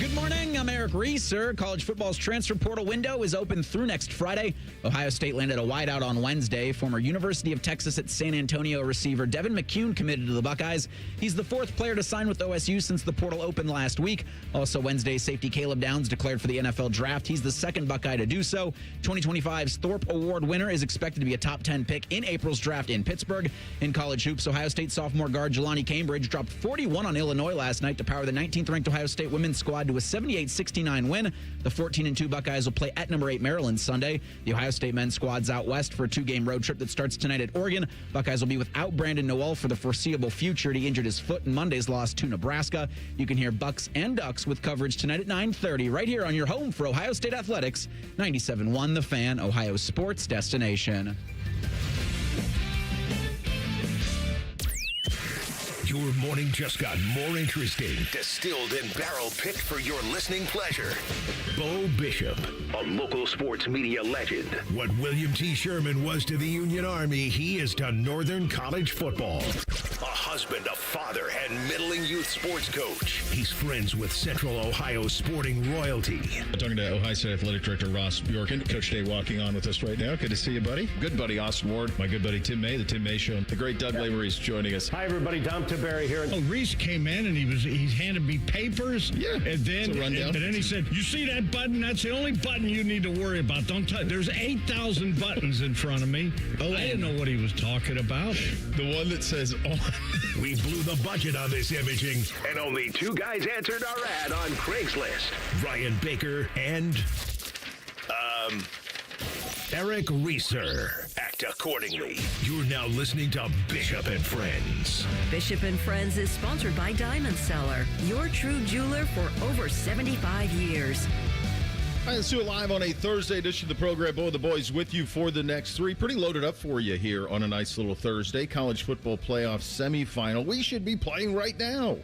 Good morning. I'm Eric Reeser. College football's transfer portal window is open through next Friday. Ohio State landed a wideout on Wednesday. Former University of Texas at San Antonio receiver Devin McCune committed to the Buckeyes. He's the fourth player to sign with OSU since the portal opened last week. Also Wednesday, safety Caleb Downs declared for the NFL draft. He's the second Buckeye to do so. 2025's Thorpe Award winner is expected to be a top 10 pick in April's draft in Pittsburgh. In college hoops, Ohio State sophomore guard Jelani Cambridge dropped 41 on Illinois last night to power the 19th-ranked Ohio State women's squad to a 78-69 win. The 14-2 Buckeyes will play at number 8 Maryland Sunday. The Ohio State men's squad's out west for a 2-game road trip that starts tonight at Oregon. Buckeyes will be without Brandon Noel for the foreseeable future. He injured his foot in Monday's loss to Nebraska. You can hear Bucks and Ducks with coverage tonight at 9:30 right here on your home for Ohio State Athletics. 97.1 The Fan, Ohio sports destination. Your morning just got more interesting. Distilled and barrel-picked for your listening pleasure. Bo Bishop, a local sports media legend. What William T. Sherman was to the Union Army, he is to Northern College football. A husband, a father, and middling youth sports coach. He's friends with Central Ohio sporting royalty. Talking to Ohio State Athletic Director Ross Bjorken. Coach Day walking on with us right now. Good to see you, buddy. Good buddy, Austin Ward. My good buddy, Tim May, the Tim May Show. The great Doug Lavery is joining us. Hi, everybody. Dom Barry here. Oh, Reese came in and he handed me papers. Yeah, and then it's a rundown. And then he said, "You see that button? That's the only button you need to worry about. Don't touch. There's 8,000 buttons in front of me." Oh, I didn't know what he was talking about. The one that says on. We blew the budget on this imaging, and only two guys answered our ad on Craigslist. Ryan Baker and Eric Reeser. Act accordingly. You're now listening to Bishop and Friends. Bishop and Friends is sponsored by Diamond Seller, your true jeweler for over 75 years. All right, let's do it live on a Thursday edition of the program. Boy, the boys with you for the next three. Pretty loaded up for you here on a nice little Thursday. College football playoff semifinal. We should be playing right now.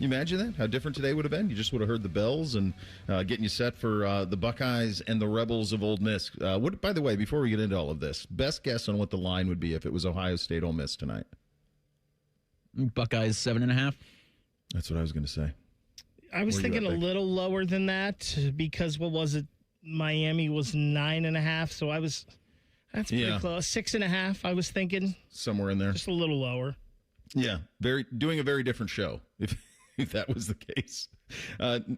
You imagine that? How different today would have been? You just would have heard the bells and getting you set for the Buckeyes and the Rebels of Ole Miss. By the way, before we get into all of this, best guess on what the line would be if it was Ohio State Ole Miss tonight? Buckeyes 7.5. That's what I was going to say. I was thinking a little lower than that because, what was it? Miami was 9.5, so that's pretty close. 6.5, I was thinking. Somewhere in there. Just a little lower. Yeah, doing a very different show, if that was the case.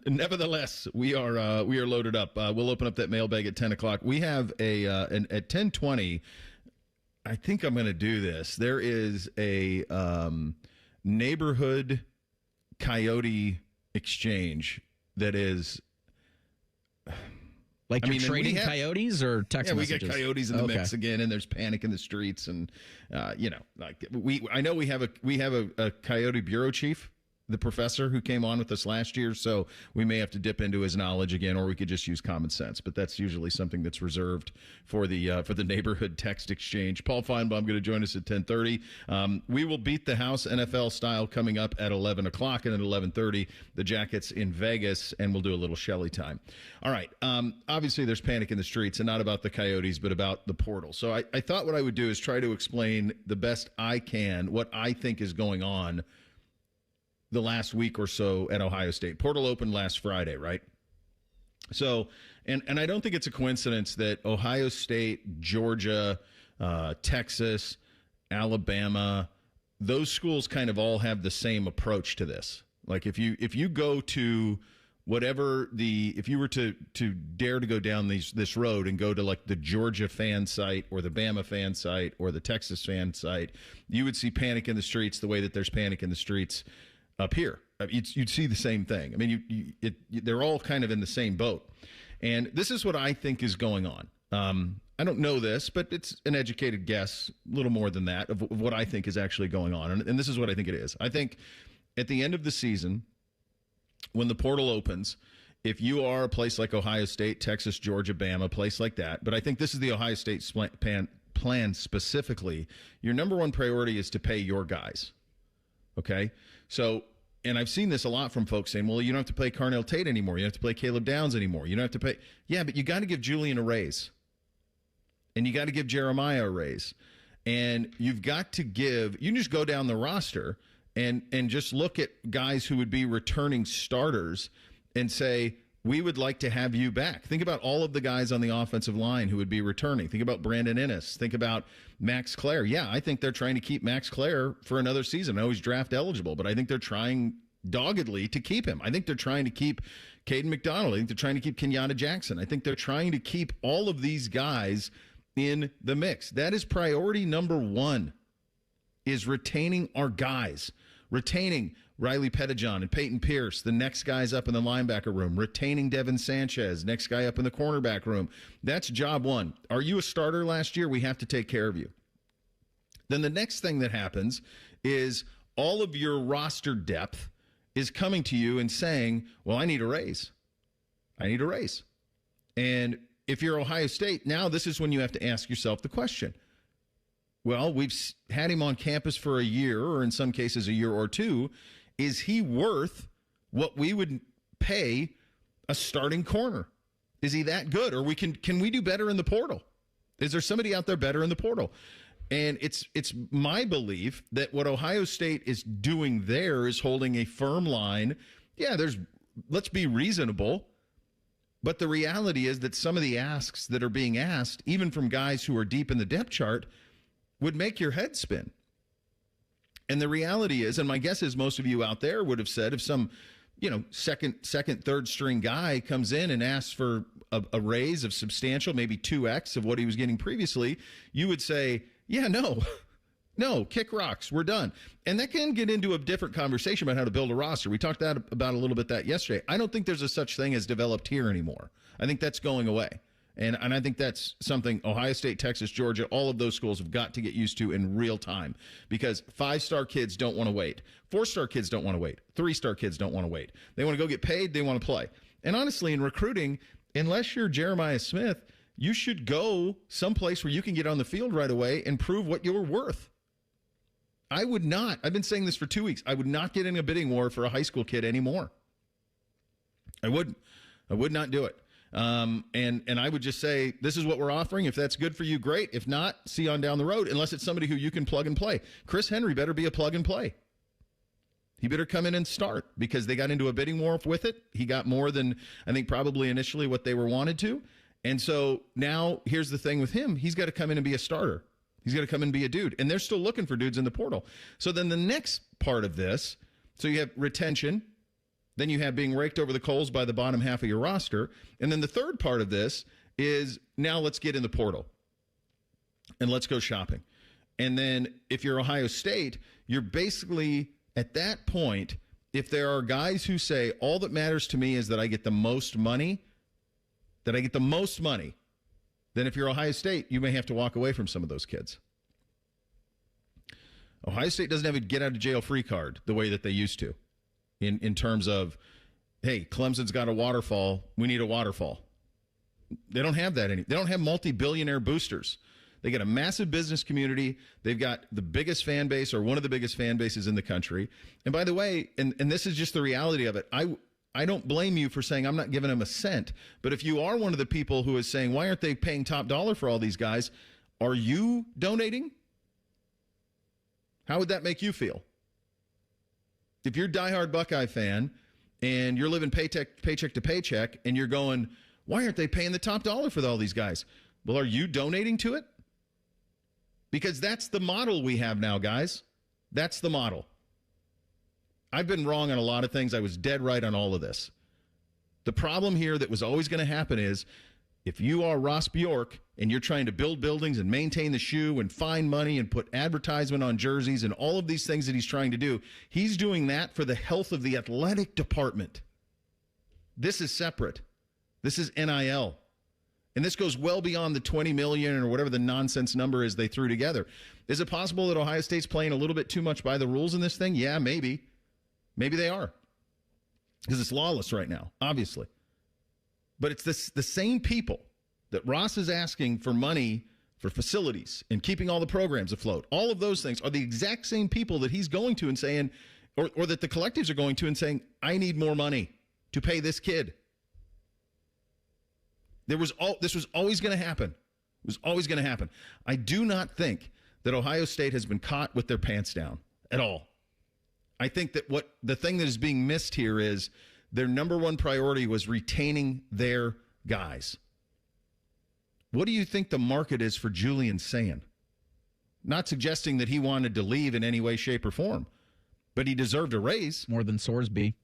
Nevertheless, we are loaded up. We'll open up that mailbag at 10 o'clock. We have at 10:20, I think I'm going to do this. There is a neighborhood coyote exchange that is... You're trading coyotes or text messages? Yeah, we got coyotes in the mix again, and there's panic in the streets, and I know we have a coyote bureau chief, the professor who came on with us last year, so we may have to dip into his knowledge again, or we could just use common sense. But that's usually something that's reserved for the neighborhood text exchange. Paul Finebaum going to join us at 10:30. We will beat the house NFL style coming up at 11 o'clock, and at 11:30 the Jackets in Vegas, and we'll do a little Shelley time. All right. Obviously, there's panic in the streets, and not about the Coyotes, but about the portal. So I thought what I would do is try to explain the best I can what I think is going on the last week or so at Ohio State. Portal opened last Friday, right? So, and I don't think it's a coincidence that Ohio State, Georgia, Texas, Alabama, those schools kind of all have the same approach to this. Like if you go to if you were to dare to go down this road and go to like the Georgia fan site or the Bama fan site or the Texas fan site, you would see panic in the streets the way that there's panic in the streets up here. You'd see the same thing. I mean, they're all kind of in the same boat. And this is what I think is going on. I don't know this, but it's an educated guess, a little more than that, of what I think is actually going on. And this is what I think it is. I think at the end of the season, when the portal opens, if you are a place like Ohio State, Texas, Georgia, Bama, a place like that, but I think this is the Ohio State plan specifically, your number one priority is to pay your guys. Okay? So, and I've seen this a lot from folks saying, well, you don't have to play Carnell Tate anymore. You don't have to play Caleb Downs anymore. You don't have to pay. Yeah, but you got to give Julian a raise. And you got to give Jeremiah a raise. And you've got to give, you can just go down the roster and just look at guys who would be returning starters and say, we would like to have you back. Think about all of the guys on the offensive line who would be returning. Think about Brandon Ennis. Think about Max Clare. Yeah, I think they're trying to keep Max Clare for another season. I know he's draft eligible, but I think they're trying doggedly to keep him. I think they're trying to keep Caden McDonald. I think they're trying to keep Kenyatta Jackson. I think they're trying to keep all of these guys in the mix. That is priority number one, is retaining our guys. Retaining Riley Pettijohn and Peyton Pierce, the next guys up in the linebacker room. Retaining Devin Sanchez, next guy up in the cornerback room. That's job one. Are you a starter last year? We have to take care of you. Then the next thing that happens is all of your roster depth is coming to you and saying, well, I need a raise. I need a raise. And if you're Ohio State, now this is when you have to ask yourself the question. Well, we've had him on campus for a year, or in some cases a year or two. Is he worth what we would pay a starting corner? Is he that good? Or can we do better in the portal? Is there somebody out there better in the portal? And it's my belief that what Ohio State is doing there is holding a firm line. Yeah, let's be reasonable. But the reality is that some of the asks that are being asked, even from guys who are deep in the depth chart, would make your head spin. And the reality is, and my guess is most of you out there would have said, if some, second, third string guy comes in and asks for a raise of substantial, maybe 2x of what he was getting previously, you would say, yeah, no, kick rocks, we're done. And that can get into a different conversation about how to build a roster. We talked about a little bit that yesterday. I don't think there's a such thing as developed here anymore. I think that's going away. And I think that's something Ohio State, Texas, Georgia, all of those schools have got to get used to in real time, because 5-star kids don't want to wait. 4-star kids don't want to wait. 3-star kids don't want to wait. They want to go get paid. They want to play. And honestly, in recruiting, unless you're Jeremiah Smith, you should go someplace where you can get on the field right away and prove what you're worth. I would not. I've been saying this for 2 weeks. I would not get in a bidding war for a high school kid anymore. I wouldn't. I would not do it. And I would just say, this is what we're offering. If that's good for you, great. If not, see on down the road, unless it's somebody who you can plug and play. Chris Henry better be a plug and play. He better come in and start, because they got into a bidding war with it. He got more than, I think, probably initially what they were wanted to. And so now here's the thing with him. He's got to come in and be a starter. He's got to come and be a dude. And they're still looking for dudes in the portal. So then the next part of this, so you have retention. Then you have being raked over the coals by the bottom half of your roster. And then the third part of this is, now let's get in the portal and let's go shopping. And then if you're Ohio State, you're basically at that point, if there are guys who say, all that matters to me is that I get the most money, then if you're Ohio State, you may have to walk away from some of those kids. Ohio State doesn't have a get out of jail free card the way that they used to. In terms of, hey, Clemson's got a waterfall, we need a waterfall. They don't have that anymore. They don't have multi-billionaire boosters. They got a massive business community. They've got the biggest fan base, or one of the biggest fan bases in the country. And by the way, and this is just the reality of it, I don't blame you for saying I'm not giving them a cent. But if you are one of the people who is saying, why aren't they paying top dollar for all these guys? Are you donating? How would that make you feel? If you're a diehard Buckeye fan and you're living paycheck to paycheck and you're going, why aren't they paying the top dollar for all these guys? Well, are you donating to it? Because that's the model we have now, guys. That's the model. I've been wrong on a lot of things. I was dead right on all of this. The problem here that was always going to happen is, if you are Ross Bjork and you're trying to build buildings and maintain the shoe and find money and put advertisement on jerseys and all of these things that he's trying to do, he's doing that for the health of the athletic department. This is separate. This is NIL. And this goes well beyond the 20 million or whatever the nonsense number is they threw together. Is it possible that Ohio State's playing a little bit too much by the rules in this thing? Yeah, maybe. Maybe they are. Because it's lawless right now, obviously. But it's the same people that Ross is asking for money for facilities and keeping all the programs afloat. All of those things are the exact same people that he's going to and saying, or that the collectives are going to and saying, I need more money to pay this kid. This was always going to happen. It was always going to happen. I do not think that Ohio State has been caught with their pants down at all. I think that the thing that is being missed here is their number one priority was retaining their guys. What do you think the market is for Julian saying? Not suggesting that he wanted to leave in any way, shape, or form, but he deserved a raise. More than Sorsby.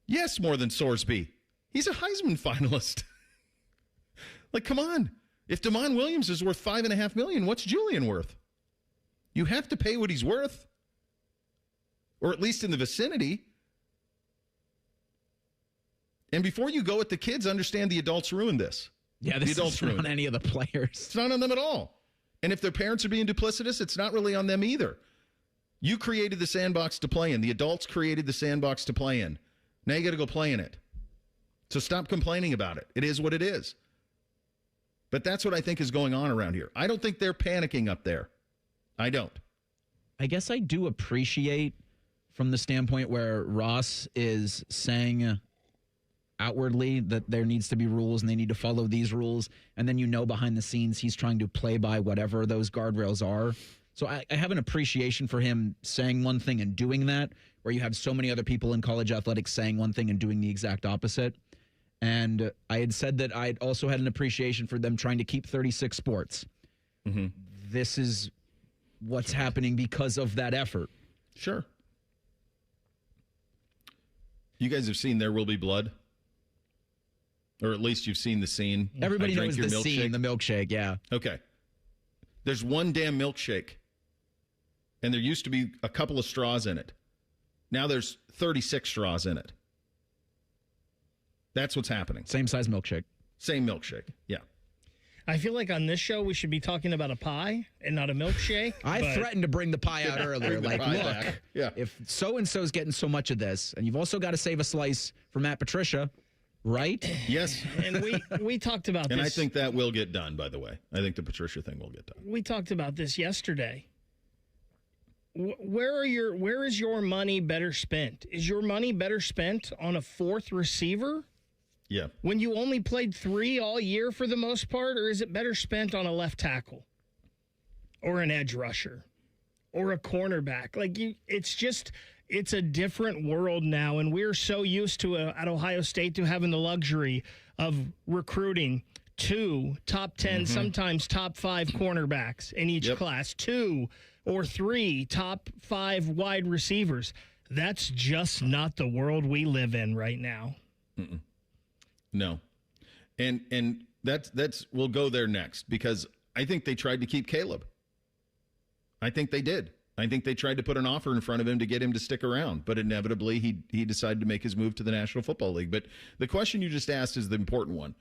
Yes, more than Sorsby. He's a Heisman finalist. Like, come on. If DeMond Williams is worth $5.5 million, what's Julian worth? You have to pay what he's worth, or at least in the vicinity. And before you go at the kids, understand the adults ruined this. Yeah, this isn't on any of the players. It's not on them at all. And if their parents are being duplicitous, it's not really on them either. You created the sandbox to play in. The adults created the sandbox to play in. Now you got to go play in it. So stop complaining about it. It is what it is. But that's what I think is going on around here. I don't think they're panicking up there. I don't. I guess I do appreciate from the standpoint where Ross is saying outwardly that there needs to be rules and they need to follow these rules. And then behind the scenes he's trying to play by whatever those guardrails are. So I have an appreciation for him saying one thing and doing that, where you have so many other people in college athletics saying one thing and doing the exact opposite. And I had said that I also had an appreciation for them trying to keep 36 sports. Mm-hmm. This is what's happening because of that effort. Sure. You guys have seen There Will Be Blood? Or at least you've seen the scene. Everybody knows the scene, the milkshake, yeah. Okay. There's one damn milkshake. And there used to be a couple of straws in it. Now there's 36 straws in it. That's what's happening. Same size milkshake. Same milkshake, yeah. I feel like on this show we should be talking about a pie and not a milkshake. I threatened to bring the pie out earlier. Like, look, if so-and-so's getting so much of this, and you've also got to save a slice for Matt Patricia, right? Yes. And we talked about this. And I think that will get done, by the way. I think the Patricia thing will get done. We talked about this yesterday. Where is your money better spent? Is your money better spent on a fourth receiver? Yeah. When you only played 3 all year for the most part, or is it better spent on a left tackle or an edge rusher or a cornerback? Like it's a different world now, and we're so used to at Ohio State to having the luxury of recruiting 2 top 10, sometimes top 5 cornerbacks in each class, 2 or 3 top 5 wide receivers. That's just not the world we live in right now. Mm-mm. No. And that's we'll go there next, because I think they tried to keep Caleb. I think they did. I think they tried to put an offer in front of him to get him to stick around, but inevitably he decided to make his move to the National Football League. But the question you just asked is the important one.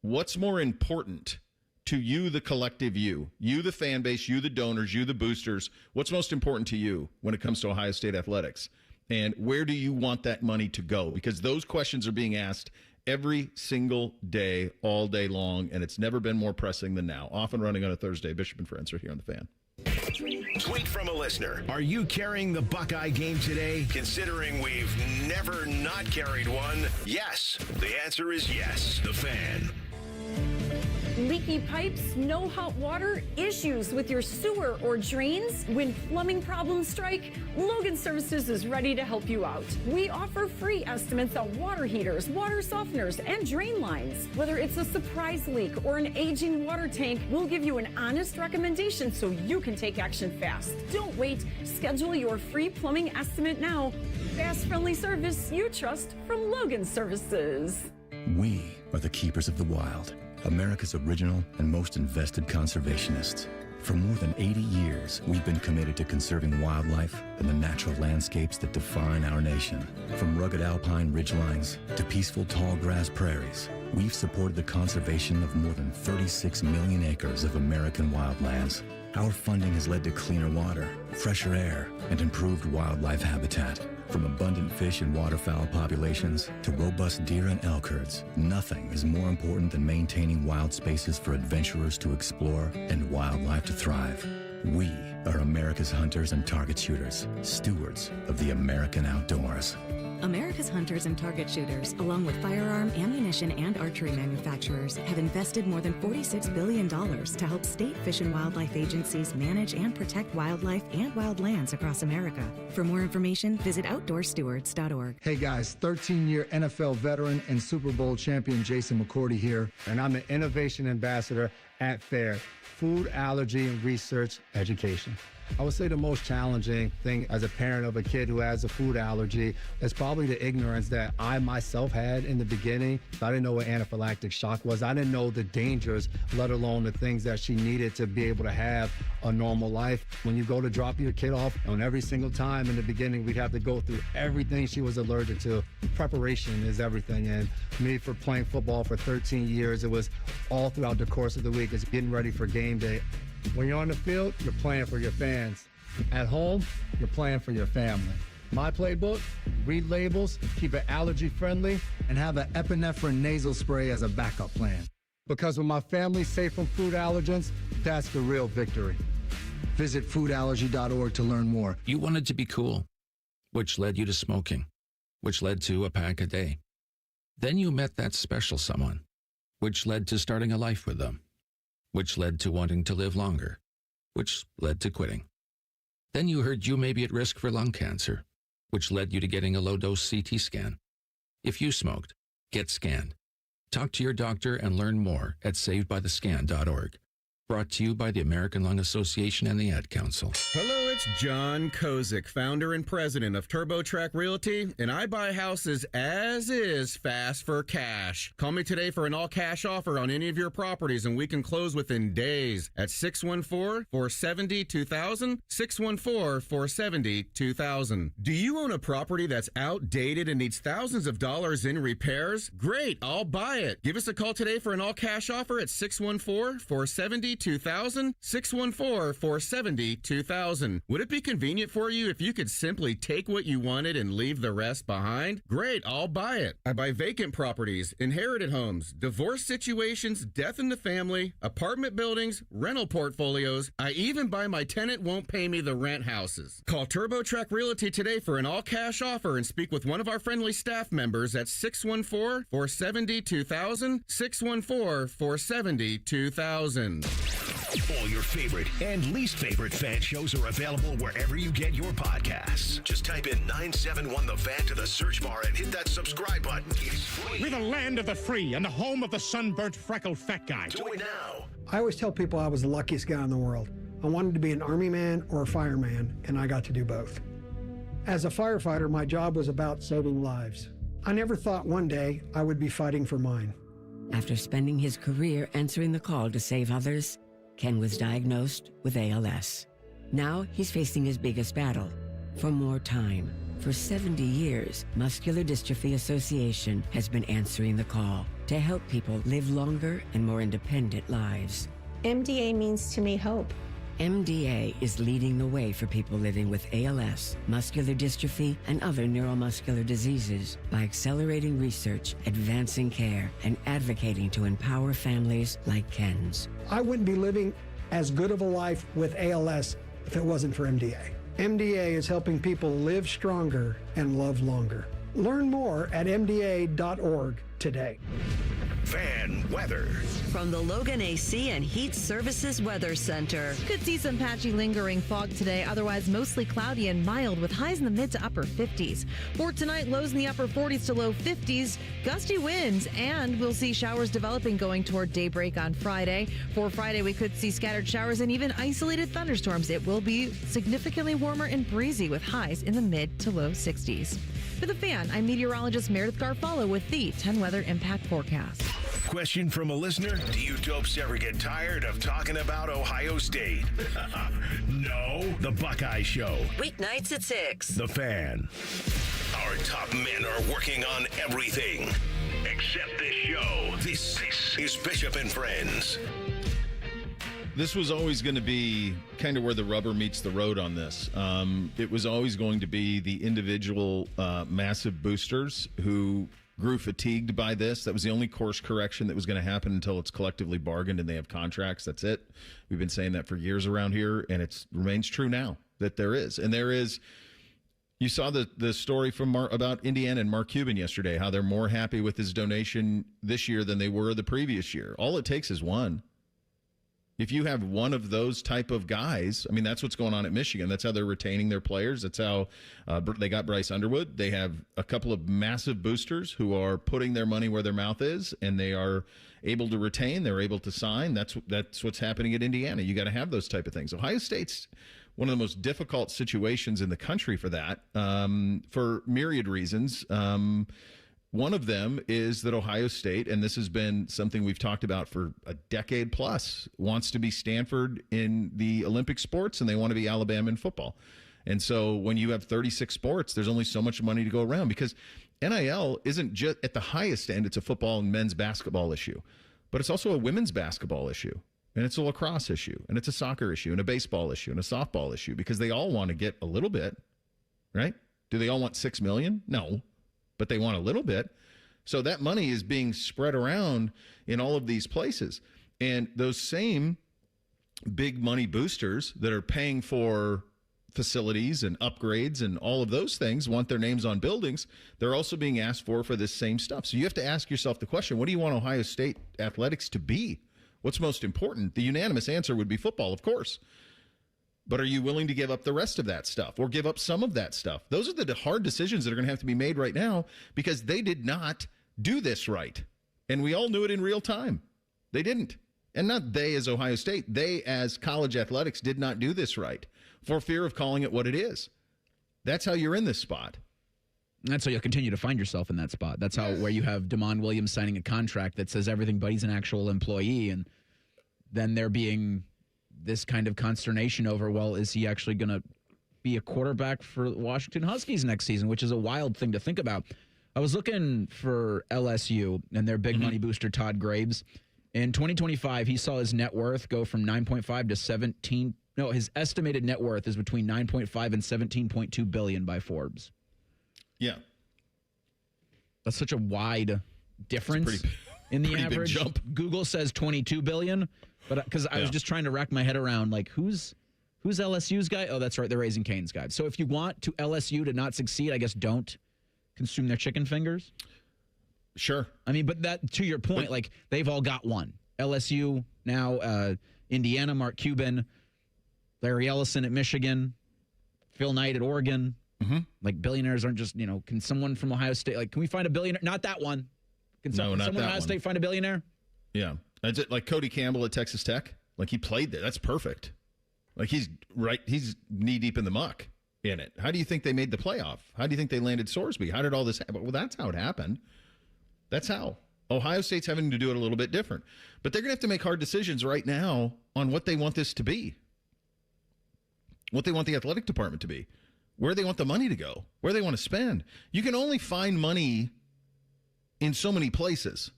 What's more important to you, the collective you, the fan base, you, the donors, you, the boosters? What's most important to you when it comes to Ohio State athletics? And where do you want that money to go? Because those questions are being asked every single day, all day long, and it's never been more pressing than now. Off and running on a Thursday. Bishop and Friends are here on The Fan. Tweet from a listener. Are you carrying the Buckeye game today? Considering we've never not carried one, yes. The answer is yes. The Fan. Leaky pipes, no hot water, issues with your sewer or drains? When plumbing problems strike, Logan Services is ready to help you out. We offer free estimates on water heaters, water softeners, and drain lines. Whether it's a surprise leak or an aging water tank, we'll give you an honest recommendation so you can take action fast. Don't wait. Schedule your free plumbing estimate now. Fast, friendly service you trust from Logan Services. We are the keepers of the wild. America's original and most invested conservationists. For more than 80 years, we've been committed to conserving wildlife and the natural landscapes that define our nation. From rugged alpine ridgelines to peaceful tall grass prairies, we've supported the conservation of more than 36 million acres of American wildlands. Our funding has led to cleaner water, fresher air, and improved wildlife habitat. From abundant fish and waterfowl populations to robust deer and elk herds, nothing is more important than maintaining wild spaces for adventurers to explore and wildlife to thrive. We are America's hunters and target shooters, stewards of the American outdoors. America's hunters and target shooters, along with firearm, ammunition, and archery manufacturers, have invested more than $46 billion to help state fish and wildlife agencies manage and protect wildlife and wildlands across America. For more information, visit outdoorstewards.org. Hey guys, 13-year NFL veteran and Super Bowl champion Jason McCourty here, and I'm the Innovation Ambassador at FAIR, Food Allergy and Research Education. I would say the most challenging thing as a parent of a kid who has a food allergy is probably the ignorance that I myself had in the beginning. I didn't know what anaphylactic shock was. I didn't know the dangers, let alone the things that she needed to be able to have a normal life. When you go to drop your kid off, and every single time in the beginning, we'd have to go through everything she was allergic to. Preparation is everything. And me, for playing football for 13 years, it was all throughout the course of the week. It's getting ready for game day. When you're on the field, you're playing for your fans. At home, you're playing for your family. My playbook: read labels, keep it allergy friendly, and have an epinephrine nasal spray as a backup plan. Because when my family's safe from food allergens, that's the real victory. Visit foodallergy.org to learn more. You wanted to be cool, which led you to smoking, which led to a pack a day. Then you met that special someone, which led to starting a life with them, which led to wanting to live longer, which led to quitting. Then you heard you may be at risk for lung cancer, which led you to getting a low-dose CT scan. If you smoked, get scanned. Talk to your doctor and learn more at savedbythescan.org. Brought to you by the American Lung Association and the Ad Council. Hello, it's John Kozik, founder and president of TurboTrack Realty, and I buy houses as is fast for cash. Call me today for an all-cash offer on any of your properties, and we can close within days at 614-470-2000, 614-470-2000. Do you own a property that's outdated and needs thousands of dollars in repairs? Great, I'll buy it. Give us a call today for an all-cash offer at 614-470-2000, 614-470-2000. Would it be convenient for you if you could simply take what you wanted and leave the rest behind? Great, I'll buy it. I buy vacant properties, inherited homes, divorce situations, death in the family, apartment buildings, rental portfolios. I even buy my tenant won't pay me the rent houses. Call TurboTrack Realty today for an all-cash offer and speak with one of our friendly staff members at 614-470-2000, 614-470-2000. All your favorite and least favorite fan shows are available wherever you get your podcasts. Just type in 971 The Fan to the search bar and hit that subscribe button. It's free. We're the land of the free and the home of the sunburnt, freckled fat guy. Do it now. I always tell people I was the luckiest guy in the world. I wanted to be an army man or a fireman, and I got to do both. As a firefighter, my job was about saving lives. I never thought one day I would be fighting for mine. After spending his career answering the call to save others, Ken was diagnosed with ALS. Now he's facing his biggest battle, for more time. For 70 years, Muscular Dystrophy Association has been answering the call to help people live longer and more independent lives. MDA means to me hope. MDA is leading the way for people living with ALS, muscular dystrophy, and other neuromuscular diseases by accelerating research, advancing care, and advocating to empower families like Ken's. I wouldn't be living as good of a life with ALS if it wasn't for MDA. MDA is helping people live stronger and love longer. Learn more at MDA.org today. Fan weather. From the Logan AC and Heat Services Weather Center. Could see some patchy lingering fog today, otherwise mostly cloudy and mild with highs in the mid to upper 50s. For tonight, lows in the upper 40s to low 50s, gusty winds, and we'll see showers developing going toward daybreak on Friday. For Friday, we could see scattered showers and even isolated thunderstorms. It will be significantly warmer and breezy with highs in the mid to low 60s. For the Fan, I'm meteorologist Meredith Garfalo with the 10 Weather Impact Forecast. Question from a listener: do you dopes ever get tired of talking about Ohio State? No. The Buckeye Show. Weeknights at 6. The Fan. Our top men are working on everything except this show. This is Bishop and Friends. This was always going to be kind of where the rubber meets the road on this. It was always going to be the individual massive boosters who grew fatigued by this. That was the only course correction that was going to happen until it's collectively bargained and they have contracts. That's it. We've been saying that for years around here, and it remains true now that there is. And there is You saw the story from about Indiana and Mark Cuban yesterday, how they're more happy with his donation this year than they were the previous year. All it takes is one. If you have one of those type of guys, I mean, that's what's going on at Michigan. That's how they're retaining their players. That's how they got Bryce Underwood. They have a couple of massive boosters who are putting their money where their mouth is, and they are able to retain. They're able to sign. That's what's happening at Indiana. You got to have those type of things. Ohio State's one of the most difficult situations in the country for that, for myriad reasons. One of them is that Ohio State, and this has been something we've talked about for a decade plus, wants to be Stanford in the Olympic sports, and they want to be Alabama in football. And so when you have 36 sports, there's only so much money to go around, because NIL isn't just at the highest end. It's a football and men's basketball issue, but it's also a women's basketball issue, and it's a lacrosse issue, and it's a soccer issue, and a baseball issue, and a softball issue, because they all want to get a little bit, right? Do they all want $6 million? No. But they want a little bit. So that money is being spread around in all of these places. And those same big money boosters that are paying for facilities and upgrades and all of those things want their names on buildings. They're also being asked for this same stuff. So you have to ask yourself the question, what do you want Ohio State athletics to be? What's most important? The unanimous answer would be football, of course. But are you willing to give up the rest of that stuff, or give up some of that stuff? Those are the hard decisions that are going to have to be made right now, because they did not do this right. And we all knew it in real time. They didn't. And not they as Ohio State. They as college athletics did not do this right for fear of calling it what it is. That's how you're in this spot. That's how you'll continue to find yourself in that spot. That's how where you have DeMond Williams signing a contract that says everything but he's an actual employee, and then there being this kind of consternation over, well, is he actually going to be a quarterback for Washington Huskies next season, which is a wild thing to think about. I was looking for LSU and their big money booster, Todd Graves. In 2025, he saw his net worth go from 9.5 to 17. No, his estimated net worth is between 9.5 and 17.2 billion by Forbes. Yeah. That's such a wide difference in the average. Big jump. Google says 22 billion. But because I was just trying to rack my head around, like, who's LSU's guy? Oh, that's right, they're Raising Cane's guy. So if you want to LSU to not succeed, I guess don't consume their chicken fingers. Sure. I mean, but that, to your point, like, they've all got one. LSU now, Indiana, Mark Cuban, Larry Ellison at Michigan, Phil Knight at Oregon. Like, billionaires aren't just, can someone from Ohio State, like, can we find a billionaire? Not that one. Can someone from Ohio State find a billionaire? Yeah. That's it. Like Cody Campbell at Texas Tech. Like, he played there. That's perfect. Like, he's knee deep in the muck in it. How do you think they made the playoff? How do you think they landed Sorsby? How did all this happen? Well, that's how it happened. That's how. Ohio State's having to do it a little bit different. But they're going to have to make hard decisions right now on what they want this to be, what they want the athletic department to be, where they want the money to go, where they want to spend. You can only find money in so many places.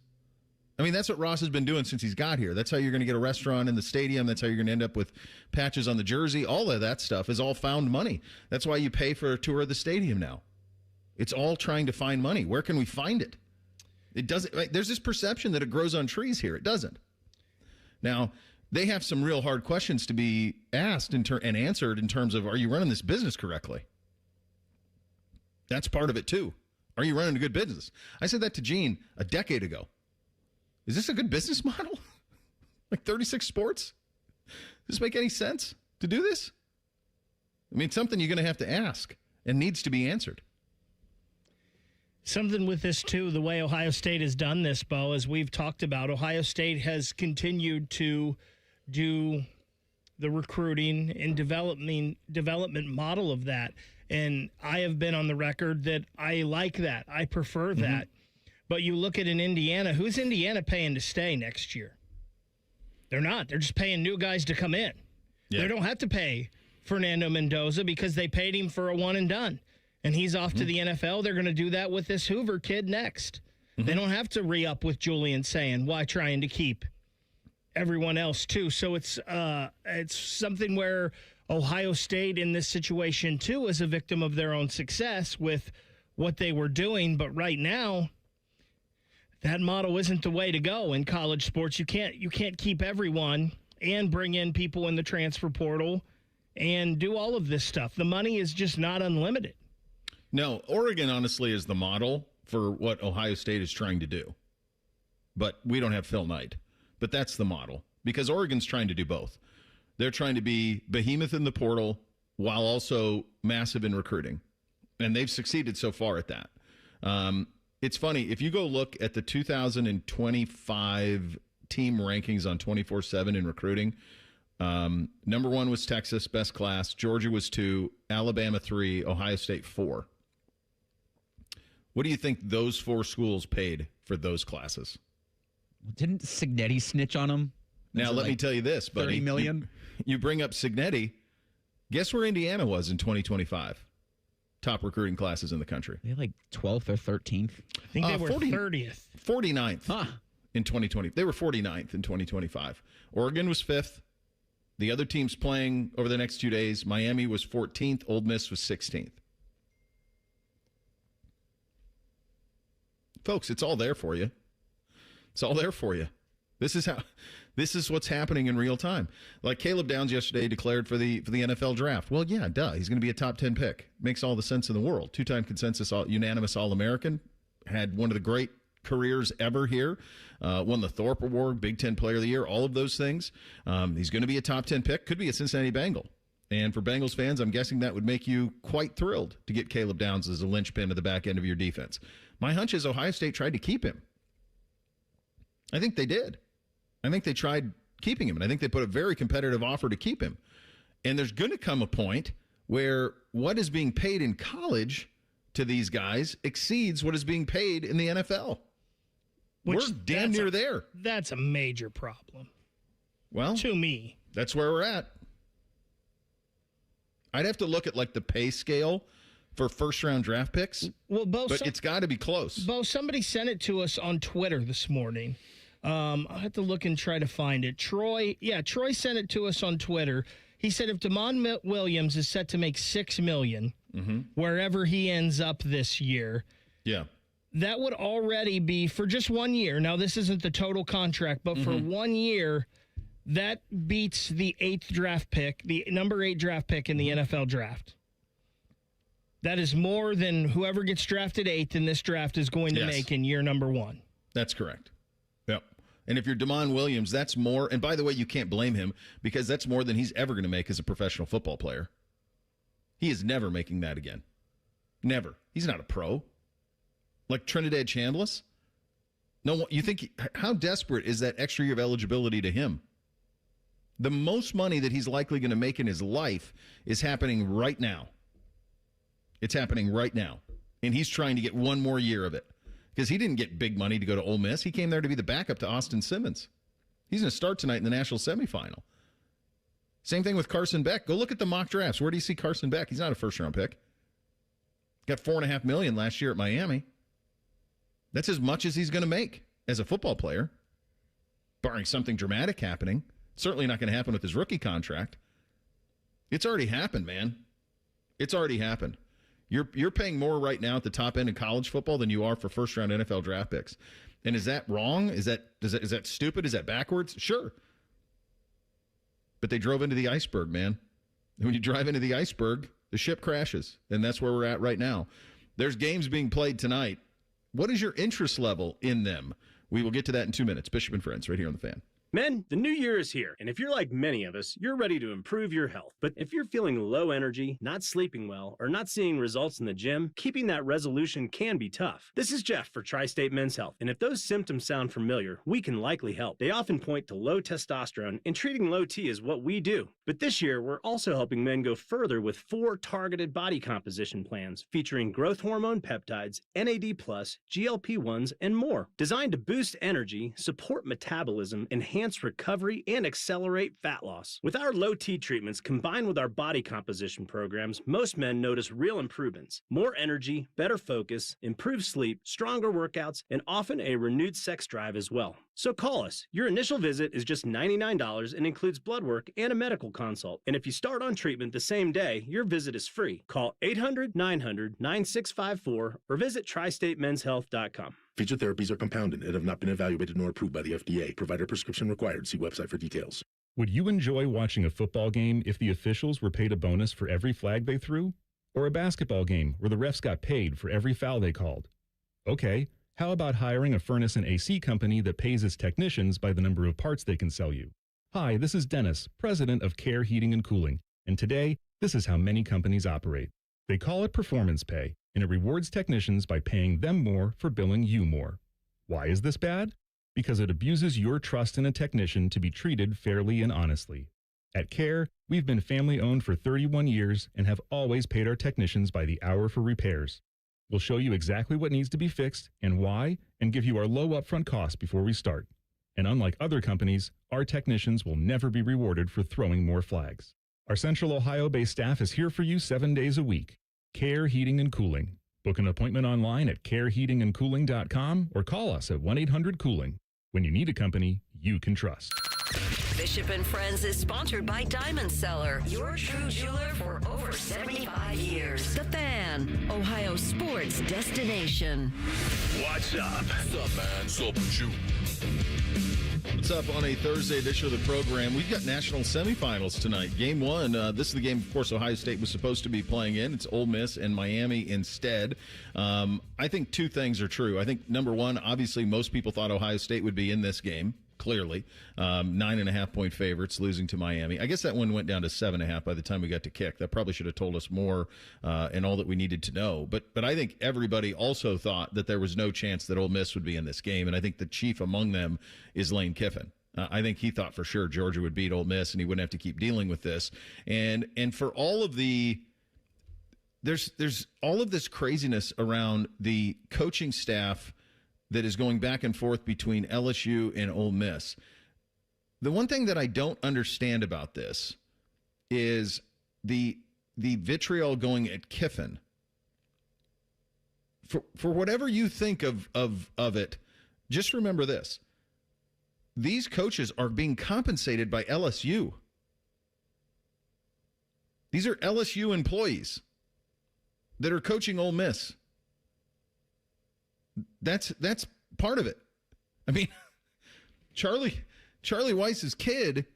I mean, that's what Ross has been doing since he's got here. That's how you're going to get a restaurant in the stadium. That's how you're going to end up with patches on the jersey. All of that stuff is all found money. That's why you pay for a tour of the stadium now. It's all trying to find money. Where can we find it? It doesn't. Like, there's this perception that it grows on trees here. It doesn't. Now, they have some real hard questions to be asked and answered in terms of, are you running this business correctly? That's part of it, too. Are you running a good business? I said that to Gene a decade ago. Is this a good business model? Like 36 sports? Does this make any sense to do this? I mean, it's something you're going to have to ask and needs to be answered. Something with this, too, the way Ohio State has done this, Bo, as we've talked about, Ohio State has continued to do the recruiting and development model of that. And I have been on the record that I like that. I prefer that. But you look at in Indiana, who's Indiana paying to stay next year? They're not. They're just paying new guys to come in. Yeah. They don't have to pay Fernando Mendoza because they paid him for a one and done. And he's off to the NFL. They're going to do that with this Hoover kid next. They don't have to re-up with Julian saying, why trying to keep everyone else too? So it's something where Ohio State in this situation too is a victim of their own success with what they were doing. But right now, that model isn't the way to go in college sports. You can't keep everyone and bring in people in the transfer portal and do all of this stuff. The money is just not unlimited. No, Oregon, honestly, is the model for what Ohio State is trying to do. But we don't have Phil Knight. But that's the model, because Oregon's trying to do both. They're trying to be behemoth in the portal while also massive in recruiting. And they've succeeded so far at that. It's funny, if you go look at the 2025 team rankings on 24/7 in recruiting, number 1 was Texas, best class. Georgia was 2, Alabama 3, Ohio State 4. What do you think those 4 schools paid for those classes? Didn't Signetti snitch on them? Now, let me tell you this, buddy. $30 million? You bring up Signetti. Guess where Indiana was in 2025? Top recruiting classes in the country. They like 12th or 13th. I think they were 30th. 49th in 2020. They were 49th in 2025. Oregon was 5th. The other teams playing over the next 2 days, Miami was 14th. Ole Miss was 16th. Folks, it's all there for you. It's all there for you. This is what's happening in real time. Like Caleb Downs yesterday declared for the NFL draft. Well, yeah, duh. He's going to be a top 10 pick. Makes all the sense in the world. 2-time consensus unanimous All-American. Had one of the great careers ever here. Won the Thorpe Award, Big Ten Player of the Year, all of those things. He's going to be a top 10 pick. Could be a Cincinnati Bengal. And for Bengals fans, I'm guessing that would make you quite thrilled to get Caleb Downs as a linchpin at the back end of your defense. My hunch is Ohio State tried to keep him. I think they did. I think they tried keeping him, and I think they put a very competitive offer to keep him. And there's going to come a point where what is being paid in college to these guys exceeds what is being paid in the NFL. We're damn near there. That's a major problem. Well, to me, that's where we're at. I'd have to look at like the pay scale for first-round draft picks. Well, but it's got to be close. Bo, somebody sent it to us on Twitter this morning. I'll have to look and try to find it. Troy sent it to us on Twitter. He said if Damon Williams is set to make $6 million wherever he ends up this year, that would already be for just 1 year. Now, this isn't the total contract, but for 1 year, that beats the number 8 draft pick in the NFL draft. That is more than whoever gets drafted 8th in this draft is going to make in year number 1. That's correct. Yep. And if you're Damon Williams, that's more. And by the way, you can't blame him because that's more than he's ever going to make as a professional football player. He is never making that again. Never. He's not a pro. Like Trinidad Chambliss? No, you think, how desperate is that extra year of eligibility to him? The most money that he's likely going to make in his life is happening right now. It's happening right now. And he's trying to get one more year of it. Because he didn't get big money to go to Ole Miss. He came there to be the backup to Austin Simmons. He's going to start tonight in the national semifinal. Same thing with Carson Beck. Go look at the mock drafts. Where do you see Carson Beck? He's not a first-round pick. Got $4.5 million last year at Miami. That's as much as he's going to make as a football player, barring something dramatic happening. Certainly not going to happen with his rookie contract. It's already happened, man. It's already happened. You're paying more right now at the top end of college football than you are for first-round NFL draft picks. And is that wrong? Is that stupid? Is that backwards? Sure. But they drove into the iceberg, man. And when you drive into the iceberg, the ship crashes. And that's where we're at right now. There's games being played tonight. What is your interest level in them? We will get to that in 2 minutes. Bishop and Friends right here on The Fan. Men, the new year is here, and if you're like many of us, you're ready to improve your health. But if you're feeling low energy, not sleeping well, or not seeing results in the gym, keeping that resolution can be tough. This is Jeff for Tri-State Men's Health, and if those symptoms sound familiar, we can likely help. They often point to low testosterone, and treating low T is what we do. But this year, we're also helping men go further with 4 targeted body composition plans featuring growth hormone peptides, NAD+, GLP-1s, and more. Designed to boost energy, support metabolism, enhance recovery, and accelerate fat loss. With our low T treatments combined with our body composition programs, most men notice real improvements. More energy, better focus, improved sleep, stronger workouts, and often a renewed sex drive as well. So call us. Your initial visit is just $99 and includes blood work and a medical consult. And if you start on treatment the same day, your visit is free. Call 800-900-9654 or visit tristatemenshealth.com. Featured therapies are compounded and have not been evaluated nor approved by the FDA. Provider prescription required. See website for details. Would you enjoy watching a football game if the officials were paid a bonus for every flag they threw? Or a basketball game where the refs got paid for every foul they called? Okay, how about hiring a furnace and AC company that pays its technicians by the number of parts they can sell you? Hi, this is Dennis, president of Care Heating and Cooling, and today, this is how many companies operate. They call it performance pay, and it rewards technicians by paying them more for billing you more. Why is this bad? Because it abuses your trust in a technician to be treated fairly and honestly. At Care, we've been family-owned for 31 years and have always paid our technicians by the hour for repairs. We'll show you exactly what needs to be fixed and why, and give you our low upfront cost before we start. And unlike other companies, our technicians will never be rewarded for throwing more flags. Our Central Ohio-based staff is here for you 7 days a week. Care Heating and Cooling. Book an appointment online at careheatingandcooling.com or call us at 1-800-COOLING. When you need a company you can trust. Bishop and Friends is sponsored by Diamond Seller, your true jeweler for over 75 years. The Fan, Ohio sports destination. What's up? What's up, man? What's up with you? What's up on a Thursday edition of the program? We've got national semifinals tonight. Game one, this is the game, of course, Ohio State was supposed to be playing in. It's Ole Miss and Miami instead. I think two things are true. I think, number one, obviously most people thought Ohio State would be in this game. Clearly, 9.5-point favorites losing to Miami. I guess that one went down to 7.5 by the time we got to kick. That probably should have told us more and all that we needed to know. But I think everybody also thought that there was no chance that Ole Miss would be in this game, and I think the chief among them is Lane Kiffin. I think he thought for sure Georgia would beat Ole Miss and he wouldn't have to keep dealing with this. And for all of the there's all of this craziness around the coaching staff that is going back and forth between LSU and Ole Miss. The one thing that I don't understand about this is the vitriol going at Kiffin. For whatever you think of it, just remember this. These coaches are being compensated by LSU. These are LSU employees that are coaching Ole Miss. That's part of it. I mean, Charlie Weiss's kid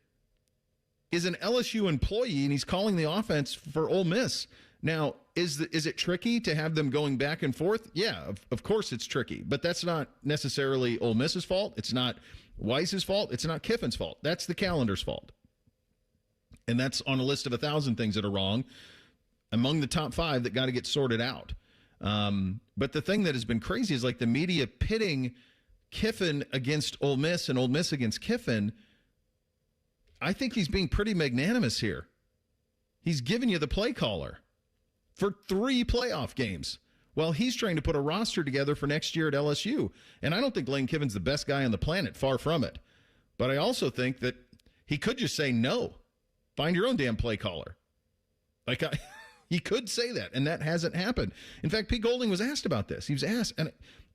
is an LSU employee, and he's calling the offense for Ole Miss. Now, is it tricky to have them going back and forth? Yeah, of course it's tricky, but that's not necessarily Ole Miss's fault. It's not Weiss's fault. It's not Kiffin's fault. That's the calendar's fault. And that's on a list of 1,000 things that are wrong among the top 5 that got to get sorted out. But the thing that has been crazy is like the media pitting Kiffin against Ole Miss and Ole Miss against Kiffin. I think he's being pretty magnanimous here. He's giving you the play caller for 3 playoff games while he's trying to put a roster together for next year at LSU. And I don't think Lane Kiffin's the best guy on the planet, far from it. But I also think that he could just say no. Find your own damn play caller. He could say that, and that hasn't happened. In fact, Pete Golding was asked about this. He was asked, and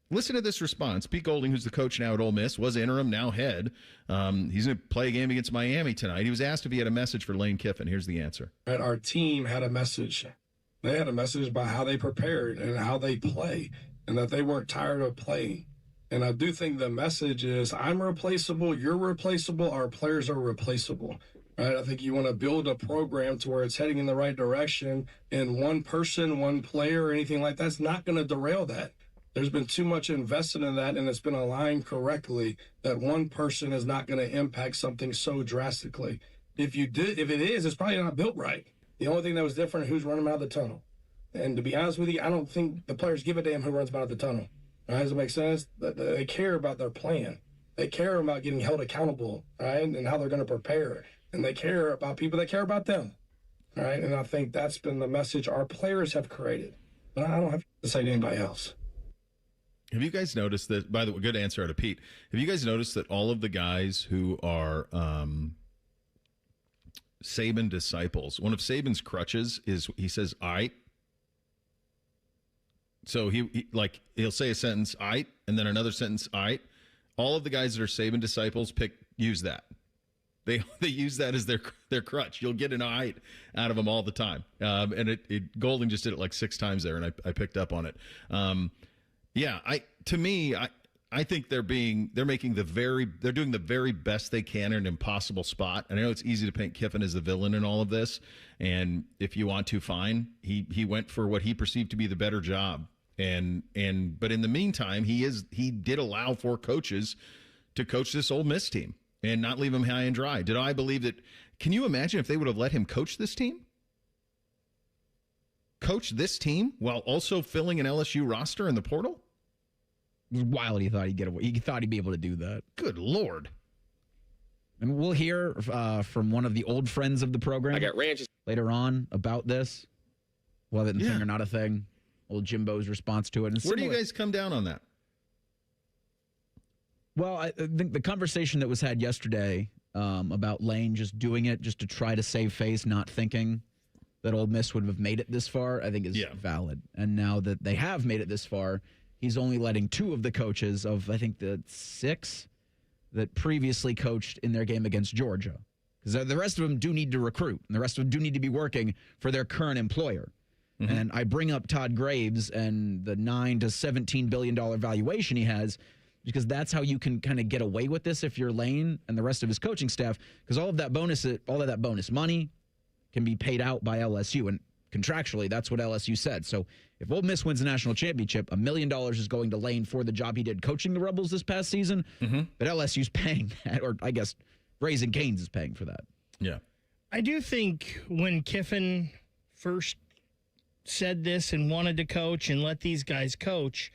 listen to this response. Pete Golding, who's the coach now at Ole Miss, was interim, now head. He's going to play a game against Miami tonight. He was asked if he had a message for Lane Kiffin. Here's the answer. Our team had a message. They had a message about how they prepared and how they play, and that they weren't tired of playing. And I do think the message is, I'm replaceable, you're replaceable, our players are replaceable. Right? I think you want to build a program to where it's heading in the right direction, and one person, one player, or anything like that's not going to derail that. There's been too much invested in that, and it's been aligned correctly that one person is not going to impact something so drastically. If it is, it's probably not built right. The only thing that was different is who's running them out of the tunnel. And to be honest with you, I don't think the players give a damn who runs them out of the tunnel. Right? Does it make sense? They care about their plan. They care about getting held accountable, right? And how they're going to prepare. And they care about people that care about them. All right. And I think that's been the message our players have created. But I don't have to say to anybody else. Have you guys noticed that, by the way, good answer out of Pete. Have you guys noticed that all of the guys who are Saban disciples, one of Saban's crutches is he says, "aight." So he'll say a sentence, "aight," and then another sentence, "aight." All of the guys that are Saban disciples use that. They use that as their crutch. You'll get an "aight" out of them all the time. And Golding just did it like 6 times there, and I picked up on it. To me, I think they're doing the very best they can in an impossible spot. And I know it's easy to paint Kiffin as the villain in all of this. And if you want to, fine. He went for what he perceived to be the better job. But in the meantime, he did allow 4 coaches to coach this Ole Miss team and not leave them high and dry. Did I believe that? Can you imagine if they would have let him coach this team? Coach this team while also filling an LSU roster in the portal? It was wild. He thought he'd get away. He thought he'd be able to do that. Good Lord. And we'll hear from one of the old friends of the program. I got ranches later on about this. Love it and thing or not a thing. Old Jimbo's response to it. And where do you guys come down on that? Well, I think the conversation that was had yesterday about Lane just doing it just to try to save face, not thinking that Ole Miss would have made it this far, I think is valid. And now that they have made it this far, he's only letting 2 of the coaches of, I think, the 6 that previously coached in their game against Georgia. Because the rest of them do need to recruit, and the rest of them do need to be working for their current employer. Mm-hmm. And I bring up Todd Graves and the $9 to $17 billion valuation he has, because that's how you can kind of get away with this if you're Lane and the rest of his coaching staff, because all of that bonus money can be paid out by LSU, and contractually, that's what LSU said. So if Ole Miss wins the national championship, $1 million is going to Lane for the job he did coaching the Rebels this past season. Mm-hmm. But LSU's paying that, or I guess Raising Cane's is paying for that. Yeah. I do think when Kiffin first said this and wanted to coach and let these guys coach,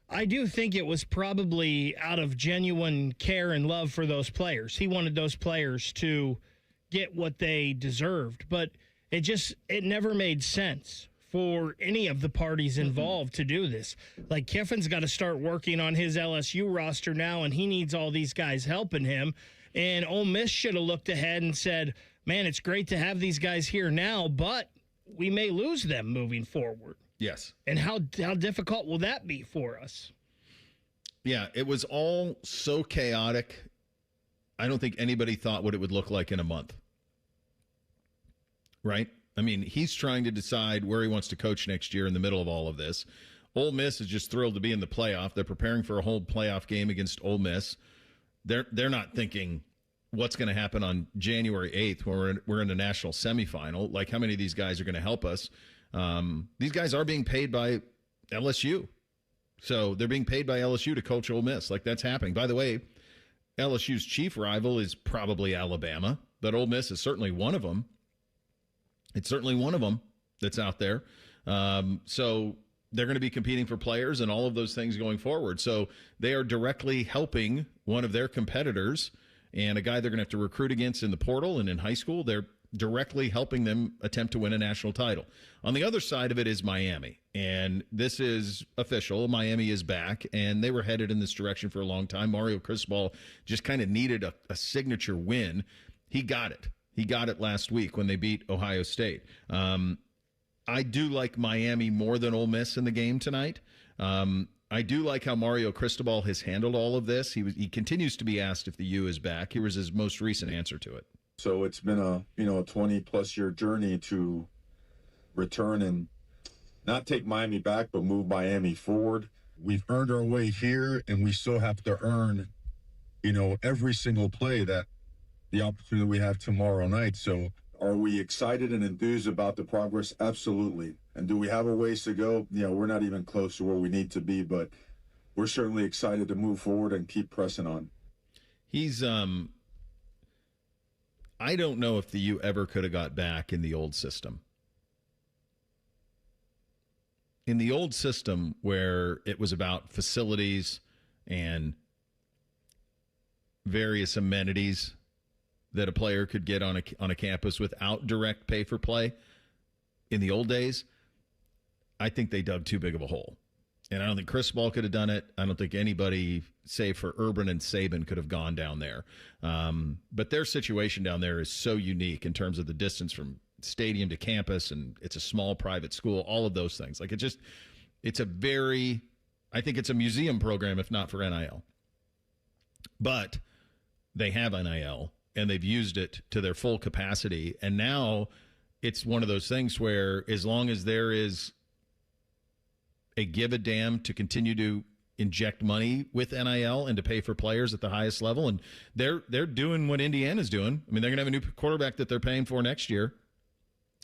I do think it was probably out of genuine care and love for those players. He wanted those players to get what they deserved, but it never made sense for any of the parties involved to do this. Like, Kiffin's got to start working on his LSU roster now, and he needs all these guys helping him. And Ole Miss should have looked ahead and said, man, it's great to have these guys here now, but we may lose them moving forward. Yes. And how difficult will that be for us? Yeah, it was all so chaotic. I don't think anybody thought what it would look like in a month. Right? I mean, he's trying to decide where he wants to coach next year in the middle of all of this. Ole Miss is just thrilled to be in the playoff. They're preparing for a whole playoff game against Ole Miss. They're not thinking what's going to happen on January 8th when we're in a national semifinal. Like, how many of these guys are going to help us? These guys are being paid by LSU. So they're being paid by LSU to coach Ole Miss. Like, that's happening. By the way, LSU's chief rival is probably Alabama, but Ole Miss is certainly one of them. It's certainly one of them that's out there. So they're going to be competing for players and all of those things going forward. So they are directly helping one of their competitors and a guy they're going to have to recruit against in the portal and in high school. They're directly helping them attempt to win a national title. On the other side of it is Miami. And this is official. Miami is back, and they were headed in this direction for a long time. Mario Cristobal just kind of needed a signature win. He got it. He got it last week when they beat Ohio State. I do like Miami more than Ole Miss in the game tonight. I do like how Mario Cristobal has handled all of this. He continues to be asked if the U is back. Here was his most recent answer to it. So it's been a 20-plus year journey to return and not take Miami back, but move Miami forward. We've earned our way here, and we still have to earn, every single play that the opportunity we have tomorrow night. So are we excited and enthused about the progress? Absolutely. And do we have a ways to go? We're not even close to where we need to be, but we're certainly excited to move forward and keep pressing on. He's, I don't know if the U ever could have got back in the old system. In the old system where it was about facilities and various amenities that a player could get on a campus without direct pay for play, in the old days, I think they dug too big of a hole. And I don't think Cristobal could have done it. I don't think anybody, save for Urban and Saban, could have gone down there. But their situation down there is so unique in terms of the distance from stadium to campus, and it's a small private school, all of those things. Like, I think it's a museum program, if not for NIL. But they have NIL, and they've used it to their full capacity. And now it's one of those things where as long as there is a give a damn to continue to inject money with NIL and to pay for players at the highest level. And they're doing what Indiana's doing. I mean, they're going to have a new quarterback that they're paying for next year.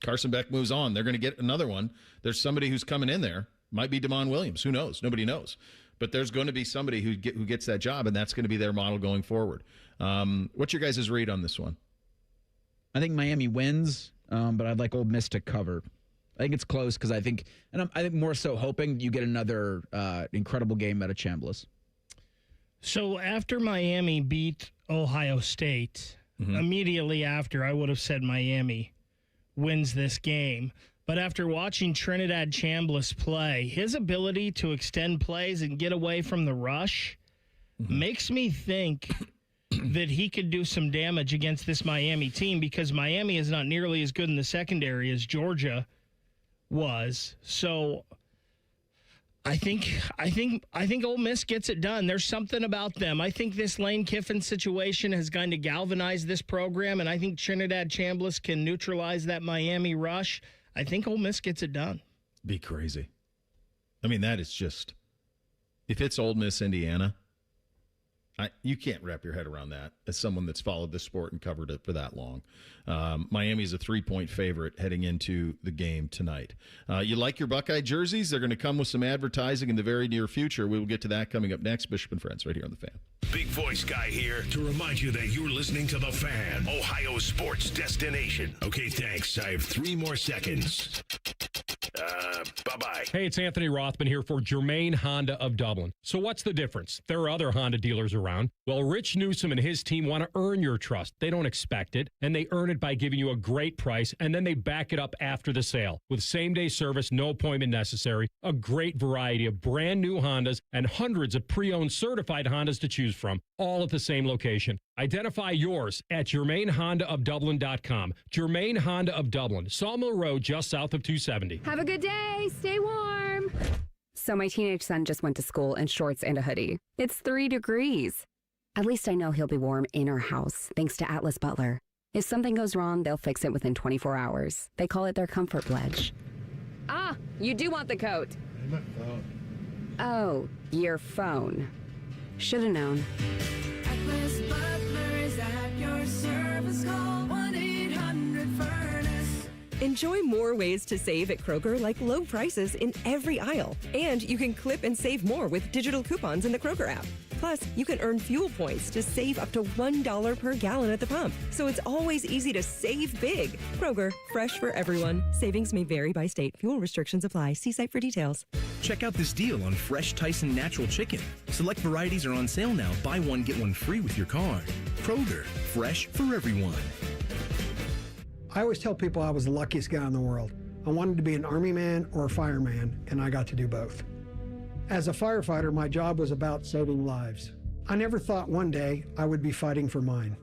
Carson Beck moves on. They're going to get another one. There's somebody who's coming in there. Might be DeMond Williams. Who knows? Nobody knows. But there's going to be somebody who gets that job, and that's going to be their model going forward. What's your guys' read on this one? I think Miami wins, but I'd like Ole Miss to cover. I think it's close because I think more so hoping you get another incredible game out of Chambliss. So after Miami beat Ohio State, immediately after, I would have said Miami wins this game. But after watching Trinidad Chambliss play, his ability to extend plays and get away from the rush makes me think that he could do some damage against this Miami team, because Miami is not nearly as good in the secondary as Georgia was. So I think Ole Miss gets it done. There's something about them. I think this Lane Kiffin situation has kind of galvanized this program, and I think Trinidad Chambliss can neutralize that Miami rush. I think Ole Miss gets it done. Be crazy. I mean, that is just, if it's Ole Miss, Indiana, you can't wrap your head around that as someone that's followed the sport and covered it for that long. Miami's a 3-point favorite heading into the game tonight. You like your Buckeye jerseys? They're going to come with some advertising in the very near future. We will get to that coming up next. Bishop and Friends right here on The Fan. Big Voice Guy here to remind you that you're listening to The Fan, Ohio sports destination. Okay, thanks. I have 3 more seconds. Bye-bye. Hey, it's Anthony Rothman here for Germain Honda of Dublin. So what's the difference? There are other Honda dealers around. Well, Rich Newsom and his team want to earn your trust. They don't expect it, and they earn it by giving you a great price, and then they back it up after the sale with same-day service, no appointment necessary, a great variety of brand new Hondas, and hundreds of pre-owned certified Hondas to choose from, all at the same location. Identify yours at GermainHondaofDublin.com. Germain Honda of Dublin, Sawmill Road, just south of 270. Have a good day. Stay warm. So my teenage son just went to school in shorts and a hoodie. It's 3 degrees. At least I know he'll be warm in our house, thanks to Atlas Butler. If something goes wrong, they'll fix it within 24 hours. They call it their Comfort Pledge. Ah, you do want the coat. My phone. Oh, your phone. Should have known. Atlas Butler is at your service. Call 1-800-FURNACE. Enjoy more ways to save at Kroger, like low prices in every aisle. And you can clip and save more with digital coupons in the Kroger app. Plus, you can earn fuel points to save up to $1 per gallon at the pump. So it's always easy to save big. Kroger, fresh for everyone. Savings may vary by state. Fuel restrictions apply. See site for details. Check out this deal on fresh Tyson natural chicken. Select varieties are on sale now. Buy one, get one free with your card. Kroger, fresh for everyone. I always tell people I was the luckiest guy in the world. I wanted to be an Army man or a fireman, and I got to do both. As a firefighter, my job was about saving lives. I never thought one day I would be fighting for mine.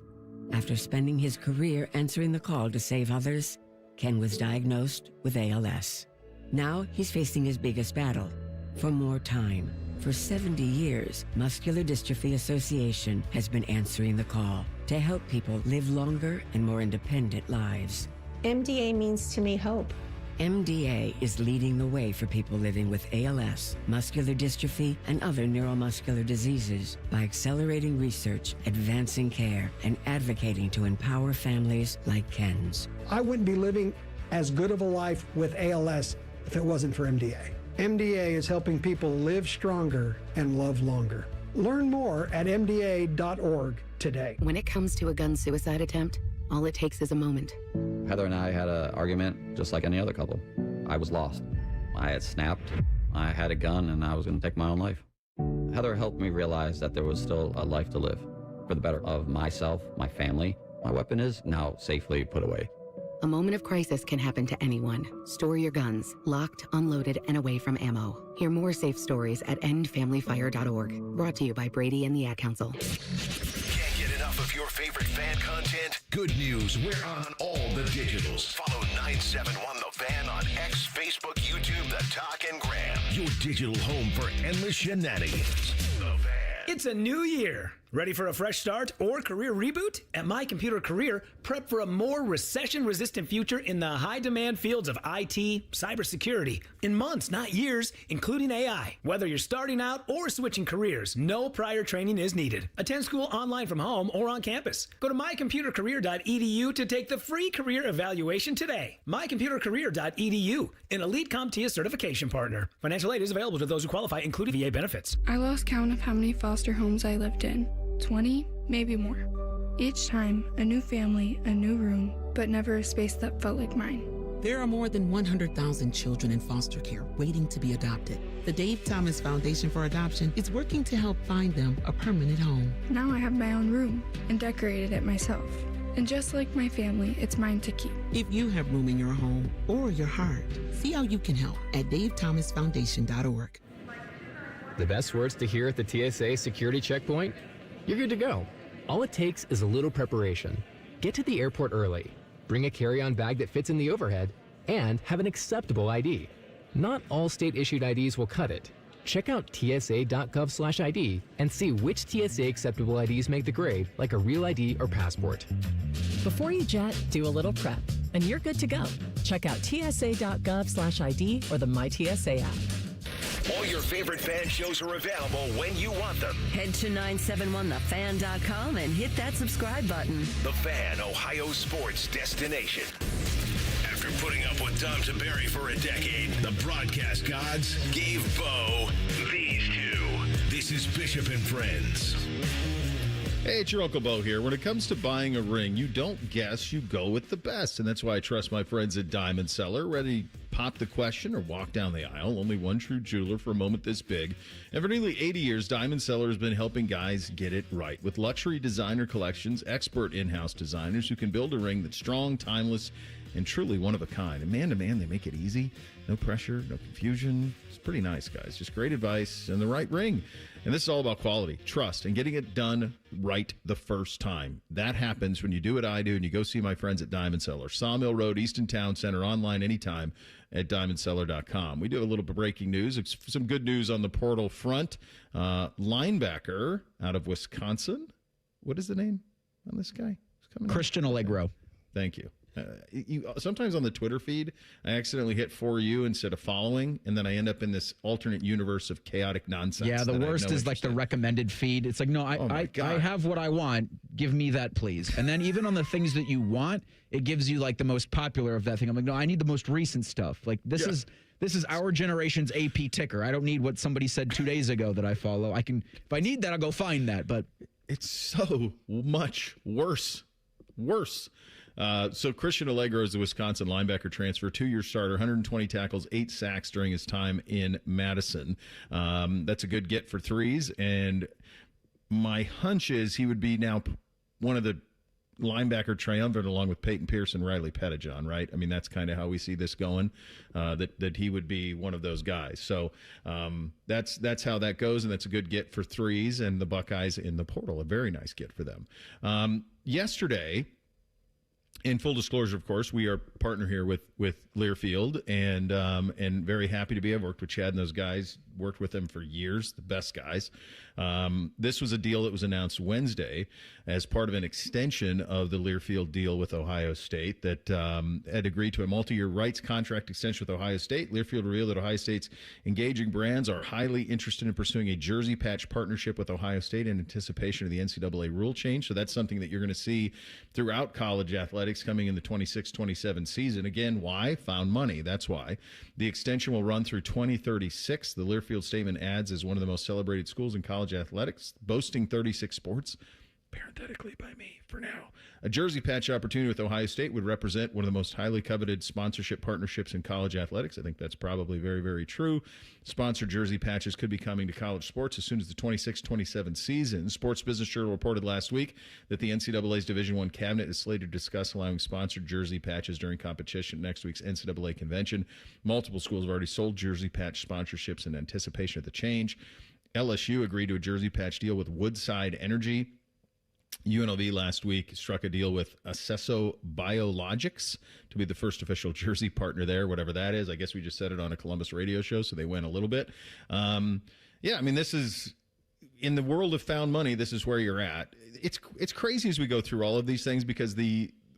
After spending his career answering the call to save others, Ken was diagnosed with ALS. Now he's facing his biggest battle, for more time. For 70 years, Muscular Dystrophy Association has been answering the call to help people live longer and more independent lives. MDA means to me hope. MDA is leading the way for people living with ALS, muscular dystrophy, and other neuromuscular diseases by accelerating research, advancing care, and advocating to empower families like Ken's. I wouldn't be living as good of a life with ALS if it wasn't for MDA. MDA is helping people live stronger and love longer. Learn more at MDA.org today. When it comes to a gun suicide attempt, all it takes is a moment. Heather and I had an argument just like any other couple. I was lost. I had snapped. I had a gun and I was going to take my own life. Heather helped me realize that there was still a life to live for the better of myself, my family. My weapon is now safely put away. A moment of crisis can happen to anyone. Store your guns, locked, unloaded, and away from ammo. Hear more safe stories at endfamilyfire.org. Brought to you by Brady and the Ad Council. Can't get enough of your favorite fan content? Good news, we're on all the digitals. Follow 971 The Fan on X, Facebook, YouTube, The Talk, and Gram. Your digital home for endless shenanigans. The Fan. It's a new year. Ready for a fresh start or career reboot? At My Computer Career, prep for a more recession-resistant future in the high-demand fields of IT, cybersecurity, in months, not years, including AI. Whether you're starting out or switching careers, no prior training is needed. Attend school online from home or on campus. Go to mycomputercareer.edu to take the free career evaluation today. mycomputercareer.edu, an elite CompTIA certification partner. Financial aid is available to those who qualify, including VA benefits. I lost count of how many foster homes I lived in. 20, maybe more. Each time, a new family, a new room, but never a space that felt like mine. There are more than 100,000 children in foster care waiting to be adopted. The Dave Thomas Foundation for Adoption is working to help find them a permanent home. Now I have my own room and decorated it myself. And just like my family, it's mine to keep. If you have room in your home or your heart, see how you can help at davethomasfoundation.org. The best words to hear at the TSA security checkpoint? You're good to go. All it takes is a little preparation. Get to the airport early, bring a carry-on bag that fits in the overhead, and have an acceptable ID. Not all state-issued IDs will cut it. Check out tsa.gov/ID and see which TSA acceptable IDs make the grade, like a real ID or passport. Before you jet, do a little prep, and you're good to go. Check out tsa.gov/ID or the MyTSA app. All your favorite fan shows are available when you want them. Head to 971thefan.com and hit that subscribe button. The Fan, Ohio sports destination. After putting up with Tom Tiberi for a decade, the broadcast gods gave Bo these two. This is Bishop and Friends. Hey, it's your Uncle Bo here. When it comes to buying a ring, you don't guess, you go with the best. And that's why I trust my friends at Diamond Seller. Ready to pop the question or walk down the aisle? Only one true jeweler for a moment this big. And for nearly 80 years, Diamond Seller has been helping guys get it right. With luxury designer collections, expert in-house designers who can build a ring that's strong, timeless, and truly one of a kind. And man to man, they make it easy. No pressure, no confusion. It's pretty nice, guys. Just great advice and the right ring. And this is all about quality, trust, and getting it done right the first time. That happens when you do what I do and you go see my friends at Diamond Seller. Sawmill Road, Easton Town Center, online anytime at diamondseller.com. We do a little breaking news. Some good news on the portal front. Linebacker out of Wisconsin. What is the name on this guy? Christian Allegro. Thank you. Sometimes on the Twitter feed, I accidentally hit for you instead of following, and then I end up in this alternate universe of chaotic nonsense. Yeah, the worst is like the recommended feed. It's like, no, I have what I want. Give me that, please. And then even on the things that you want, it gives you like the most popular of that thing. I'm like, no, I need the most recent stuff. Like this is our generation's AP ticker. I don't need what somebody said 2 days ago that I follow. I can, if I need that, I'll go find that. But it's so much worse. So Christian Allegro is the Wisconsin linebacker transfer, 2-year starter, 120 tackles, 8 sacks during his time in Madison. That's a good get for threes. And my hunch is he would be now one of the linebacker triumvirate along with Peyton Pierce and Riley Pettijohn, right? I mean, that's kind of how we see this going, that he would be one of those guys. So that's how that goes, and that's a good get for threes. And the Buckeyes in the portal, a very nice get for them. Yesterday, in full disclosure, of course, we are partner here with Learfield, and very happy to be. I've worked with Chad and those guys, worked with them for years, the best guys. This was a deal that was announced Wednesday as part of an extension of the Learfield deal with Ohio State that had agreed to a multi-year rights contract extension with Ohio State. Learfield revealed that Ohio State's engaging brands are highly interested in pursuing a jersey patch partnership with Ohio State in anticipation of the NCAA rule change. So that's something that you're going to see throughout college athletics coming in the 26-27 season. Again, why? Found money. That's why. The extension will run through 2036. The Learfield statement adds, as one of the most celebrated schools in college athletics, boasting 36 sports, parenthetically by me for now. A jersey patch opportunity with Ohio State would represent one of the most highly coveted sponsorship partnerships in college athletics. I think that's probably very, very true. Sponsored jersey patches could be coming to college sports as soon as the 26-27 season. Sports Business Journal reported last week that the NCAA's Division I cabinet is slated to discuss allowing sponsored jersey patches during competition at next week's NCAA convention. Multiple schools have already sold jersey patch sponsorships in anticipation of the change. LSU agreed to a jersey patch deal with Woodside Energy. UNLV last week struck a deal with Acesso Biologics to be the first official jersey partner there, whatever that is. I guess we just said it on a Columbus radio show, so they went a little bit. Yeah, I mean, this is in the world of found money, this is where you're at. It's crazy as we go through all of these things, because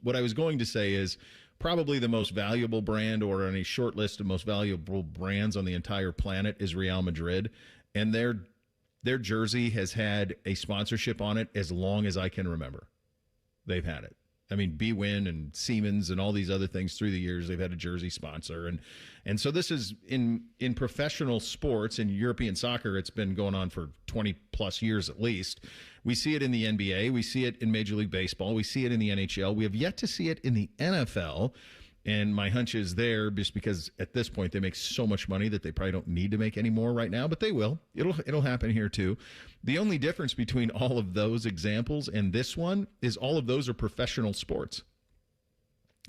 what I was going to say is probably the most valuable brand, or on a short list of most valuable brands on the entire planet, is Real Madrid, and their jersey has had a sponsorship on it as long as I can remember. They've had it. I mean, BWin and Siemens and all these other things through the years, they've had a jersey sponsor. And so this is in professional sports, in European soccer, it's been going on for 20 plus years at least. We see it in the NBA. We see it in Major League Baseball. We see it in the NHL. We have yet to see it in the NFL. And my hunch is there just because at this point they make so much money that they probably don't need to make any more right now, but they will. It'll happen here too. The only difference between all of those examples and this one is all of those are professional sports.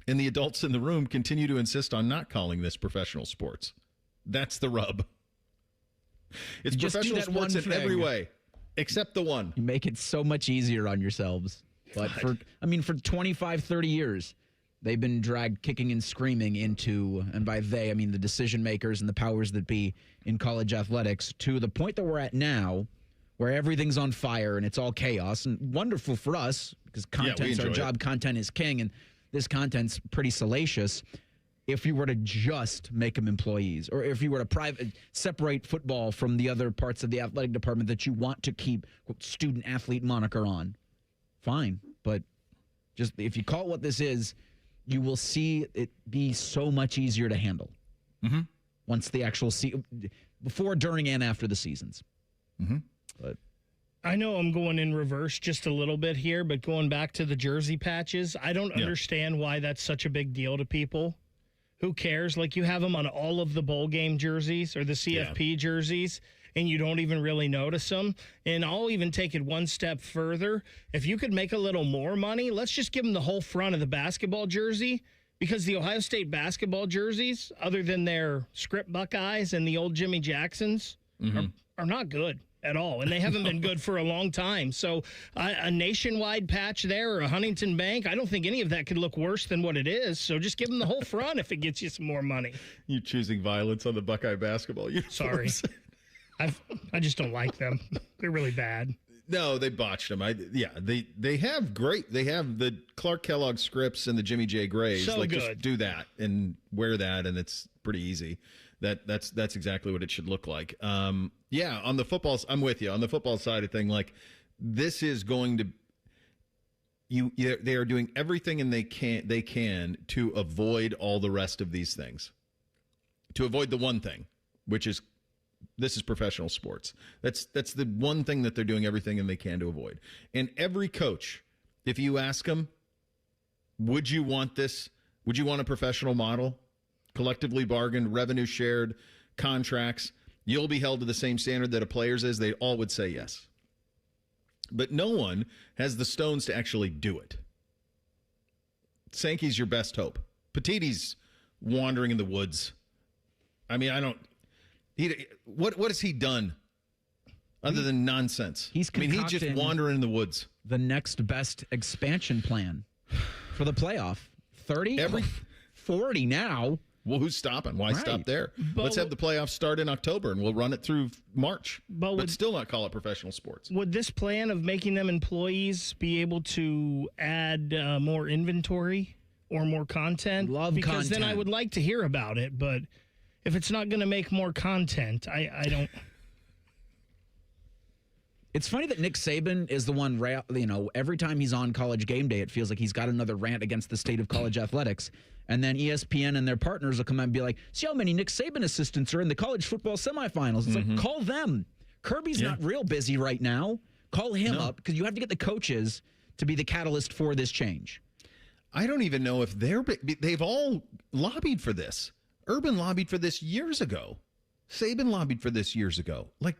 And the adults in the room continue to insist on not calling this professional sports. That's the rub. It's professional sports in every way, except the one. You make it so much easier on yourselves. But for 25, 30 years, they've been dragged kicking and screaming into, and by they, I mean the decision makers and the powers that be in college athletics, to the point that we're at now, where everything's on fire and it's all chaos. And wonderful for us, because content's our job. Content is king, and this content's pretty salacious. If you were to just make them employees, or if you were to separate football from the other parts of the athletic department that you want to keep student athlete moniker on, fine. But just if you call it what this is, you will see it be so much easier to handle once the actual before, during, and after the seasons. But I know I'm going in reverse just a little bit here, but going back to the jersey patches, I don't understand why that's such a big deal to people. Who cares? Like, you have them on all of the bowl game jerseys or the CFP jerseys, and you don't even really notice them. And I'll even take it one step further. If you could make a little more money, let's just give them the whole front of the basketball jersey, because the Ohio State basketball jerseys, other than their script Buckeyes and the old Jimmy Jacksons, are not good at all, and they haven't been good for a long time. So a nationwide patch there, or a Huntington Bank, I don't think any of that could look worse than what it is. So just give them the whole front if it gets you some more money. You choosing violence on the Buckeye basketball uniforms. Sorry. I just don't like them. They're really bad. No, they botched them. They have great. They have the Clark Kellogg scripts and the Jimmy J. Grays. So like, good. Just do that and wear that, and it's pretty easy. That's exactly what it should look like. On the football, I'm with you. On the football side of thing, like, this is going to they are doing everything and they can to avoid all the rest of these things. To avoid the one thing, which is this is professional sports. That's the one thing that they're doing everything and they can to avoid. And every coach, if you ask them, would you want this? Would you want a professional model? Collectively bargained, revenue shared, contracts, you'll be held to the same standard that a player's is, they all would say yes. But no one has the stones to actually do it. Sankey's your best hope. Petitti's wandering in the woods. I mean, what has he done other than nonsense? He's just wandering in the woods. The next best expansion plan for the playoff. 30? 40 now. Well, who's stopping? Why stop there? But let's have the playoffs start in October, and we'll run it through March, but still not call it professional sports. Would this plan of making them employees be able to add more inventory or more content? Because then I would like to hear about it, but if it's not going to make more content, I don't... It's funny that Nick Saban is the one, every time he's on College Game Day, it feels like he's got another rant against the state of college athletics. And then ESPN and their partners will come out and be like, see how many Nick Saban assistants are in the college football semifinals. It's like, call them. Kirby's not real busy right now. Call him up, because you have to get the coaches to be the catalyst for this change. I don't even know if they've all lobbied for this. Urban lobbied for this years ago. Saban lobbied for this years ago. Like,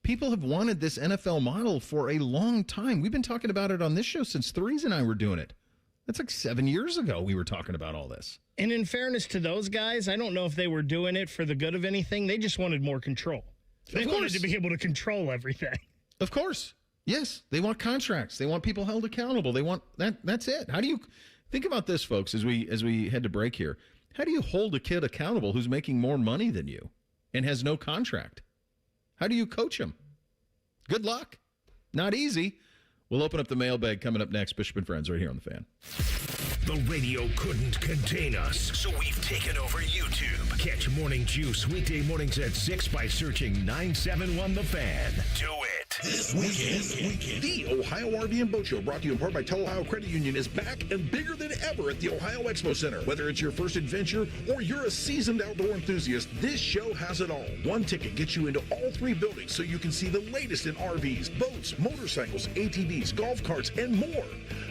people have wanted this NFL model for a long time. We've been talking about it on this show since Threes and I were doing it. That's like 7 years ago we were talking about all this. And in fairness to those guys, I don't know if they were doing it for the good of anything. They just wanted more control. They wanted to be able to control everything. Of course. Yes. They want contracts. They want people held accountable. They want that. That's it. How do you think about this, folks, as we head to break here? How do you hold a kid accountable who's making more money than you and has no contract? How do you coach him? Good luck. Not easy. We'll open up the mailbag coming up next. Bishop and Friends right here on The Fan. The radio couldn't contain us, so we've taken over YouTube. Catch Morning Juice weekday mornings at 6 by searching 971 The Fan. Do it. This weekend, the Ohio RV and Boat Show, brought to you in part by Ohio Credit Union, is back and bigger than ever at the Ohio Expo Center. Whether it's your first adventure or you're a seasoned outdoor enthusiast, this show has it all. One ticket gets you into all three buildings so you can see the latest in RVs, boats, motorcycles, ATVs, golf carts, and more.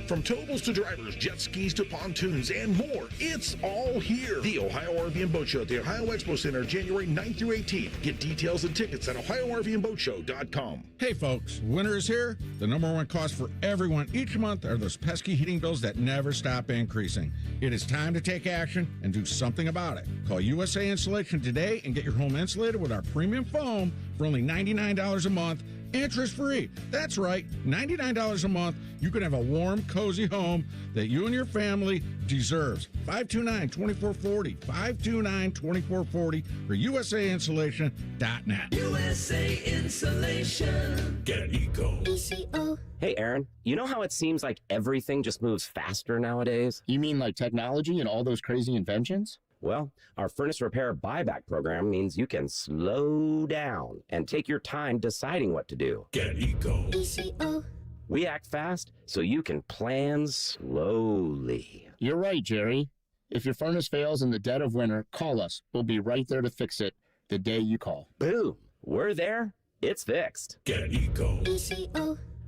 From towables to drivers, jet skis to pontoons, and more. It's all here. The Ohio RV and Boat Show at the Ohio Expo Center, January 9th through 18th. Get details and tickets at OhioRVandBoatShow.com. Hey folks, winter is here. The number one cost for everyone each month are those pesky heating bills that never stop increasing. It is time to take action and do something about it. Call USA Insulation today and get your home insulated with our premium foam for only $99 a month. Interest-free. That's right, $99 a month. You can have a warm, cozy home that you and your family deserves. 529-2440. 529-2440 or USAinsulation.net. USA Insulation. Get eco. Hey, Aaron, you know how it seems like everything just moves faster nowadays? You mean like technology and all those crazy inventions? Well, our furnace repair buyback program means you can slow down and take your time deciding what to do. Get eco. We act fast so you can plan slowly. You're right, Jerry. If your furnace fails in the dead of winter, call us. We'll be right there to fix it the day you call. Boom. We're there. It's fixed. Get eco.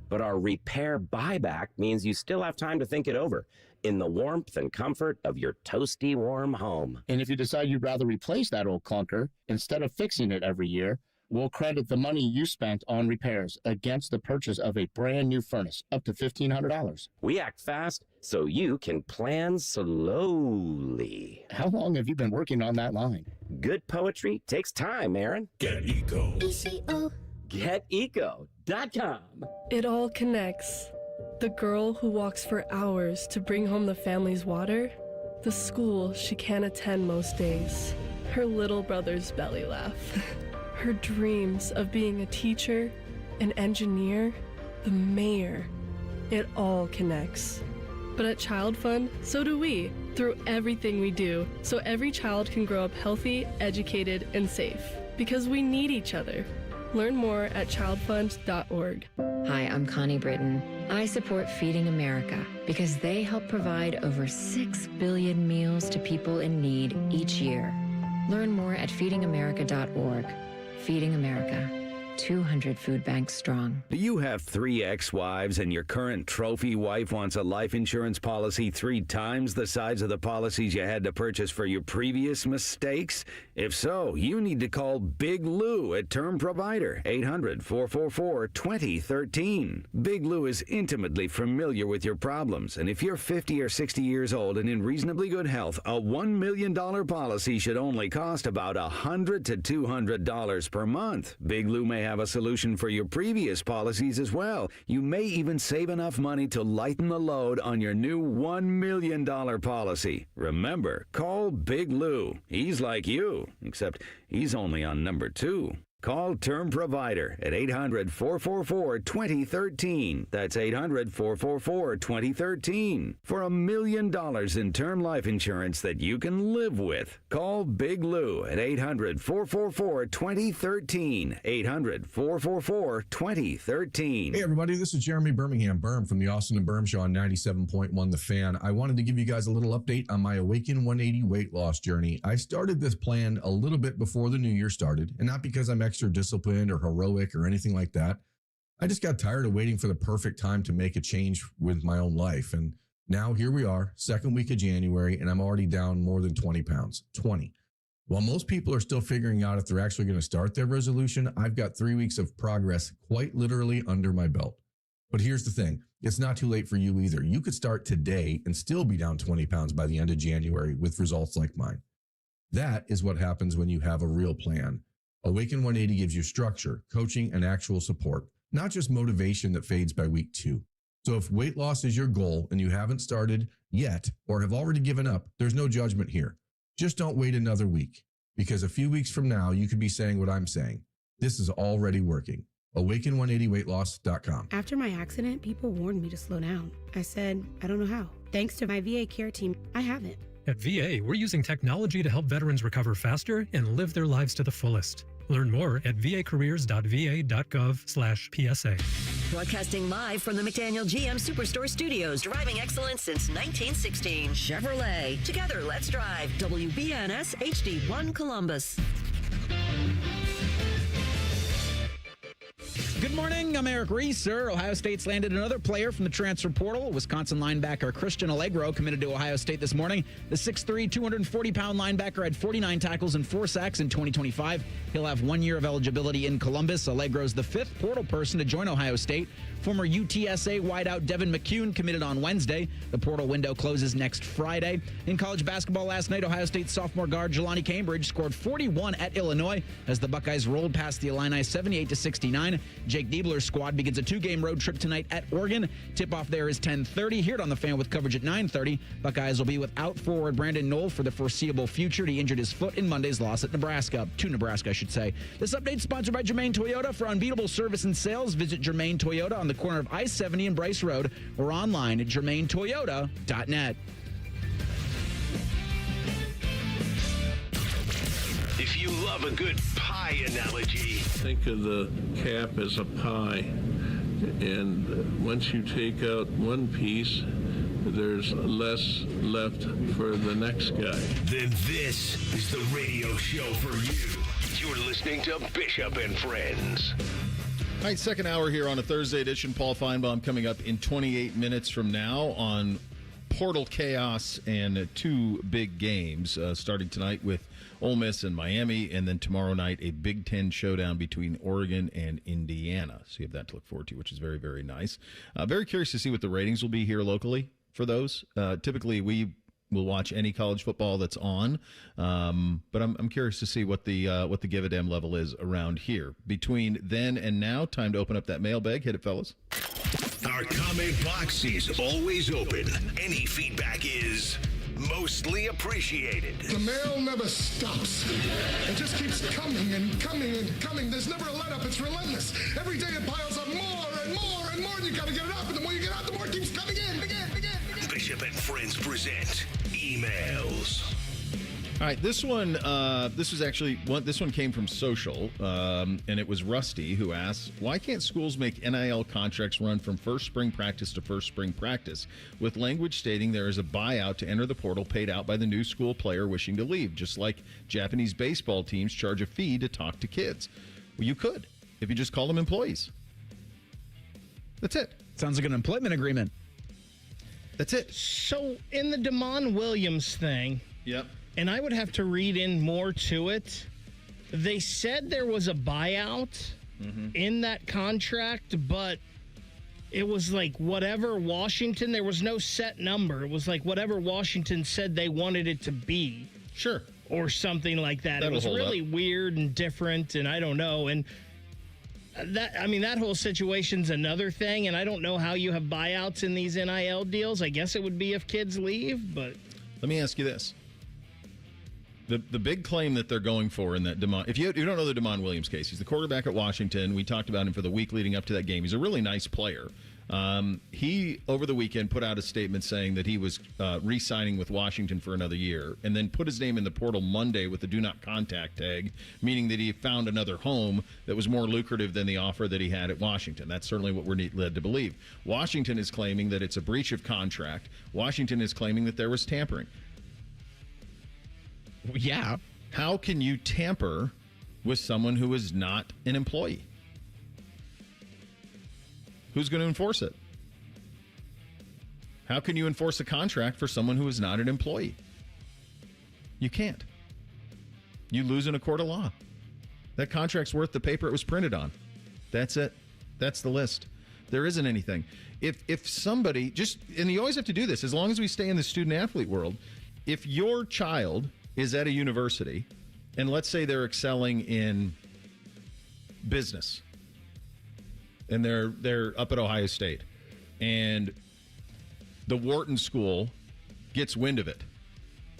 But our repair buyback means you still have time to think it over in the warmth and comfort of your toasty warm home. And if you decide you'd rather replace that old clunker, instead of fixing it every year, we'll credit the money you spent on repairs against the purchase of a brand new furnace, up to $1,500. We act fast so you can plan slowly. How long have you been working on that line? Good poetry takes time, Aaron. Get eco. GetEco.com. It all connects. The girl who walks for hours to bring home the family's water, the school she can't attend most days, her little brother's belly laugh, her dreams of being a teacher, an engineer, the mayor. It all connects. But at Child Fund, so do we, through everything we do, so every child can grow up healthy, educated, and safe. Because we need each other. Learn more at childfund.org. Hi, I'm Connie Britton. I support Feeding America because they help provide over 6 billion meals to people in need each year. Learn more at feedingamerica.org. Feeding America, 200 food banks strong. Do you have 3 ex-wives and your current trophy wife wants a life insurance policy 3 times the size of the policies you had to purchase for your previous mistakes? If so, you need to call Big Lou at Term Provider, 800-444-2013. Big Lou is intimately familiar with your problems, and if you're 50 or 60 years old and in reasonably good health, a $1 million policy should only cost about $100 to $200 per month. Big Lou may have a solution for your previous policies as well. You may even save enough money to lighten the load on your new $1 million policy. Remember, call Big Lou. He's like you, except he's only on number 2. Call Term Provider at 800-444-2013. That's 800-444-2013. For $1 million in term life insurance that you can live with. Call Big Lou at 800-444-2013. 800-444-2013. Hey everybody, this is Jeremy Birmingham Berm from the Austin and Berm Show on 97.1 The Fan. I wanted to give you guys a little update on my Awaken 180 weight loss journey. I started this plan a little bit before the new year started, and not because I'm extra disciplined or heroic or anything like that. I just got tired of waiting for the perfect time to make a change with my own life. And now here we are, second week of January, and I'm already down more than 20 pounds. 20. While most people are still figuring out if they're actually going to start their resolution, I've got 3 weeks of progress quite literally under my belt. But here's the thing. It's not too late for you either. You could start today and still be down 20 pounds by the end of January with results like mine. That is what happens when you have a real plan. Awaken 180 gives you structure, coaching, and actual support, not just motivation that fades by week 2. So if weight loss is your goal and you haven't started yet or have already given up, there's no judgment here. Just don't wait another week, because a few weeks from now, you could be saying what I'm saying. This is already working. Awaken180weightloss.com. After my accident, people warned me to slow down. I said, I don't know how. Thanks to my VA care team, I haven't. At VA, we're using technology to help veterans recover faster and live their lives to the fullest. Learn more at vacareers.va.gov/PSA. Broadcasting live from the McDaniel GM Superstore Studios, driving excellence since 1916. Chevrolet. Together, let's drive. WBNS HD1 Columbus. Good morning. I'm Eric Reeser. Ohio State's landed another player from the transfer portal. Wisconsin linebacker Christian Allegro committed to Ohio State this morning. The 6'3", 240-pound linebacker had 49 tackles and 4 sacks in 2025. He'll have 1 year of eligibility in Columbus. Allegro's the 5th portal person to join Ohio State. Former UTSA wideout Devin McCune committed on Wednesday. The portal window closes next Friday. In college basketball last night, Ohio State sophomore guard Jelani Cambridge scored 41 at Illinois as the Buckeyes rolled past the Illini 78-69. Jake Diebler's squad begins a 2-game road trip tonight at Oregon. Tip-off there is 10:30. Here on The Fan with coverage at 9:30. Buckeyes will be without forward Brandon Knoll for the foreseeable future. He injured his foot in Monday's loss at Nebraska. To Nebraska, I should say. This update is sponsored by Germain Toyota. For unbeatable service and sales, visit Germain Toyota on the corner of I-70 and Bryce Road or online at germaintoyota.net. If you love a good pie analogy, think of the cap as a pie, and once you take out one piece, there's less left for the next guy. then this is the radio show for you. You're listening to Bishop and Friends. All right, second hour here on a Thursday edition. Paul Finebaum coming up in 28 minutes from now on Portal Chaos and 2 big games, starting tonight with Ole Miss and Miami, and then tomorrow night a Big Ten showdown between Oregon and Indiana. So you have that to look forward to, which is very, very nice. Very curious to see what the ratings will be here locally for those. Typically, we will watch any college football that's on, but I'm curious to see what the give a damn level is around here. Between then and now, time to open up that mailbag. Hit it, fellas. Our comment box is always open. Any feedback is mostly appreciated. The mail never stops. It just keeps coming and coming and coming. There's never a let-up. It's relentless. Every day it piles up more and more and more, and you got to get it up. And the more you get out, the more it keeps coming in. Bishop and Friends present emails. All right, this one came from Social, and it was Rusty who asked, why can't schools make NIL contracts run from first spring practice to first spring practice with language stating there is a buyout to enter the portal paid out by the new school player wishing to leave, just like Japanese baseball teams charge a fee to talk to kids? Well, you could if you just call them employees. That's it. Sounds like an employment agreement. That's it. So in the Damon Williams thing, yep. And I would have to read in more to it. They said there was a buyout in that contract, but it was like whatever Washington, there was no set number. It was like whatever Washington said they wanted it to be. Sure. Or something like that. That'll it was hold really up. weird and different, and I don't know. And that whole situation's another thing, and I don't know how you have buyouts in these NIL deals. I guess it would be if kids leave, but... Let me ask you this. The big claim that they're going for in that Damon, if you don't know the Damon Williams case, he's the quarterback at Washington. We talked about him for the week leading up to that game. He's a really nice player. He, over the weekend, put out a statement saying that he was re-signing with Washington for another year, and then put his name in the portal Monday with the do not contact tag, meaning that he found another home that was more lucrative than the offer that he had at Washington. That's certainly what we're led to believe. Washington is claiming that it's a breach of contract. Washington is claiming that there was tampering. Yeah. How can you tamper with someone who is not an employee? Who's going to enforce it? How can you enforce a contract for someone who is not an employee? You can't. You lose in a court of law. That contract's worth the paper it was printed on. That's it. That's the list. There isn't anything. If somebody just, and you always have to do this, as long as we stay in the student-athlete world, if your child is at a university, and let's say they're excelling in business, and they're up at Ohio State, and the Wharton School gets wind of it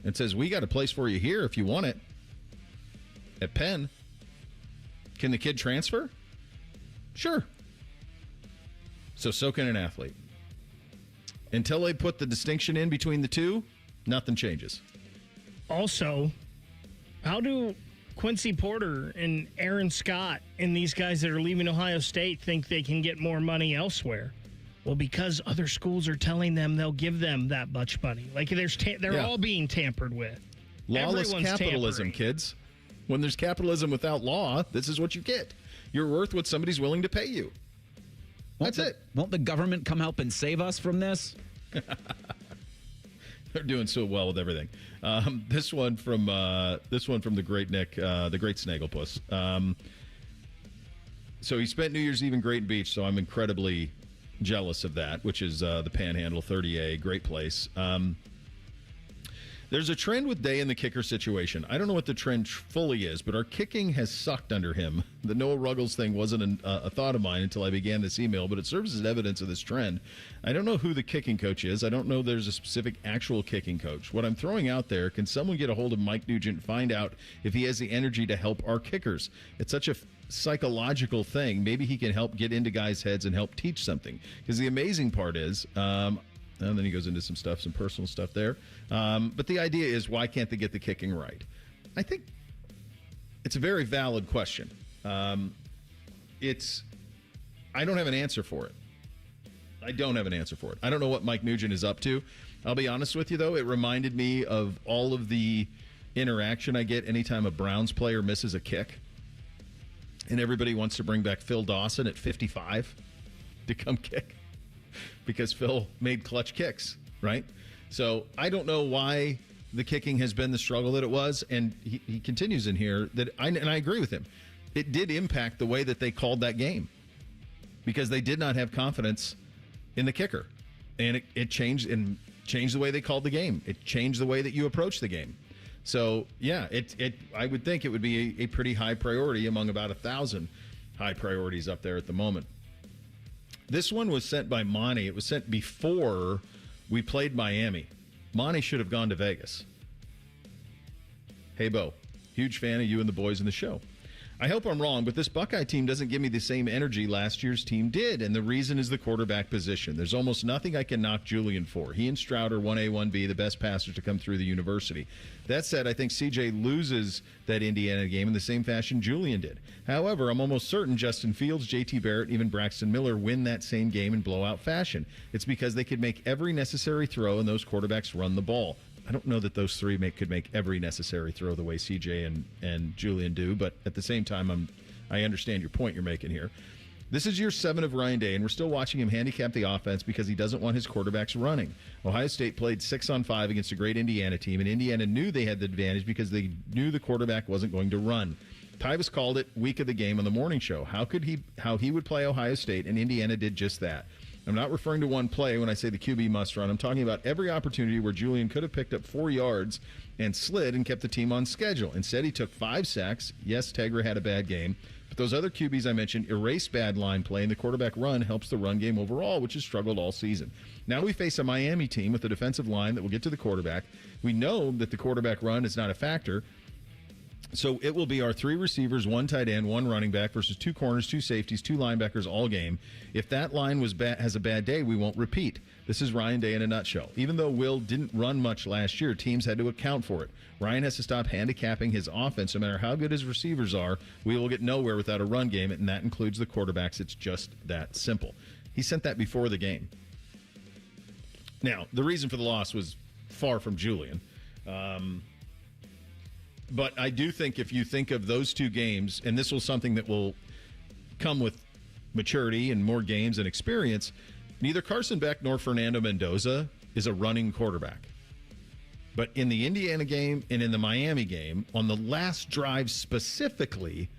and says, we got a place for you here if you want it at Penn. Can the kid transfer? Sure. So can an athlete. Until they put the distinction in between the two, nothing changes. Also, how do Quincy Porter and Aaron Scott and these guys that are leaving Ohio State think they can get more money elsewhere? Well, because other schools are telling them they'll give them that much money. Like they're all being tampered with. Lawless Everyone's capitalism, kids. When there's capitalism without law, this is what you get. You're worth what somebody's willing to pay you. That's it. Won't the government come help and save us from this? They're doing so well with everything. This one from the great Nick, the great Snagglepuss. So he spent New Year's Eve in Great Beach, so I'm incredibly jealous of that, which is the Panhandle 30A, great place. There's a trend with Day in the kicker situation. I don't know what the trend fully is, but our kicking has sucked under him. The Noah Ruggles thing wasn't a thought of mine until I began this email, but it serves as evidence of this trend. I don't know who the kicking coach is. I don't know there's a specific actual kicking coach. What I'm throwing out there, can someone get a hold of Mike Nugent and find out if he has the energy to help our kickers? It's such a psychological thing. Maybe he can help get into guys' heads and help teach something. Because the amazing part is... and then he goes into some personal stuff there. But the idea is, why can't they get the kicking right? I think it's a very valid question. I don't have an answer for it. I don't know what Mike Nugent is up to. I'll be honest with you, though. It reminded me of all of the interaction I get anytime a Browns player misses a kick. And everybody wants to bring back Phil Dawson at 55 to come kick. Because Phil made clutch kicks, right? So I don't know why the kicking has been the struggle that it was. And he continues in here that, and I agree with him, it did impact the way that they called that game. Because they did not have confidence in the kicker. And it changed the way they called the game. It changed the way that you approach the game. So, yeah, I would think it would be a pretty high priority among about 1,000 high priorities up there at the moment. This one was sent by Monty. It was sent before we played Miami. Monty should have gone to Vegas. Hey, Bo. Huge fan of you and the boys in the show. I hope I'm wrong, but this Buckeye team doesn't give me the same energy last year's team did, and the reason is the quarterback position. There's almost nothing I can knock Julian for. He and Stroud are 1A, 1B, the best passers to come through the university. That said, I think CJ loses that Indiana game in the same fashion Julian did. However, I'm almost certain Justin Fields, JT Barrett, even Braxton Miller win that same game in blowout fashion. It's because they could make every necessary throw, and those quarterbacks run the ball. I don't know that those three could make every necessary throw the way CJ and Julian do, but at the same time, I understand your point you're making here. This is year 7 of Ryan Day, and we're still watching him handicap the offense because he doesn't want his quarterbacks running. Ohio State played 6-on-5 against a great Indiana team, and Indiana knew they had the advantage because they knew the quarterback wasn't going to run. Tyvus called it week of the game on the morning show. How he would play Ohio State, and Indiana did just that. I'm not referring to one play when I say the QB must run. I'm talking about every opportunity where Julian could have picked up 4 yards and slid and kept the team on schedule. Instead, he took 5 sacks. Yes, Tegra had a bad game. But those other QBs I mentioned erase bad line play, and the quarterback run helps the run game overall, which has struggled all season. Now we face a Miami team with a defensive line that will get to the quarterback. We know that the quarterback run is not a factor. So it will be our 3 receivers, 1 tight end, 1 running back versus 2 corners, 2 safeties, 2 linebackers all game. If that line has a bad day, we won't repeat. This is Ryan Day in a nutshell. Even though Will didn't run much last year, teams had to account for it. Ryan has to stop handicapping his offense. No matter how good his receivers are, we will get nowhere without a run game, and that includes the quarterbacks. It's just that simple. He sent that before the game. Now, the reason for the loss was far from Julian. But I do think if you think of those 2 games, and this was something that will come with maturity and more games and experience, neither Carson Beck nor Fernando Mendoza is a running quarterback. But in the Indiana game and in the Miami game, on the last drive specifically,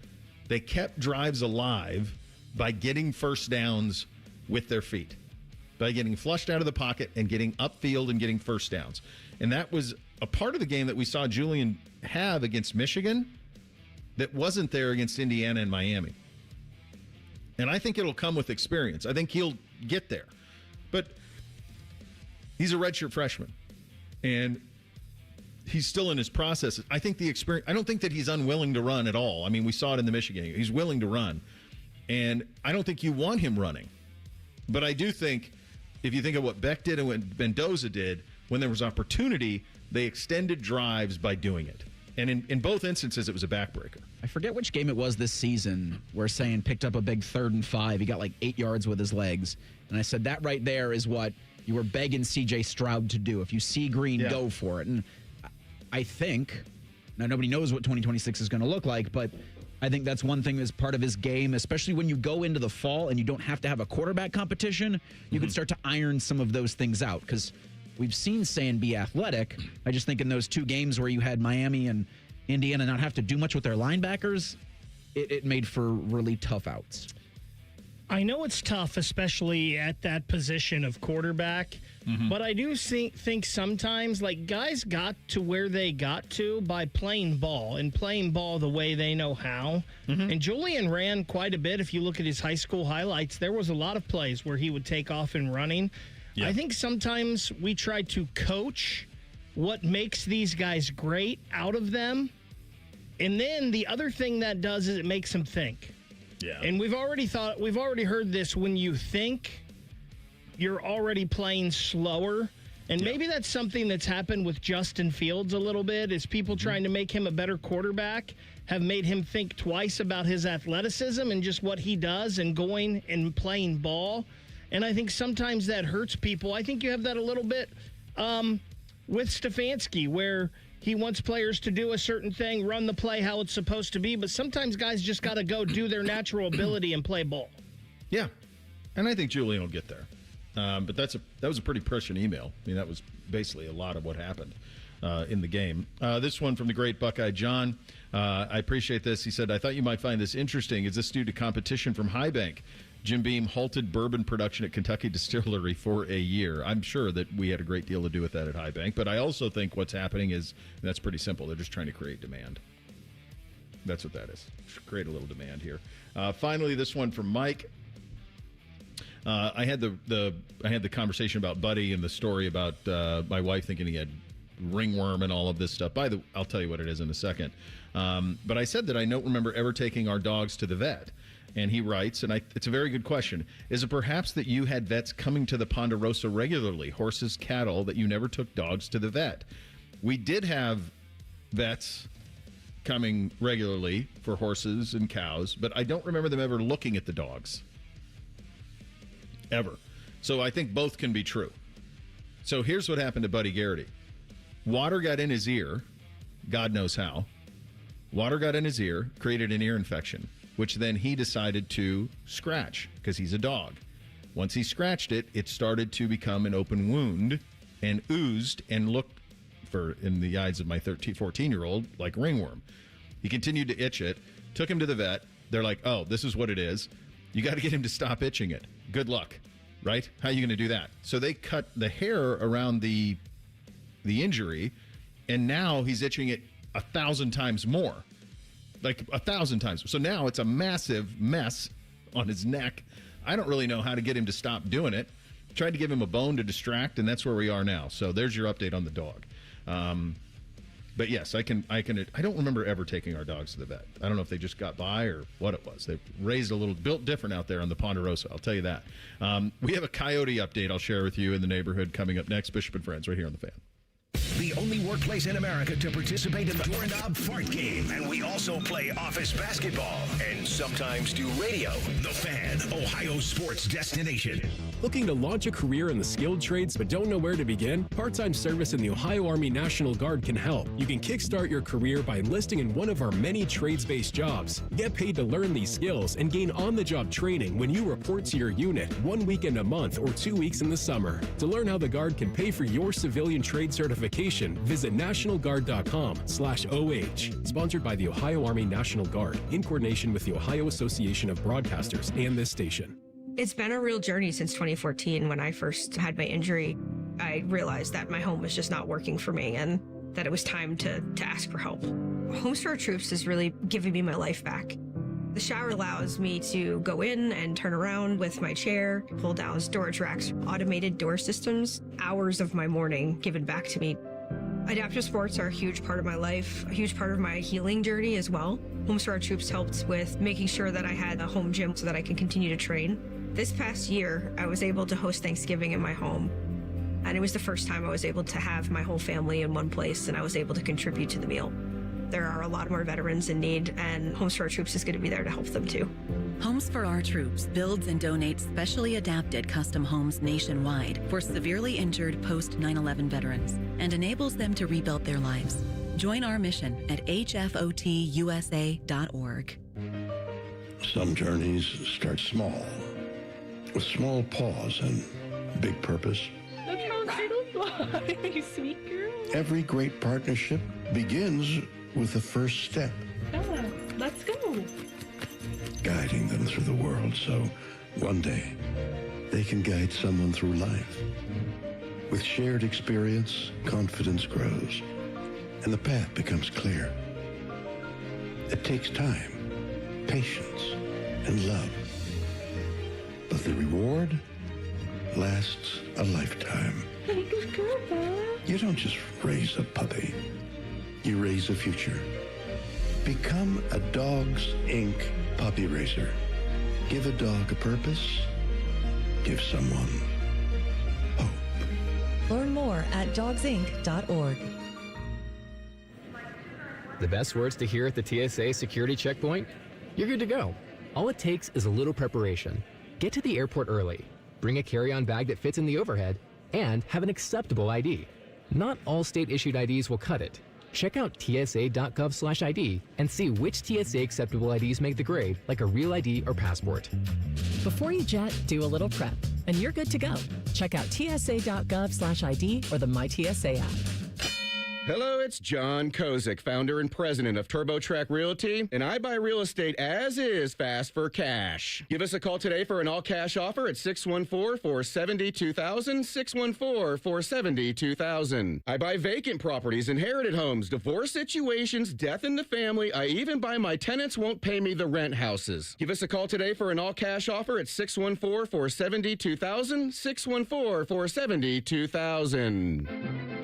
they kept drives alive by getting first downs with their feet, by getting flushed out of the pocket and getting upfield and getting first downs. And that was a part of the game that we saw Julian have against Michigan that wasn't there against Indiana and Miami. And I think it'll come with experience. I think he'll get there. But he's a redshirt freshman. And he's still in his process. I think the experience, I don't think that he's unwilling to run at all. I mean, we saw it in the Michigan game. He's willing to run. And I don't think you want him running. But I do think, if you think of what Beck did and what Mendoza did, when there was opportunity, they extended drives by doing it. And in both instances, it was a backbreaker. I forget which game it was this season where Sayin picked up a big 3rd and 5. He got like 8 yards with his legs. And I said, that right there is what you were begging C.J. Stroud to do. If you see green, go for it. And I think, now nobody knows what 2026 is going to look like, but I think that's one thing that's part of his game, especially when you go into the fall and you don't have to have a quarterback competition. You can start to iron some of those things out because we've seen Sayin be athletic. I just think in those 2 games where you had Miami and Indiana not have to do much with their linebackers, it made for really tough outs. I know it's tough, especially at that position of quarterback, but I do think sometimes, like, guys got to where they got to by playing ball and playing ball the way they know how. And Julian ran quite a bit. If you look at his high school highlights, there was a lot of plays where he would take off and running. I think sometimes we try to coach what makes these guys great out of them. And then the other thing that does is it makes them think. Yeah. And we've already heard this, when you think, you're already playing slower. And maybe that's something that's happened with Justin Fields a little bit, is people trying to make him a better quarterback have made him think twice about his athleticism and just what he does and going and playing ball. And I think sometimes that hurts people. I think you have that a little bit with Stefanski, where he wants players to do a certain thing, run the play how it's supposed to be, but sometimes guys just got to go do their natural ability and play ball. Yeah, and I think Julian will get there. But that was a pretty prescient email. I mean, that was basically a lot of what happened in the game. This one from the great Buckeye John. I appreciate this. He said, I thought you might find this interesting. Is this due to competition from High Bank? Jim Beam halted bourbon production at Kentucky Distillery for a year. I'm sure that we had a great deal to do with that at High Bank, but I also think what's happening is, and that's pretty simple, they're just trying to create demand. That's what that is. Just create a little demand here. Finally, this one from Mike. I had the conversation about Buddy and the story about my wife thinking he had ringworm and all of this stuff. I'll tell you what it is in a second. But I said that I don't remember ever taking our dogs to the vet. And he writes, and it's a very good question, is it perhaps that you had vets coming to the Ponderosa regularly, horses, cattle, that you never took dogs to the vet? We did have vets coming regularly for horses and cows, but I don't remember them ever looking at the dogs. Ever. So I think both can be true. So here's what happened to Buddy Garrity. Water got in his ear, God knows how. Water got in his ear, created an ear infection, which then he decided to scratch because he's a dog. Once he scratched it, it started to become an open wound and oozed and looked, in the eyes of my 14-year-old, like ringworm. He continued to itch it, took him to the vet. They're like, oh, this is what it is. You got to get him to stop itching it. Good luck, right? How are you going to do that? So they cut the hair around the injury, and now he's itching it 1,000 times more. Like 1,000 times. So now it's a massive mess on his neck. I don't really know how to get him to stop doing it. Tried to give him a bone to distract, and that's where we are now. So there's your update on the dog. But yes, I don't remember ever taking our dogs to the vet. I don't know if they just got by or what it was. They raised built different out there on the Ponderosa. I'll tell you that. We have a coyote update I'll share with you in the neighborhood coming up next. Bishop and Friends right here on The Fan. The only workplace in America to participate in the Doorknob Fart Game. And we also play office basketball and sometimes do radio. The Fan, Ohio sports destination. Looking to launch a career in the skilled trades but don't know where to begin? Part-time service in the Ohio Army National Guard can help. You can kickstart your career by enlisting in one of our many trades-based jobs. Get paid to learn these skills and gain on-the-job training when you report to your unit 1 weekend a month or 2 weeks in the summer. To learn how the Guard can pay for your civilian trade certification, visit nationalguard.com/OH. Sponsored by the Ohio Army National Guard in coordination with the Ohio Association of Broadcasters and this station. It's been a real journey since 2014. When I first had my injury, I realized that my home was just not working for me and that it was time to ask for help. Homes for Our Troops is really giving me my life back. The shower allows me to go in and turn around with my chair, pull down storage racks, automated door systems, hours of my morning given back to me. Adaptive sports are a huge part of my life, a huge part of my healing journey as well. Homes for Our Troops helped with making sure that I had a home gym so that I can continue to train. This past year, I was able to host Thanksgiving in my home. And it was the first time I was able to have my whole family in one place, and I was able to contribute to the meal. There are a lot more veterans in need, and Homes for Our Troops is going to be there to help them too. Homes for Our Troops builds and donates specially adapted custom homes nationwide for severely injured post 9/11 veterans and enables them to rebuild their lives. Join our mission at hfotusa.org. Some journeys start small, with small pause and big purpose. Look how little fly, you sweet girl. Every great partnership begins with the first step, Yeah, let's go. guiding them through the world so one day they can guide someone through life. With shared experience, confidence grows, and the path becomes clear. It takes time, patience, and love. But the reward lasts a lifetime. You don't just raise a puppy. You raise a future. Become a Dogs Inc. puppy raiser. Give a dog a purpose. Give someone hope. Learn more at dogsinc.org. The best words to hear at the TSA security checkpoint? You're good to go. All it takes is a little preparation. Get to the airport early, bring a carry-on bag that fits in the overhead, and have an acceptable ID. Not all state-issued IDs will cut it. Check out tsa.gov/ID and see which TSA acceptable IDs make the grade, like a real ID or passport. Before you jet, do a little prep, and you're good to go. Check out tsa.gov/ID or the MyTSA app. Hello, it's John Kozik, founder and president of TurboTrack Realty, and I buy real estate as is, fast for cash. Give us a call today for an all-cash offer at 614-470-2000, 614-470-2000. I buy vacant properties, inherited homes, divorce situations, death in the family. I even buy my tenants won't pay me the rent houses. Give us a call today for an all-cash offer at 614-470-2000, 614-470-2000.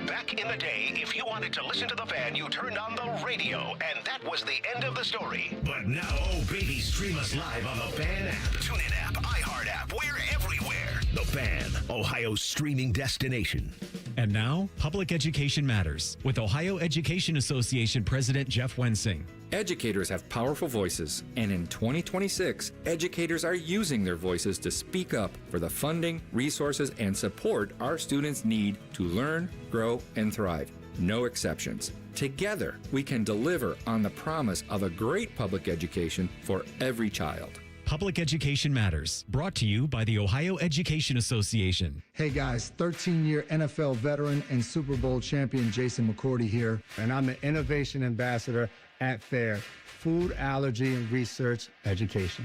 Back in the day, if you wanted to listen to the fan, you turned on the radio, and that was the end of the story. But now, oh baby, stream us live on the Fan app, TuneIn app, iHeart app. We're everywhere. The Fan, Ohio's streaming destination. And now, Public Education Matters with Ohio Education Association President Jeff Wensing. Educators have powerful voices, and in 2026, educators are using their voices to speak up for the funding, resources, and support our students need to learn, grow, and thrive. No exceptions. Together, we can deliver on the promise of a great public education for every child. Public Education Matters, brought to you by the Ohio Education Association. Hey guys, 13-year NFL veteran and Super Bowl champion Jason McCourty here, and I'm an innovation ambassador at FAIR, Food Allergy and Research Education.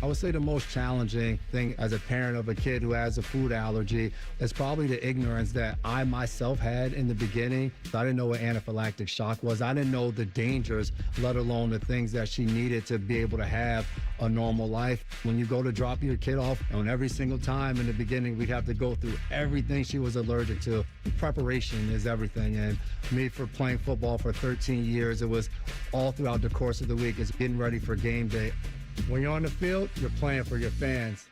I would say the most challenging thing as a parent of a kid who has a food allergy is probably the ignorance that I myself had in the beginning. I didn't know what anaphylactic shock was. I didn't know the dangers, let alone the things that she needed to be able to have a normal life. When you go to drop your kid off, and every single time in the beginning, we'd have to go through everything she was allergic to. Preparation is everything. And me, for playing football for 13 years, it was all throughout the course of the week. It's getting ready for game day. When you're on the field, you're playing for your fans.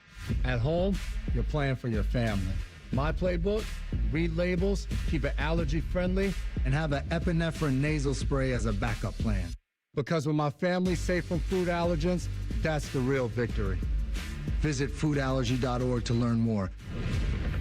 At home, you're playing for your family. My playbook, read labels, keep it allergy friendly, and have an epinephrine nasal spray as a backup plan. Because when my family's safe from food allergens, that's the real victory. Visit foodallergy.org to learn more.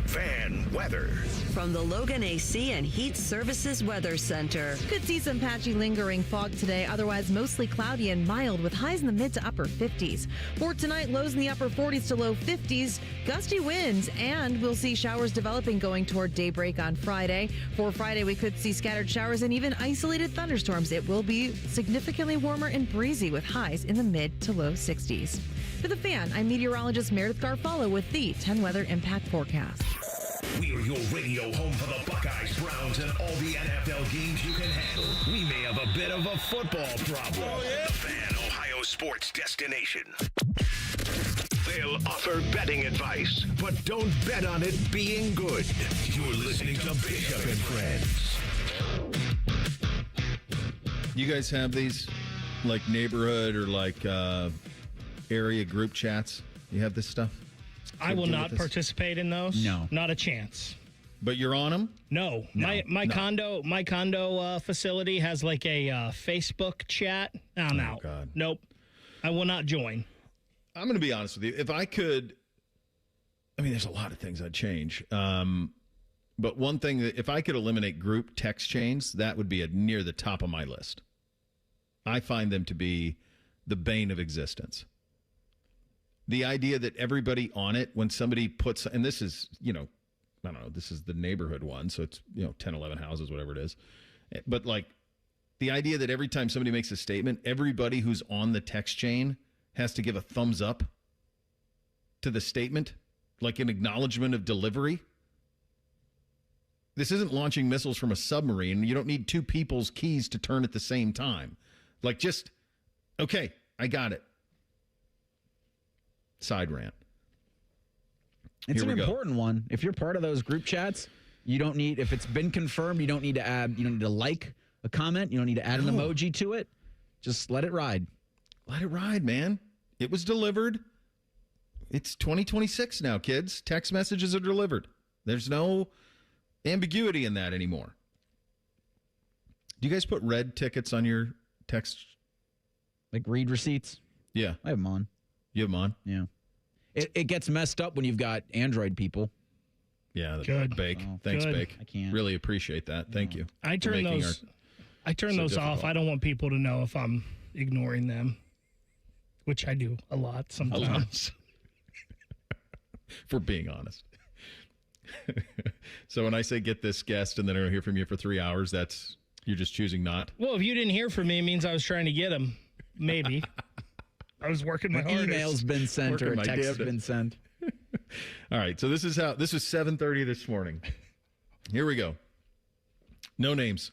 Fan weather. From the Logan AC and Heat Services Weather Center. Could see some patchy lingering fog today, otherwise mostly cloudy and mild with highs in the mid to upper 50s. For tonight, lows in the upper 40s to low 50s, gusty winds, and we'll see showers developing going toward daybreak on Friday. For Friday, we could see scattered showers and even isolated thunderstorms. It will be significantly warmer and breezy with highs in the mid to low 60s. For the Fan, I'm meteorologist Meredith Garfalo with the 10 Weather Impact Forecast. We're your radio home for the Buckeyes, Browns, and all the NFL games you can handle. We may have a bit of a football problem. Oh, yeah? The Fan, Ohio sports destination. They'll offer betting advice, but don't bet on it being good. You're listening to Bishop and Friends. You guys have these, like neighborhood or like area group chats? You have this stuff? I will not participate in those. No. Not a chance. But you're on them? No. My condo facility has like a Facebook chat. I'm out. God. Nope. I will not join. I'm going to be honest with you. If I could, I mean, there's a lot of things I'd change. But one thing that if I could eliminate group text chains, that would be near the top of my list. I find them to be the bane of existence. The idea that everybody on it, when somebody puts, and this is, I don't know, this is the neighborhood one, so it's, 10, 11 houses, whatever it is. But like the idea that every time somebody makes a statement, everybody who's on the text chain has to give a thumbs up to the statement, like an acknowledgement of delivery. This isn't launching missiles from a submarine. You don't need two people's keys to turn at the same time. Like just, okay, I got it. Side rant. It's an important one. If you're part of those group chats, you don't need, if it's been confirmed, you don't need to add, you don't need to like a comment. You don't need to add an emoji to it. Just let it ride. Let it ride, man. It was delivered. It's 2026 now, kids. Text messages are delivered. There's no ambiguity in that anymore. Do you guys put red tickets on your text? Like read receipts? Yeah. I have them on. You have them on? Yeah. It gets messed up when you've got Android people. Yeah. Good. Bake. Oh, Thanks, good. Bake. I can't. Really appreciate that. Thank you. I turn those off. I don't want people to know if I'm ignoring them, which I do a lot sometimes. If we're being honest. So when I say get this guest and then I don't hear from you for 3 hours, that's you're just choosing not? Well, if you didn't hear from me, it means I was trying to get him. Maybe. I was working my hardest. Email's been sent or a text has been sent. All right, so this was 7:30 this morning. Here we go. No names.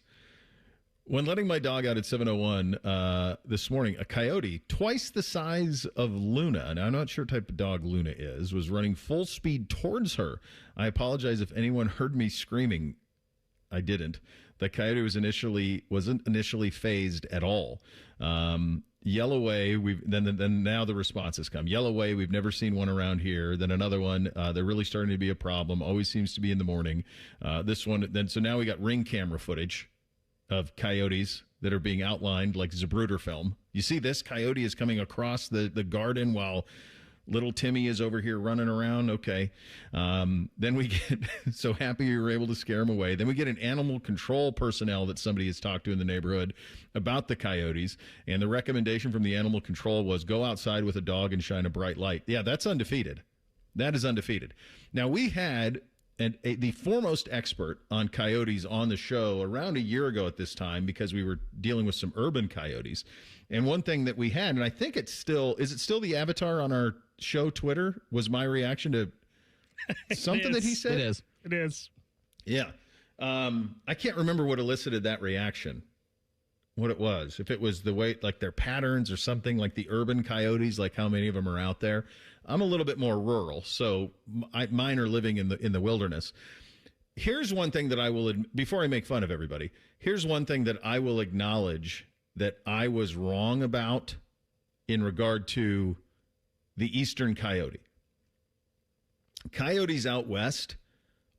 When letting my dog out at 7:01 this morning, a coyote twice the size of Luna, and I'm not sure what type of dog Luna is, was running full speed towards her. I apologize if anyone heard me screaming. I didn't. The coyote wasn't initially phased at all. Yell away. Then now the responses come. Yell away. We've never seen one around here. Then another one. They're really starting to be a problem. Always seems to be in the morning. This one. So now we got ring camera footage of coyotes that are being outlined like Zapruder film. You see this coyote is coming across the garden while little Timmy is over here running around. Okay. Then we get so happy you were able to scare him away. Then we get an animal control personnel that somebody has talked to in the neighborhood about the coyotes. And the recommendation from the animal control was go outside with a dog and shine a bright light. Yeah, that's undefeated. That is undefeated. Now we had the foremost expert on coyotes on the show around a year ago at this time because we were dealing with some urban coyotes. And one thing that we had, and I think is it still the avatar on our show Twitter, was my reaction to something that he said? It is. Yeah. I can't remember what elicited that reaction, what it was. If it was the way, like their patterns or something, like the urban coyotes, like how many of them are out there. I'm a little bit more rural, so mine are living in the wilderness. Here's one thing that I will, before I make fun of everybody, here's one thing that I will acknowledge that I was wrong about in regard to the eastern coyote. Coyotes out west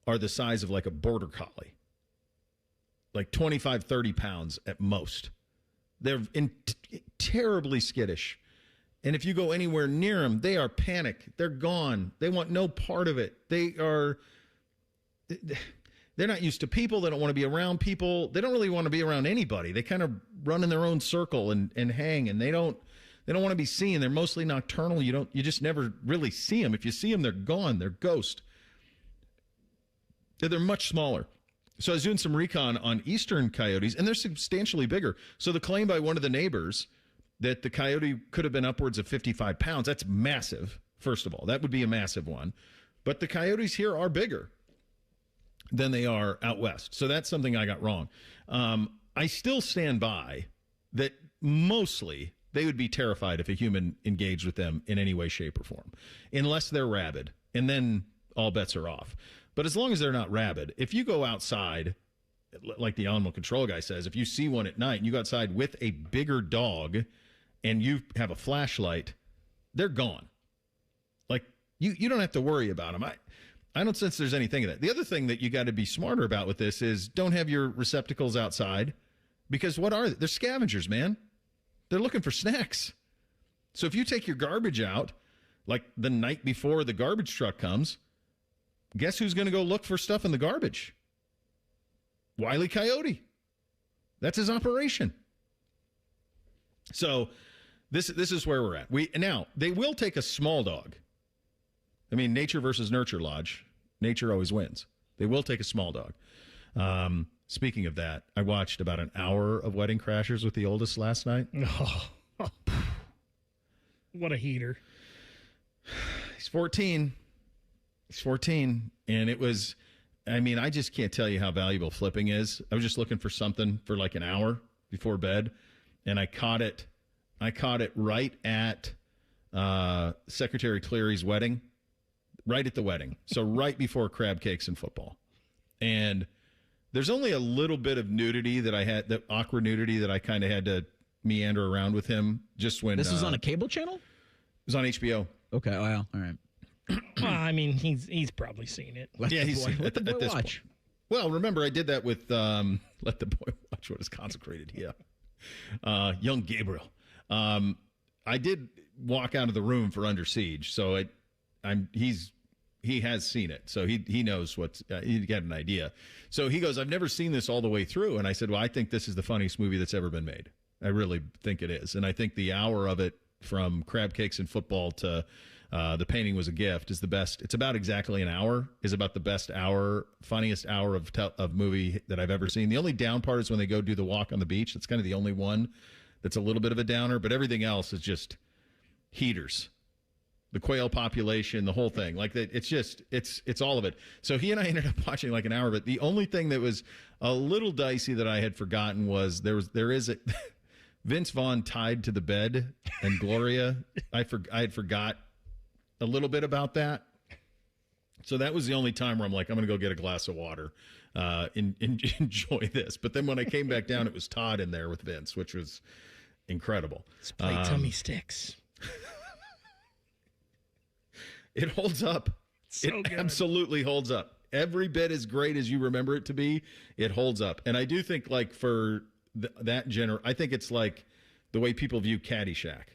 are the size of like a border collie, like 25, 30 pounds at most. They're terribly skittish. And if you go anywhere near them, they are panicked. They're gone. They want no part of it. They're not used to people. They don't want to be around people. They don't really want to be around anybody. They kind of run in their own circle and hang, and they don't want to be seen. They're mostly nocturnal. You just never really see them. If you see them, they're gone. They're ghost. They're much smaller. So I was doing some recon on eastern coyotes, and they're substantially bigger. So the claim by one of the neighbors that the coyote could have been upwards of 55 pounds, that's massive, first of all. That would be a massive one. But the coyotes here are bigger than they are out west. So that's something I got wrong. I still stand by that mostly they would be terrified if a human engaged with them in any way, shape, or form, unless they're rabid, and then all bets are off. But as long as they're not rabid, if you go outside like the animal control guy says, if you see one at night and you go outside with a bigger dog and you have a flashlight, they're gone. Like, you don't have to worry about them. I don't sense there's anything of that. The other thing that you got to be smarter about with this is don't have your receptacles outside, because what are they? They're scavengers, man. They're looking for snacks. So if you take your garbage out, like the night before the garbage truck comes, guess who's going to go look for stuff in the garbage? Wile E. Coyote. That's his operation. So this is where we're at. Now, they will take a small dog. I mean, nature versus nurture, Lodge. Nature always wins. They will take a small dog. Speaking of that, I watched about an hour of Wedding Crashers with the oldest last night. Oh, what a heater. He's 14. He's 14. And it was, I mean, I just can't tell you how valuable flipping is. I was just looking for something for like an hour before bed, and I caught it right at Secretary Cleary's wedding, right at the wedding. So right before crab cakes and football. And there's only a little bit of nudity that I had, the awkward nudity that I kind of had to meander around with him just when. This was on a cable channel? It was on HBO. Okay, well, all right. Well, I mean, he's probably seen it. He's seen it at this watch. point. Well, remember, I did that with Let the Boy Watch What Is Consecrated. Yeah. Young Gabriel. I did walk out of the room for Under Siege, so he has seen it, so he knows he got an idea. So he goes, I've never seen this all the way through, and I said, well, I think this is the funniest movie that's ever been made. I really think it is, and I think the hour of it, from crab cakes and football to The Painting Was a Gift, is the best. It's about exactly an hour. Is about the best hour, funniest hour of movie that I've ever seen. The only down part is when they go do the walk on the beach. That's kind of the only one that's a little bit of a downer, but everything else is just heaters. The quail population, the whole thing. Like that, it's all of it. So he and I ended up watching like an hour of it. The only thing that was a little dicey that I had forgotten was there is a Vince Vaughn tied to the bed and Gloria. I had forgot a little bit about that. So that was the only time where I'm like, I'm going to go get a glass of water, enjoy this. But then when I came back down, it was Todd in there with Vince, which was incredible. Let's play tummy sticks. It holds up. It absolutely holds up. Every bit as great as you remember it to be, it holds up. And I do think, like, for that I think it's like the way people view Caddyshack.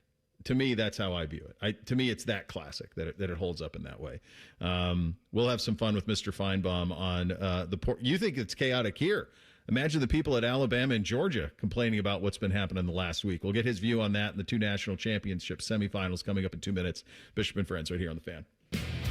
To me, that's how I view it. To me, it's that classic that it holds up in that way. We'll have some fun with Mr. Finebaum on you think it's chaotic here. Imagine the people at Alabama and Georgia complaining about what's been happening the last week. We'll get his view on that in the two national championship semifinals coming up in 2 minutes. Bishop and Friends right here on The Fan.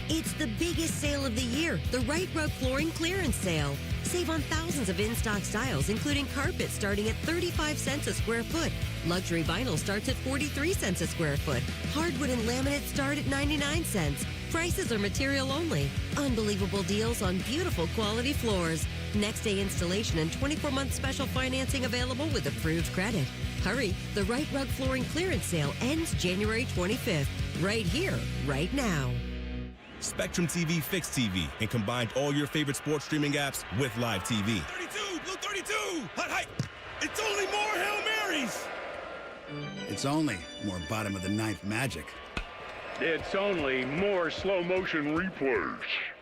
It's the biggest sale of the year, the Right Rug Flooring Clearance Sale. Save on thousands of in-stock styles, including carpet starting at 35 cents a square foot. Luxury vinyl starts at 43 cents a square foot. Hardwood and laminate start at 99 cents. Prices are material only. Unbelievable deals on beautiful quality floors. Next day installation and 24-month special financing available with approved credit. Hurry, the Right Rug Flooring Clearance Sale ends January 25th. Right here, right now. Spectrum TV fixed TV and combined all your favorite sports streaming apps with live TV. 32, blue 32, hot. It's only more Hail Marys. It's only more bottom of the ninth magic. It's only more slow motion replays.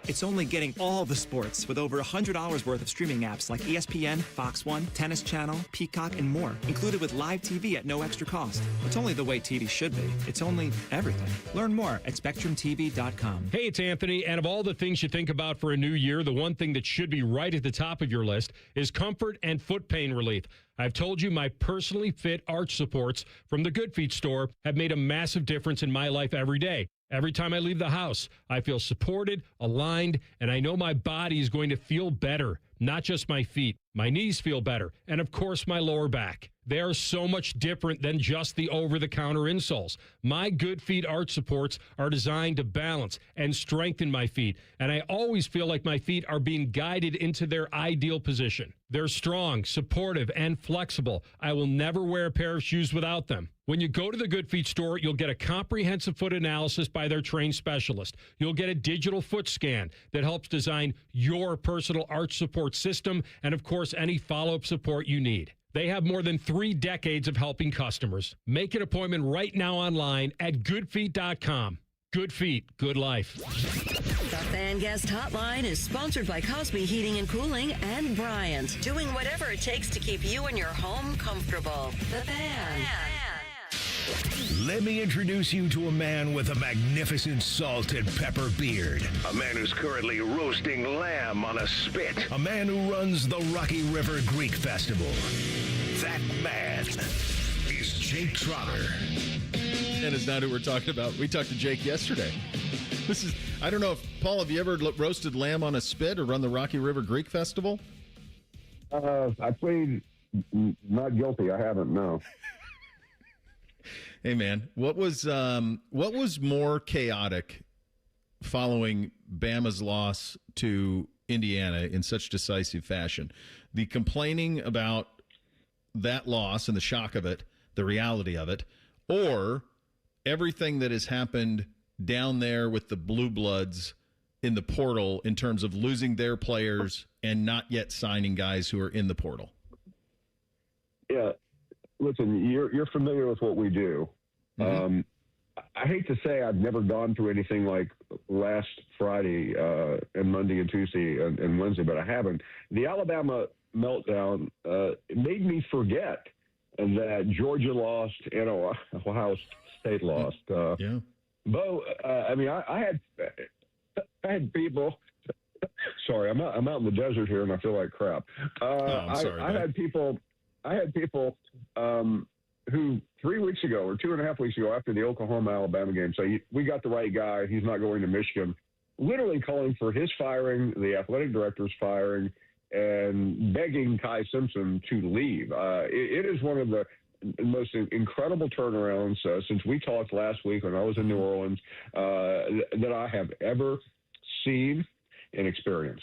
It's only getting all the sports with over $100 worth of streaming apps like ESPN, Fox One, Tennis Channel, Peacock, and more, included with live TV at no extra cost. It's only the way TV should be. It's only everything. Learn more at SpectrumTV.com. Hey, it's Anthony, and of all the things you think about for a new year, the one thing that should be right at the top of your list is comfort and foot pain relief. I've told you my personally fit arch supports from the Good Feet store have made a massive difference in my life every day. Every time I leave the house, I feel supported, aligned, and I know my body is going to feel better. Not just my feet. My knees feel better. And of course, my lower back. They are so much different than just the over-the-counter insoles. My Good Feet arch supports are designed to balance and strengthen my feet, and I always feel like my feet are being guided into their ideal position. They're strong, supportive, and flexible. I will never wear a pair of shoes without them. When you go to the Good Feet store, you'll get a comprehensive foot analysis by their trained specialist. You'll get a digital foot scan that helps design your personal arch support system and, of course, any follow-up support you need. They have more than 3 decades of helping customers. Make an appointment right now online at goodfeet.com. Good Feet, good life. The Fan Guest Hotline is sponsored by Cosby Heating and Cooling and Bryant, doing whatever it takes to keep you and your home comfortable. The Fan. Let me introduce you to a man with a magnificent salt and pepper beard. A man who's currently roasting lamb on a spit. A man who runs the Rocky River Greek Festival. That man is Jake Trotter. And is not who we're talking about. We talked to Jake yesterday. I don't know if, Paul, have you ever roasted lamb on a spit or run the Rocky River Greek Festival? I plead not guilty. I haven't, no. Hey, man, what was more chaotic following Bama's loss to Indiana in such decisive fashion? The complaining about that loss and the shock of it, the reality of it, or everything that has happened down there with the Blue Bloods in the portal in terms of losing their players and not yet signing guys who are in the portal? Yeah. Listen, you're familiar with what we do. Mm-hmm. I hate to say I've never gone through anything like last Friday and Monday and Tuesday and Wednesday, but I haven't. The Alabama meltdown made me forget that Georgia lost and Ohio State lost. Yeah. Bo, I had people. Sorry, I'm out in the desert here and I feel like crap. I'm sorry, I had people who 3 weeks ago or 2.5 weeks ago after the Oklahoma-Alabama game say, we got the right guy, he's not going to Michigan, literally calling for his firing, the athletic director's firing, and begging Kai Simpson to leave. It is one of the most incredible turnarounds since we talked last week when I was in New Orleans that I have ever seen and experienced.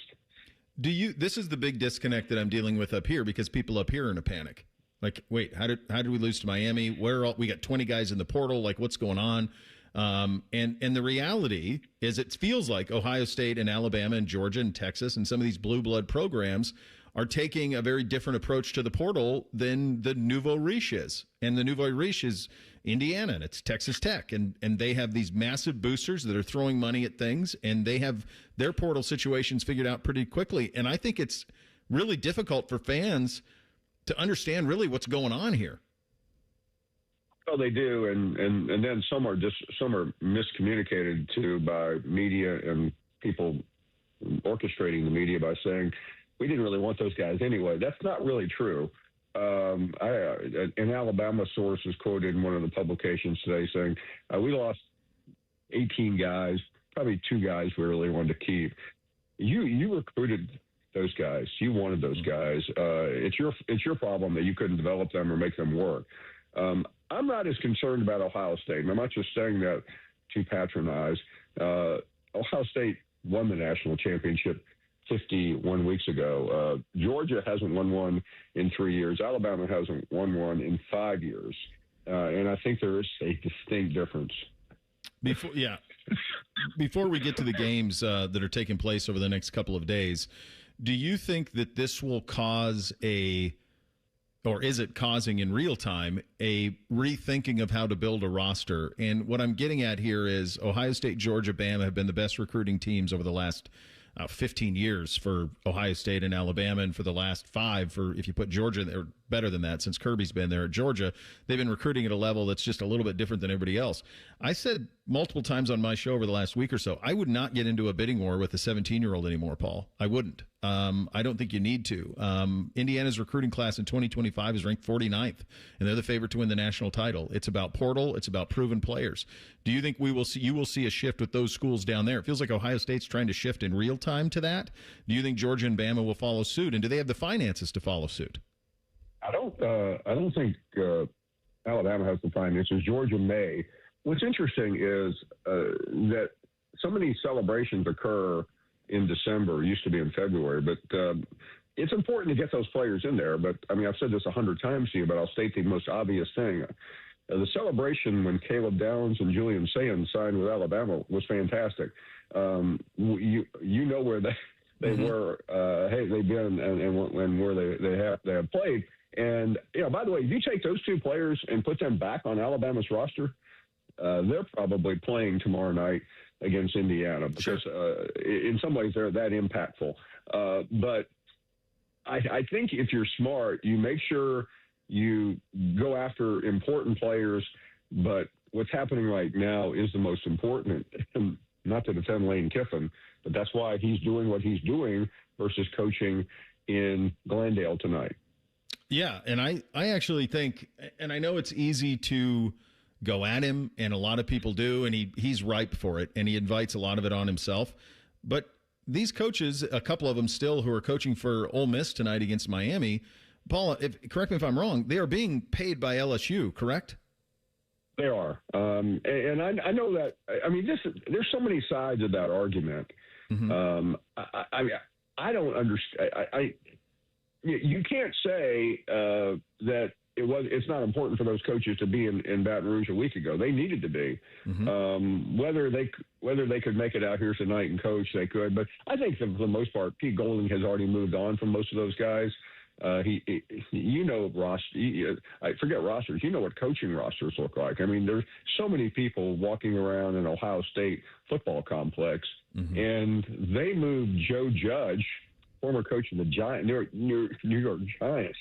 This is the big disconnect that I'm dealing with up here because people up here are in a panic. Like, wait, how did we lose to Miami? We got 20 guys in the portal. Like, what's going on? And the reality is it feels like Ohio State and Alabama and Georgia and Texas and some of these blue blood programs are taking a very different approach to the portal than the nouveau riche is. And the nouveau riche is Indiana, and it's Texas Tech. And they have these massive boosters that are throwing money at things, and they have their portal situations figured out pretty quickly. And I think it's really difficult for fans to understand really what's going on here. Well, they do, and then some are miscommunicated to by media and people orchestrating the media by saying we didn't really want those guys anyway. That's not really true. An Alabama source is quoted in one of the publications today saying we lost 18 guys, probably 2 guys we really wanted to keep. You recruited those guys. You wanted those guys. It's your problem that you couldn't develop them or make them work. I'm not as concerned about Ohio State, and I'm not just saying that to patronize. Ohio State won the national championship 51 weeks ago. Georgia hasn't won one in 3 years. Alabama hasn't won one in 5 years. And I think there is a distinct difference. Before we get to the games that are taking place over the next couple of days, do you think that this will cause or is it causing in real time a rethinking of how to build a roster? And what I'm getting at here is Ohio State, Georgia, Bama have been the best recruiting teams over the last 15 years for Ohio State and Alabama, and for the last 5 for, if you put Georgia, they're better than that since Kirby's been there. At Georgia, they've been recruiting at a level that's just a little bit different than everybody else. I said multiple times on my show over the last week or so, I would not get into a bidding war with a 17-year-old anymore, Paul. I wouldn't. I don't think you need to. Indiana's recruiting class in 2025 is ranked 49th, and they're the favorite to win the national title. It's about portal. It's about proven players. Do you think you will see a shift with those schools down there? It feels like Ohio State's trying to shift in real time to that. Do you think Georgia and Bama will follow suit, and do they have the finances to follow suit? I don't think Alabama has the finances. Georgia may. What's interesting is that so many celebrations occur in December. It used to be in February, but it's important to get those players in there. But I mean, I've said this 100 times to you, but I'll state the most obvious thing. the celebration when Caleb Downs and Julian Sands signed with Alabama was fantastic. You know where they were. Hey, they've been and where they have played. And by the way, if you take those two players and put them back on Alabama's roster, they're probably playing tomorrow night against Indiana because in some ways they're that impactful. But I think if you're smart, you make sure you go after important players. But what's happening right now is the most important. And not to defend Lane Kiffin, but that's why he's doing what he's doing versus coaching in Glendale tonight. Yeah, and I actually think, and I know it's easy to go at him, and a lot of people do, and he's ripe for it, and he invites a lot of it on himself. But these coaches, a couple of them still who are coaching for Ole Miss tonight against Miami, Paul, correct me if I'm wrong, they are being paid by LSU, correct? They are. And I know that, I mean, there's so many sides of that argument. Mm-hmm. I don't understand. You can't say that it's not important for those coaches to be in Baton Rouge a week ago. They needed to be. Mm-hmm. Whether they could make it out here tonight and coach, they could. But I think for the most part, Pete Golding has already moved on from most of those guys. I forget rosters. You know what coaching rosters look like. I mean, there's so many people walking around in Ohio State football complex, mm-hmm. and they moved Joe Judge, former coach of the New York Giants,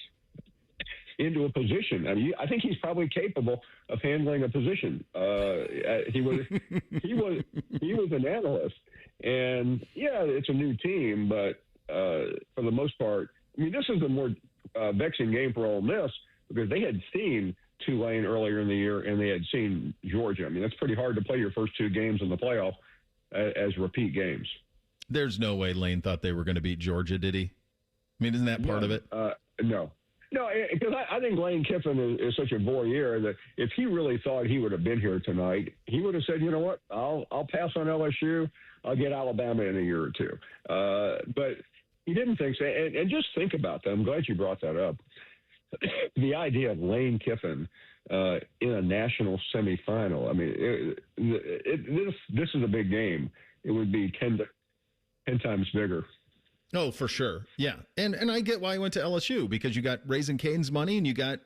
into a position. I mean, I think he's probably capable of handling a position. He was an analyst, and yeah, it's a new team, but for the most part, I mean, this is a more vexing game for Ole Miss because they had seen Tulane earlier in the year and they had seen Georgia. I mean, that's pretty hard to play your first two games in the playoff as repeat games. There's no way Lane thought they were going to beat Georgia, did he? I mean, isn't that part of it? No, because I think Lane Kiffin is such a voyeur that if he really thought he would have been here tonight, he would have said, you know what, I'll pass on LSU. I'll get Alabama in a year or two. But he didn't think so. And just think about that. I'm glad you brought that up. The idea of Lane Kiffin in a national semifinal. I mean, this is a big game. It would be 10 times bigger. Oh, for sure. Yeah. And I get why he went to LSU, because you got Raising Cane's money and you got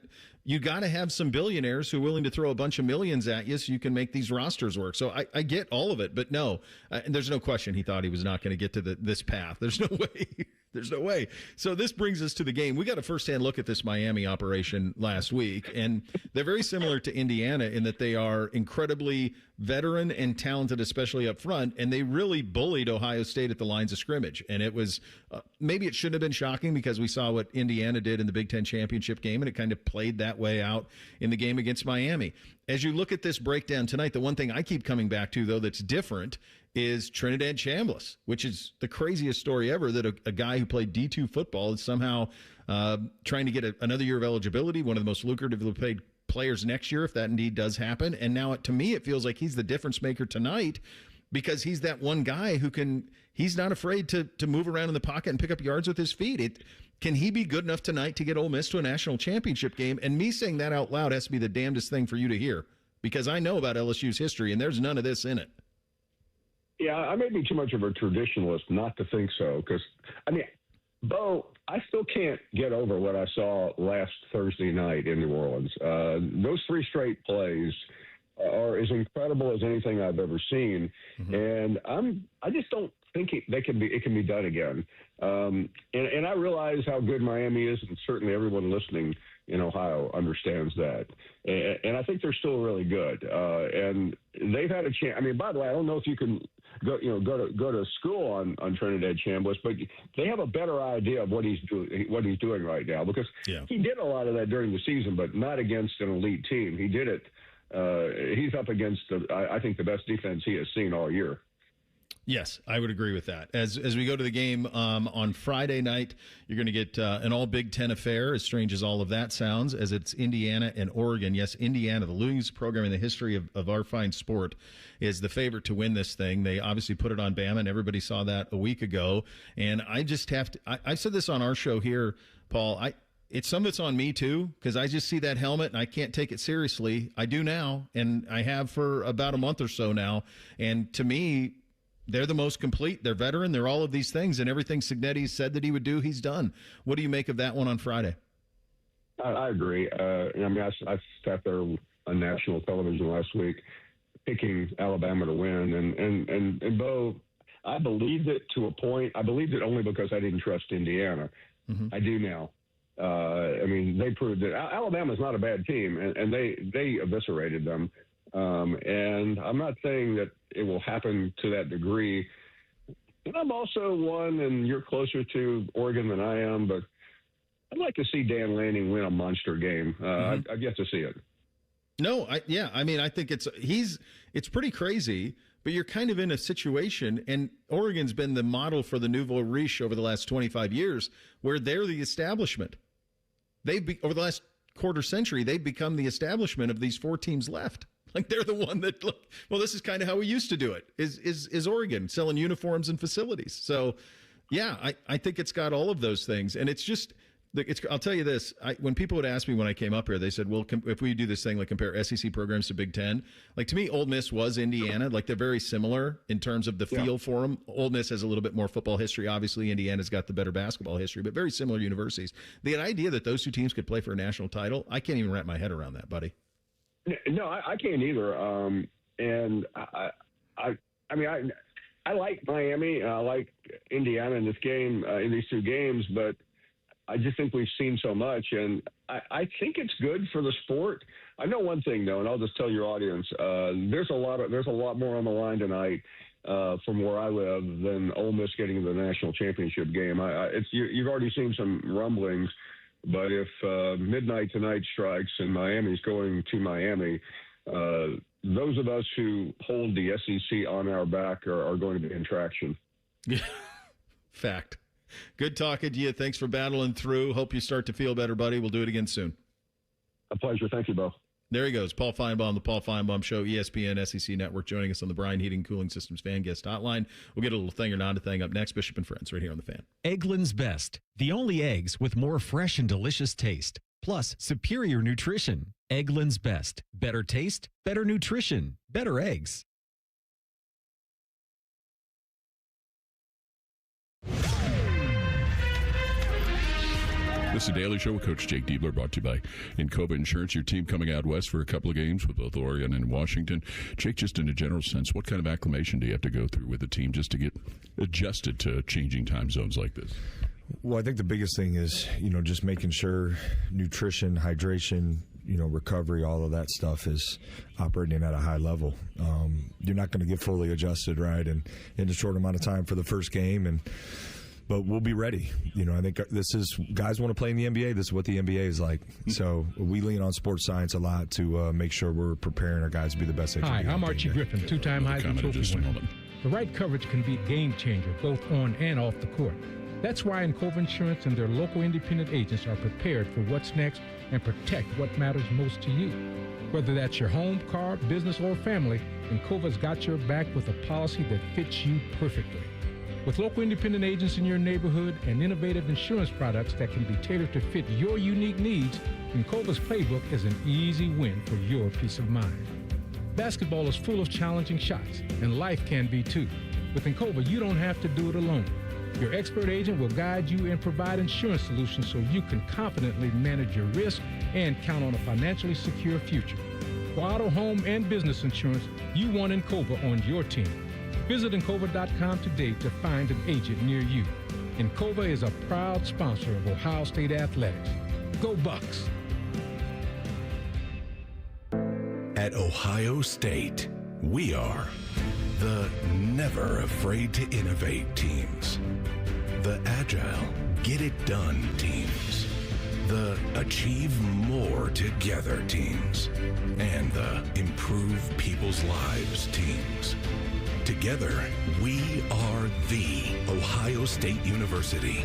to have some billionaires who are willing to throw a bunch of millions at you so you can make these rosters work. So I get all of it, but no, there's no question he thought he was not going to get to this path. There's no way. There's no way. So this brings us to the game. We got a firsthand look at this Miami operation last week, and they're very similar to Indiana in that they are incredibly veteran and talented, especially up front, and they really bullied Ohio State at the lines of scrimmage. And it was maybe it shouldn't have been shocking because we saw what Indiana did in the Big Ten championship game, and it kind of played that way out in the game against Miami. As you look at this breakdown tonight, the one thing I keep coming back to, though, that's different is Trinidad Chambliss, which is the craziest story ever, that a guy who played D2 football is somehow trying to get another year of eligibility, one of the most lucratively paid players next year, if that indeed does happen. And now, to me, it feels like he's the difference maker tonight because he's that one guy who he's not afraid to move around in the pocket and pick up yards with his feet. Can he be good enough tonight to get Ole Miss to a national championship game? And me saying that out loud has to be the damnedest thing for you to hear, because I know about LSU's history, and there's none of this in it. Yeah, I may be too much of a traditionalist not to think so, because, I mean, Bo, I still can't get over what I saw last Thursday night in New Orleans. Those three straight plays are as incredible as anything I've ever seen, and I just don't think it can be done again. And I realize how good Miami is, and certainly everyone listening in Ohio understands that. And I think they're still really good. And they've had a chance. I mean, by the way, I don't know if you can go to school on Trinidad Chambliss, but they have a better idea of what he's doing right now, because he did a lot of that during the season, but not against an elite team. He did it. He's up against I think the best defense he has seen all year. Yes, I would agree with that. As we go to the game on Friday night, you're going to get an all Big Ten affair, as strange as all of that sounds, as it's Indiana and Oregon. Yes, Indiana, the longest program in the history of our fine sport, is the favorite to win this thing. They obviously put it on Bama, and everybody saw that a week ago. And I just have to – I said this on our show here, Paul. some of it's on me too, because I just see that helmet and I can't take it seriously. I do now, and I have for about a month or so now. And to me, they're the most complete. They're veteran. They're all of these things, and everything Cignetti said that he would do, he's done. What do you make of that one on Friday? I agree. I mean, I sat there on national television last week picking Alabama to win, and Bo, I believed it to a point. I believed it only because I didn't trust Indiana. Mm-hmm. I do now. I mean, they proved that Alabama's not a bad team, and they eviscerated them. And I'm not saying that it will happen to that degree. And I'm also one, and you're closer to Oregon than I am, but I'd like to see Dan Lanning win a monster game. I've yet to see it. No, I mean, I think it's pretty crazy, but you're kind of in a situation, and Oregon's been the model for the nouveau riche over the last 25 years, where they're the establishment. Over the last quarter century, they've become the establishment of these four teams left. Like, they're the one that, look, well, this is kind of how we used to do it, is Oregon, selling uniforms and facilities. So, yeah, I think it's got all of those things. And it's just, I'll tell you this. When people would ask me when I came up here, they said, well, if we do this thing, like compare SEC programs to Big Ten, like, to me, Ole Miss was Indiana. Like, they're very similar in terms of the feel for them. Ole Miss has a little bit more football history. Obviously, Indiana's got the better basketball history, but very similar universities. The idea that those two teams could play for a national title, I can't even wrap my head around that, buddy. No, I can't either. And I mean, I like Miami. I like Indiana in this game, in these two games, but I just think we've seen so much, and I think it's good for the sport. I know one thing though, and I'll just tell your audience: there's a lot more on the line tonight from where I live than Ole Miss getting to the national championship game. You've already seen some rumblings, but if midnight tonight strikes and Miami's going to Miami, those of us who hold the SEC on our back are going to be in traction. Fact. Good talking to you. Thanks for battling through. Hope you start to feel better, buddy. We'll do it again soon. A pleasure. Thank you, Bo. There he goes. Paul Finebaum, the Paul Finebaum Show, ESPN, SEC Network, joining us on the Bryan Heating Cooling Systems Fan Guest Hotline. We'll get a little thing or not a thing up next. Bishop and Friends right here on the Fan. Eggland's Best. The only eggs with more fresh and delicious taste. Plus, superior nutrition. Eggland's Best. Better taste, better nutrition, better eggs. This is the Daily Show with Coach Jake Diebler, brought to you by Encova Insurance. Your team coming out west for a couple of games with both Oregon and Washington. Jake, just in a general sense, what kind of acclimation do you have to go through with the team just to get adjusted to changing time zones like this? Well, I think the biggest thing is, just making sure nutrition, hydration, recovery, all of that stuff is operating at a high level. You're not going to get fully adjusted, right, in a short amount of time for the first game, but we'll be ready. I think this is, guys want to play in the NBA. This is what the NBA is like. So we lean on sports science a lot to make sure we're preparing our guys to be the best they can be. Hi, I'm Archie Griffin, two-time Heisman Trophy winner. The right coverage can be a game changer, both on and off the court. That's why Encova Insurance and their local independent agents are prepared for what's next and protect what matters most to you. Whether that's your home, car, business, or family, Encova's got your back with a policy that fits you perfectly. With local independent agents in your neighborhood and innovative insurance products that can be tailored to fit your unique needs, Encova's playbook is an easy win for your peace of mind. Basketball is full of challenging shots, and life can be too. With Encova, you don't have to do it alone. Your expert agent will guide you and provide insurance solutions so you can confidently manage your risk and count on a financially secure future. For auto, home, and business insurance, you want Encova on your team. Visit Encova.com today to find an agent near you. Encova is a proud sponsor of Ohio State Athletics. Go Bucks! At Ohio State, we are the never afraid to innovate teams, the agile, get it done teams, the achieve more together teams, and the improve people's lives teams. Together, we are the Ohio State University.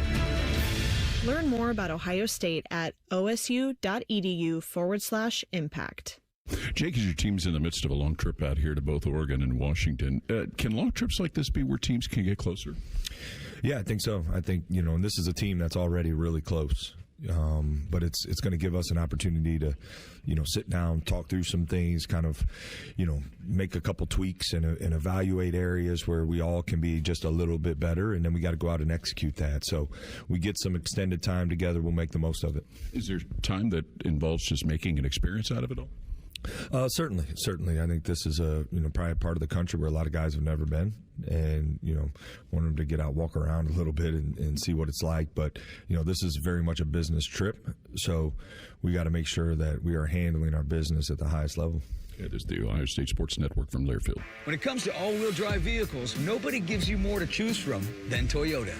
Learn more about Ohio State at osu.edu/impact. Jake, as your team's in the midst of a long trip out here to both Oregon and Washington, can long trips like this be where teams can get closer? Yeah, I think so. I think, and this is a team that's already really close. but it's going to give us an opportunity to, sit down, talk through some things, kind of, make a couple tweaks and evaluate areas where we all can be just a little bit better, and then we got to go out and execute that. So we get some extended time together. We'll make the most of it. Is there time that involves just making an experience out of it all? Certainly. I think this is probably a part of the country where a lot of guys have never been, and want them to get out, walk around a little bit, and see what it's like. But this is very much a business trip, so we got to make sure that we are handling our business at the highest level. Yeah, this is the Ohio State Sports Network from Learfield. When it comes to all-wheel drive vehicles, nobody gives you more to choose from than Toyota,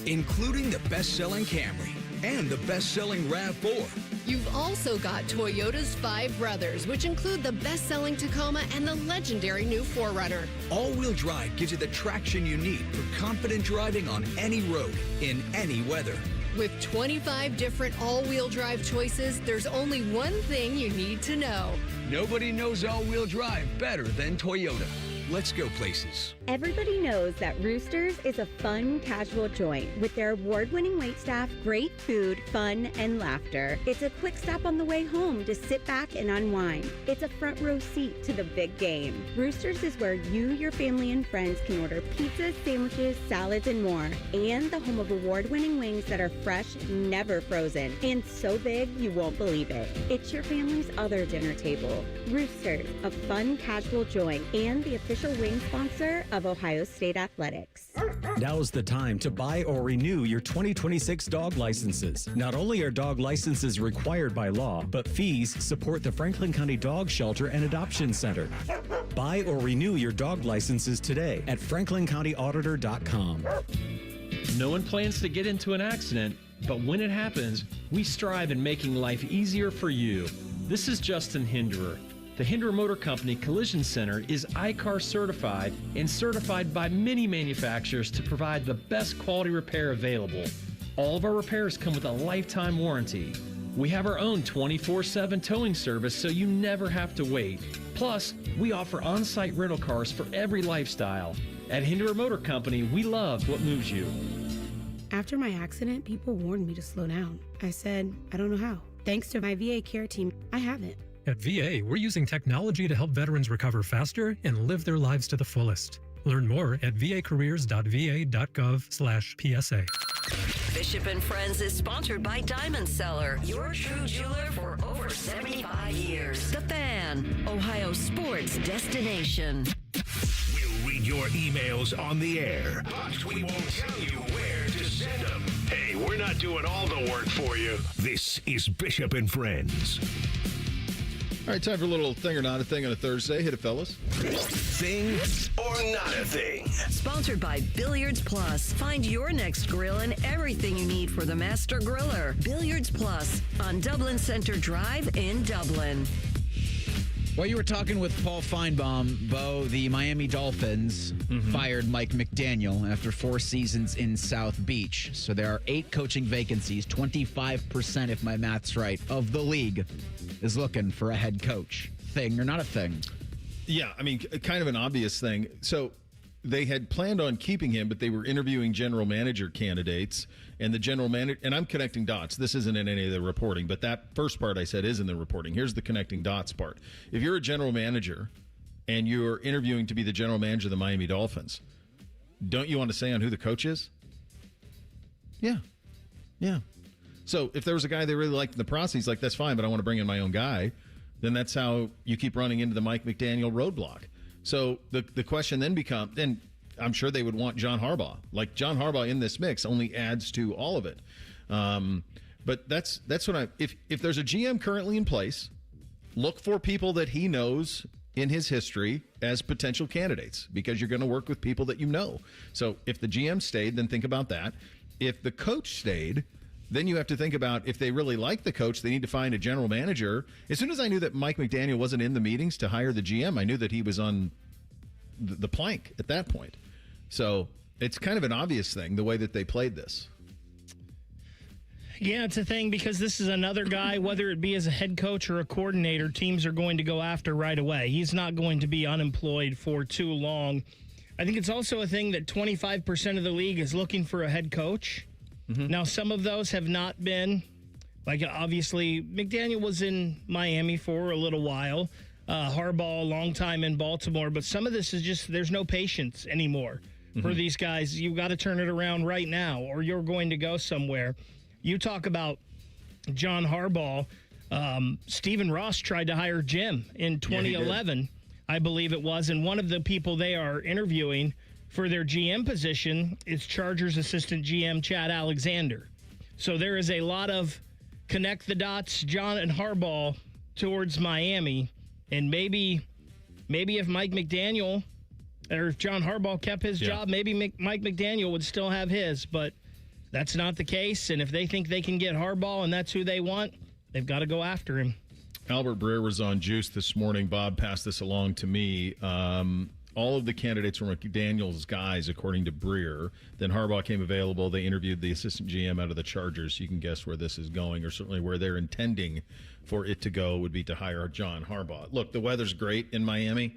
including the best-selling Camry and the best-selling RAV4. You've also got Toyota's 5 Brothers, which include the best-selling Tacoma and the legendary new 4Runner. All-wheel drive gives you the traction you need for confident driving on any road, in any weather. With 25 different all-wheel drive choices, there's only one thing you need to know. Nobody knows all-wheel drive better than Toyota. Let's go places. Everybody knows that Roosters is a fun, casual joint with their award-winning waitstaff, great food, fun, and laughter. It's a quick stop on the way home to sit back and unwind. It's a front row seat to the big game. Roosters is where you, your family, and friends can order pizzas, sandwiches, salads, and more. And the home of award-winning wings that are fresh, never frozen, and so big you won't believe it. It's your family's other dinner table. Roosters, a fun, casual joint, and the official wing sponsor of Ohio State Athletics. Now's the time to buy or renew your 2026 dog licenses. Not only are dog licenses required by law, but fees support the Franklin County Dog Shelter and Adoption Center. Buy or renew your dog licenses today at franklincountyauditor.com. No one plans to get into an accident, but when it happens, we strive in making life easier for you. This is Justin Hinderer. The Hinderer Motor Company Collision Center is ICAR certified and certified by many manufacturers to provide the best quality repair available. All of our repairs come with a lifetime warranty. We have our own 24/7 towing service so you never have to wait. Plus, we offer on-site rental cars for every lifestyle. At Hinderer Motor Company, we love what moves you. After my accident, people warned me to slow down. I said, I don't know how. Thanks to my VA care team, I haven't. At VA, we're using technology to help veterans recover faster and live their lives to the fullest. Learn more at vacareers.va.gov/PSA. Bishop and Friends is sponsored by Diamond Seller, your true jeweler for over 75 years. The Fan, Ohio sports destination. We'll read your emails on the air, but we won't tell you where to send them. Hey, we're not doing all the work for you. This is Bishop and Friends. All right, time for a little thing or not a thing on a Thursday. Hit it, fellas. Thing or not a thing. Sponsored by Billiards Plus. Find your next grill and everything you need for the master griller. Billiards Plus on Dublin Center Drive in Dublin. Well, you were talking with Paul Finebaum, Bo. The Miami Dolphins fired Mike McDaniel after 4 seasons in South Beach. So there are 8 coaching vacancies. 25%, if my math's right, of the league is looking for a head coach. Thing or not a thing? Yeah, I mean, kind of an obvious thing. So they had planned on keeping him, but they were interviewing general manager candidates. And the general manager, and I'm connecting dots. This isn't in any of the reporting, but that first part I said is in the reporting. Here's the connecting dots part. If you're a general manager and you're interviewing to be the general manager of the Miami Dolphins, don't you want to say on who the coach is? Yeah. So if there was a guy they really liked in the process, he's like, that's fine, but I want to bring in my own guy. Then that's how you keep running into the Mike McDaniel roadblock. So the question then becomes, and I'm sure they would want John Harbaugh. Like, John Harbaugh in this mix only adds to all of it. But that's what if there's a GM currently in place, look for people that he knows in his history as potential candidates, because you're going to work with people that you know. So if the GM stayed, then think about that. If the coach stayed, then you have to think about, if they really like the coach, they need to find a general manager. As soon as I knew that Mike McDaniel wasn't in the meetings to hire the GM, I knew that he was on the plank at that point. So it's kind of an obvious thing, the way that they played this. Yeah, it's a thing, because this is another guy, whether it be as a head coach or a coordinator, teams are going to go after right away. He's not going to be unemployed for too long. I think it's also a thing that 25% of the league is looking for a head coach. Now, some of those have not been Like, obviously, McDaniel was in Miami for a little while. Harbaugh, a long time in Baltimore. But some of this is just, there's no patience anymore for these guys. You got to turn it around right now, or you're going to go somewhere. You talk about John Harbaugh. Stephen Ross tried to hire Jim in 2011, I believe it was. And one of the people they are interviewing for their GM position is Chargers assistant GM Chad Alexander. So there is a lot of connect the dots, John and Harbaugh, towards Miami. And maybe if Mike McDaniel or if John Harbaugh kept his job, maybe Mike McDaniel would still have his. But that's not the case. And if they think they can get Harbaugh and that's who they want, they've got to go after him. Albert Breer was on Juice this morning. Bob passed this along to me. All of the candidates were McDaniel's guys, according to Breer. Then Harbaugh came available. They interviewed the assistant GM out of the Chargers. You can guess where this is going, or certainly where they're intending for it to go would be to hire John Harbaugh. Look, the weather's great in Miami,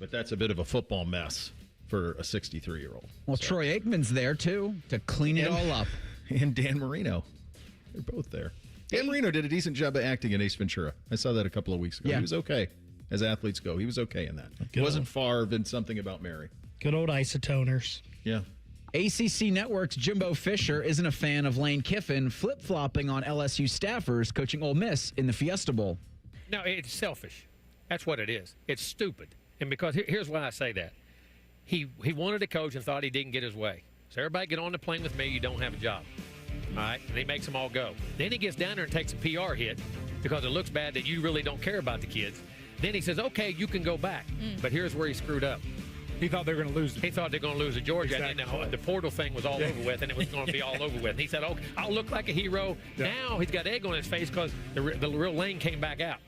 but that's a bit of a football mess for a 63-year-old. Well, so. Troy Aikman's there, too, to clean it all up. And Dan Marino. They're both there. Dan Marino did a decent job of acting in Ace Ventura. I saw that a couple of weeks ago. Yeah. He was okay. As athletes go, he was okay in that. It wasn't Favre in Something About Mary. Good old isotoners. Yeah. ACC Network's Jimbo Fisher isn't a fan of Lane Kiffin flip-flopping on LSU staffers coaching Ole Miss in the Fiesta Bowl. No, it's selfish. That's what it is. It's stupid. And because here's why I say that. He wanted to coach and thought he didn't get his way. So everybody get on the plane with me, you don't have a job. All right? And he makes them all go. Then he gets down there and takes a PR hit because it looks bad that you really don't care about the kids. Then he says, okay, you can go back. But here's where he screwed up. He thought they were going to lose. He thought they were going to lose to Georgia. Exactly. And the portal thing was all over with, and it was going to be all over with. And he said, oh, I'll look like a hero. Yeah. Now he's got egg on his face because the real Lane came back out.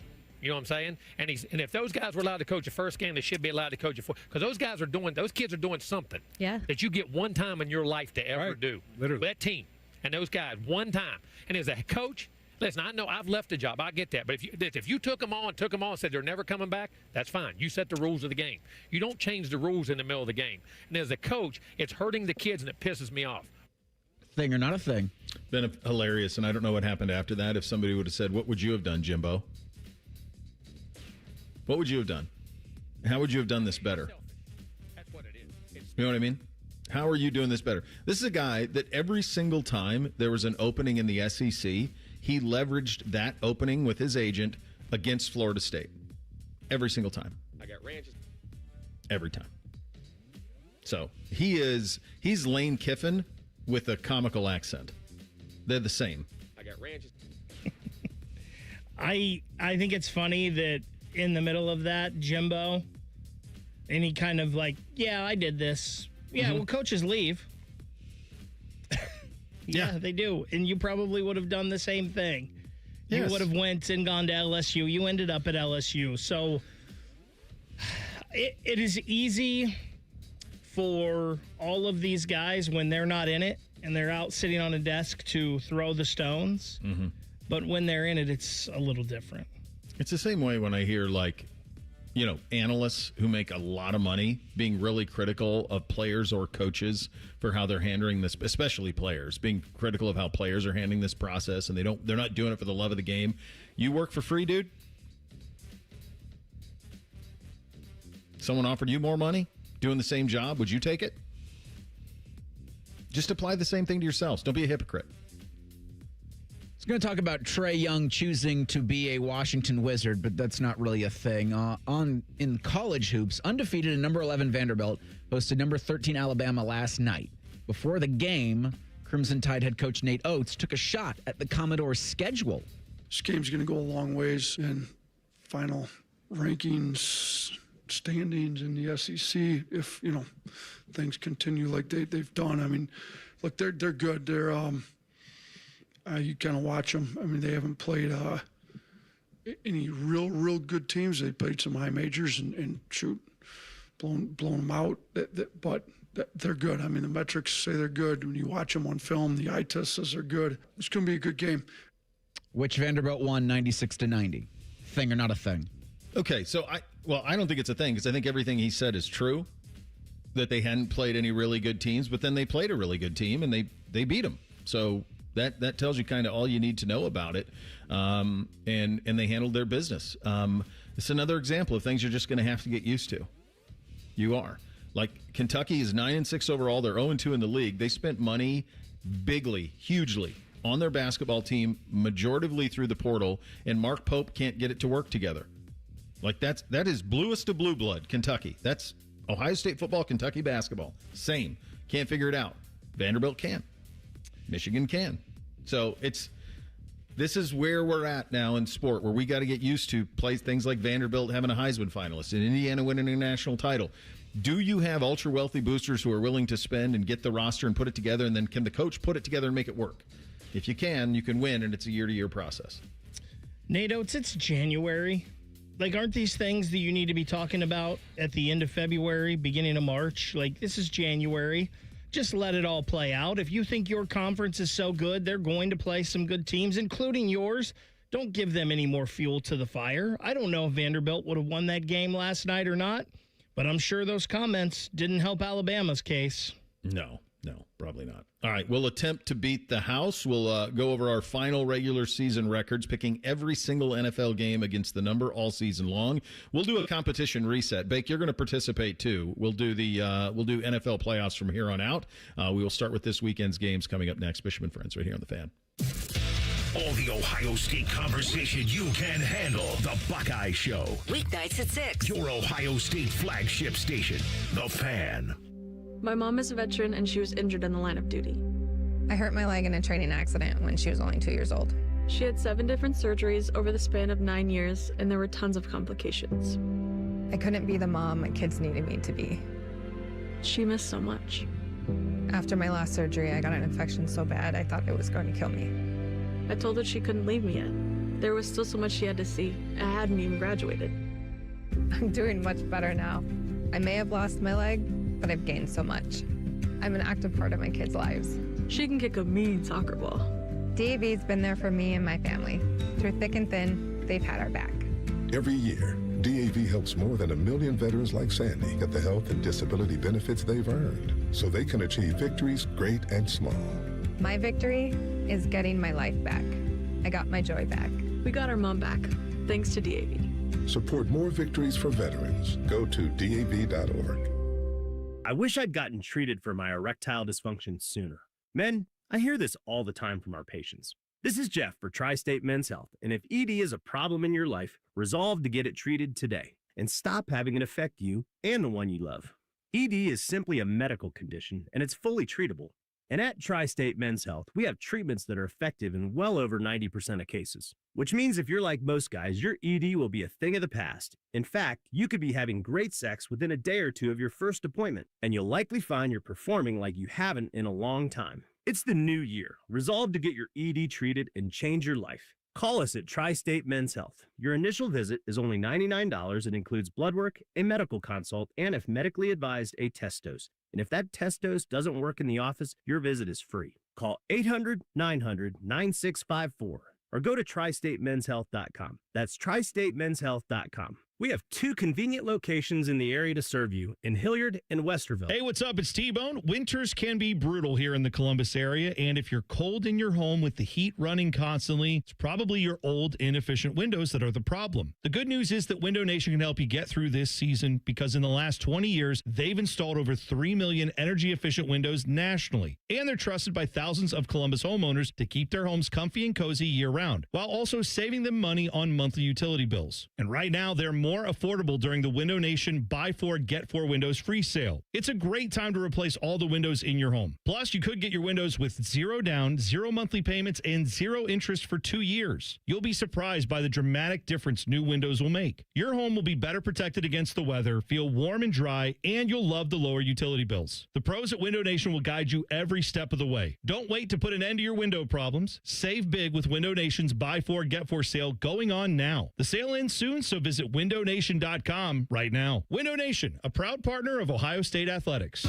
You know what I'm saying? And if those guys were allowed to coach the first game, they should be allowed to coach the fourth. Because those kids are doing something that you get one time in your life to ever do. Literally. That team and those guys, one time. And as a coach, listen, I know I've left a job. I get that. But if you took them on and said they're never coming back, that's fine. You set the rules of the game. You don't change the rules in the middle of the game. And as a coach, it's hurting the kids, and it pisses me off. Thing or not a thing. Been hilarious, and I don't know what happened after that. If somebody would have said, what would you have done, Jimbo? What would you have done? How would you have done this better? That's what it is. You know what I mean? How are you doing this better? This is a guy that every single time there was an opening in the SEC, he leveraged that opening with his agent against Florida State. Every single time. I got ranches. Every time. So he's Lane Kiffin with a comical accent. They're the same. I got ranches. I think it's funny that in the middle of that, Jimbo, and he kind of like, yeah, I did this. Yeah, well, coaches leave. Yeah, they do. And you probably would have done the same thing. Yes. You would have went and gone to LSU. You ended up at LSU. So it is easy for all of these guys when they're not in it and they're out sitting on a desk to throw the stones. Mm-hmm. But when they're in it, it's a little different. It's the same way when I hear, like, you know, analysts who make a lot of money being really critical of players or coaches for how they're handling this, especially players, being critical of how players are handling this process, and they're not doing it for the love of the game. You work for free, dude? Someone offered you more money doing the same job, would you take it? Just apply the same thing to yourselves. Don't be a hypocrite. I was going to talk about Trae Young choosing to be a Washington Wizard, but that's not really a thing. In college hoops, undefeated and number 11 Vanderbilt hosted number 13 Alabama last night. Before the game, Crimson Tide head coach Nate Oates took a shot at the Commodores' schedule. This game's going to go a long ways in final rankings, standings in the SEC if, you know, things continue like they've done. I mean, look, they're good. They're you kind of watch them. I mean, they haven't played any real good teams. They played some high majors and blown them out. But they're good. I mean, the metrics say they're good. When you watch them on film, the eye test says they're good. It's going to be a good game. Which Vanderbilt won 96-90. Thing or not a thing? Okay, so I don't think it's a thing because I think everything he said is true. That they hadn't played any really good teams, but then they played a really good team and they beat them. So That tells you kind of all you need to know about it. And they handled their business. It's another example of things you're just going to have to get used to. You are. Like Kentucky is 9-6 overall. They're 0-2 in the league. They spent money bigly, hugely on their basketball team, majoritively through the portal, and Mark Pope can't get it to work together. Like that is bluest of blue blood, Kentucky. That's Ohio State football, Kentucky basketball. Same. Can't figure it out. Vanderbilt can. Michigan can. So this is where we're at now in sport, where we got to get used to play things like Vanderbilt having a Heisman finalist and Indiana winning a national title. Do you have ultra wealthy boosters who are willing to spend and get the roster and put it together, and then can the coach put it together and make it work? If you can win, and it's a year-to-year process. NATO, it's January. Like, aren't these things that you need to be talking about at the end of February, beginning of March? Like, this is January. Just let it all play out. If you think your conference is so good, they're going to play some good teams, including yours. Don't give them any more fuel to the fire. I don't know if Vanderbilt would have won that game last night or not, but I'm sure those comments didn't help Alabama's case. No, probably not. All right, we'll attempt to beat the house. We'll go over our final regular season records, picking every single NFL game against the number all season long. We'll do a competition reset. Bake, you're going to participate too. We'll do NFL playoffs from here on out. We will start with this weekend's games coming up next. Bishop and Friends, right here on The Fan. All the Ohio State conversation you can handle. The Buckeye Show. Weeknights at 6. Your Ohio State flagship station. The Fan. My mom is a veteran and she was injured in the line of duty. I hurt my leg in a training accident when she was only 2 years old. She had 7 different surgeries over the span of 9 years, and there were tons of complications. I couldn't be the mom my kids needed me to be. She missed so much. After my last surgery, I got an infection so bad I thought it was going to kill me. I told her she couldn't leave me yet. There was still so much she had to see. I hadn't even graduated. I'm doing much better now. I may have lost my leg, but I've gained so much. I'm an active part of my kids' lives. She can kick a mean soccer ball. DAV's been there for me and my family. Through thick and thin, they've had our back. Every year, DAV helps more than 1 million veterans like Sandy get the health and disability benefits they've earned so they can achieve victories great and small. My victory is getting my life back. I got my joy back. We got our mom back, thanks to DAV. Support more victories for veterans. Go to DAV.org. I wish I'd gotten treated for my erectile dysfunction sooner. Men, I hear this all the time from our patients. This is Jeff for Tri-State Men's Health, and if ED is a problem in your life, resolve to get it treated today and stop having it affect you and the one you love. ED is simply a medical condition, and it's fully treatable. And at Tri-State Men's Health, we have treatments that are effective in well over 90% of cases, which means if you're like most guys, your ED will be a thing of the past. In fact, you could be having great sex within a day or two of your first appointment, and you'll likely find you're performing like you haven't in a long time. It's the new year. Resolve to get your ED treated and change your life. Call us at Tri-State Men's Health. Your initial visit is only $99 and includes blood work, a medical consult, and if medically advised, a test dose. And if that test dose doesn't work in the office, your visit is free. Call 800-900-9654 or go to tristatemenshealth.com. That's tristatemenshealth.com. We have 2 convenient locations in the area to serve you in Hilliard and Westerville. Hey, what's up? It's T-Bone. Winters can be brutal here in the Columbus area, and if you're cold in your home with the heat running constantly, it's probably your old, inefficient windows that are the problem. The good news is that Window Nation can help you get through this season because in the last 20 years, they've installed over 3 million energy-efficient windows nationally, and they're trusted by thousands of Columbus homeowners to keep their homes comfy and cozy year-round, while also saving them money on monthly utility bills. And right now, they're more affordable during the Window Nation Buy 4, Get 4 Windows free sale. It's a great time to replace all the windows in your home. Plus, you could get your windows with 0 down, 0 monthly payments, and 0 interest for 2 years. You'll be surprised by the dramatic difference new windows will make. Your home will be better protected against the weather, feel warm and dry, and you'll love the lower utility bills. The pros at Window Nation will guide you every step of the way. Don't wait to put an end to your window problems. Save big with Window Nation's Buy 4, Get 4 sale going on now. The sale ends soon, so visit windownation.com right now. Window Nation, a proud partner of Ohio State Athletics.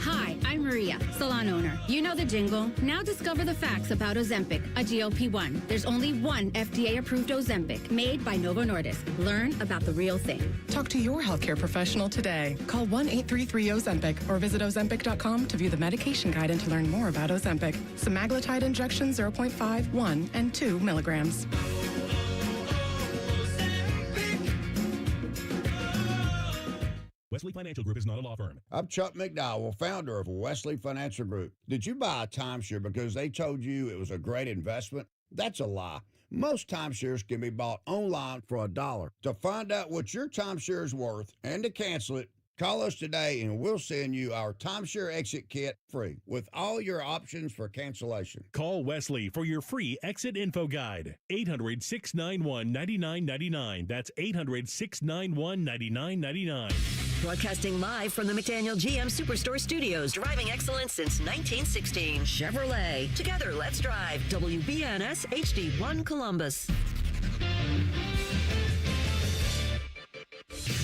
Hi, I'm Maria. salon owner. You know the jingle. Now discover the facts about Ozempic, a GLP-1. There's only one FDA-approved Ozempic, made by Novo Nordisk. Learn about the real thing. Talk to your healthcare professional today. Call 1-833-OZEMPIC or visit Ozempic.com to view the medication guide and to learn more about Ozempic. Semaglutide injection 0.5, 1, and 2 milligrams. Wesley Financial Group is not a law firm. I'm Chuck McDowell, founder of Wesley Financial Group. Did you buy a timeshare because they told you it was a great investment? That's a lie. Most timeshares can be bought online for $1. To find out what your timeshare is worth and to cancel it, call us today and we'll send you our timeshare exit kit free with all your options for cancellation. Call Wesley for your free exit info guide. 800-691-9999. That's 800-691-9999. Broadcasting live from the McDaniel GM Superstore Studios. Driving excellence since 1916. Chevrolet. Together, let's drive. WBNS HD1 Columbus.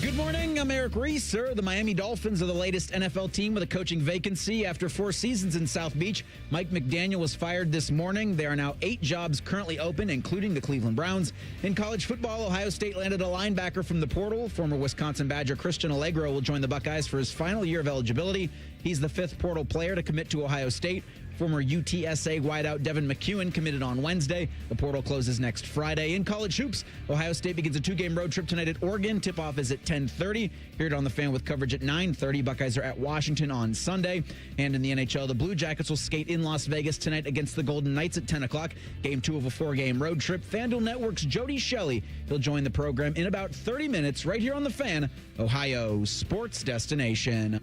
Good morning, I'm Eric Reeser. The Miami Dolphins are the latest NFL team with a coaching vacancy. After 4 seasons in South Beach, Mike McDaniel was fired this morning. There are now 8 jobs currently open, including the Cleveland Browns. In college football, Ohio State landed a linebacker from the portal. Former Wisconsin Badger Christian Allegro will join the Buckeyes for his final year of eligibility. He's the 5th portal player to commit to Ohio State. Former UTSA wideout Devin McEwen committed on Wednesday. The portal closes next Friday. In college hoops, Ohio State begins a 2-game road trip tonight at Oregon. Tip-off is at 10:30. Hear it on the Fan with coverage at 9:30. Buckeyes are at Washington on Sunday. And in the NHL, the Blue Jackets will skate in Las Vegas tonight against the Golden Knights at 10 o'clock. Game 2 of a 4-game road trip. FanDuel Network's Jody Shelley. He'll join the program in about 30 minutes right here on the Fan, Ohio sports destination.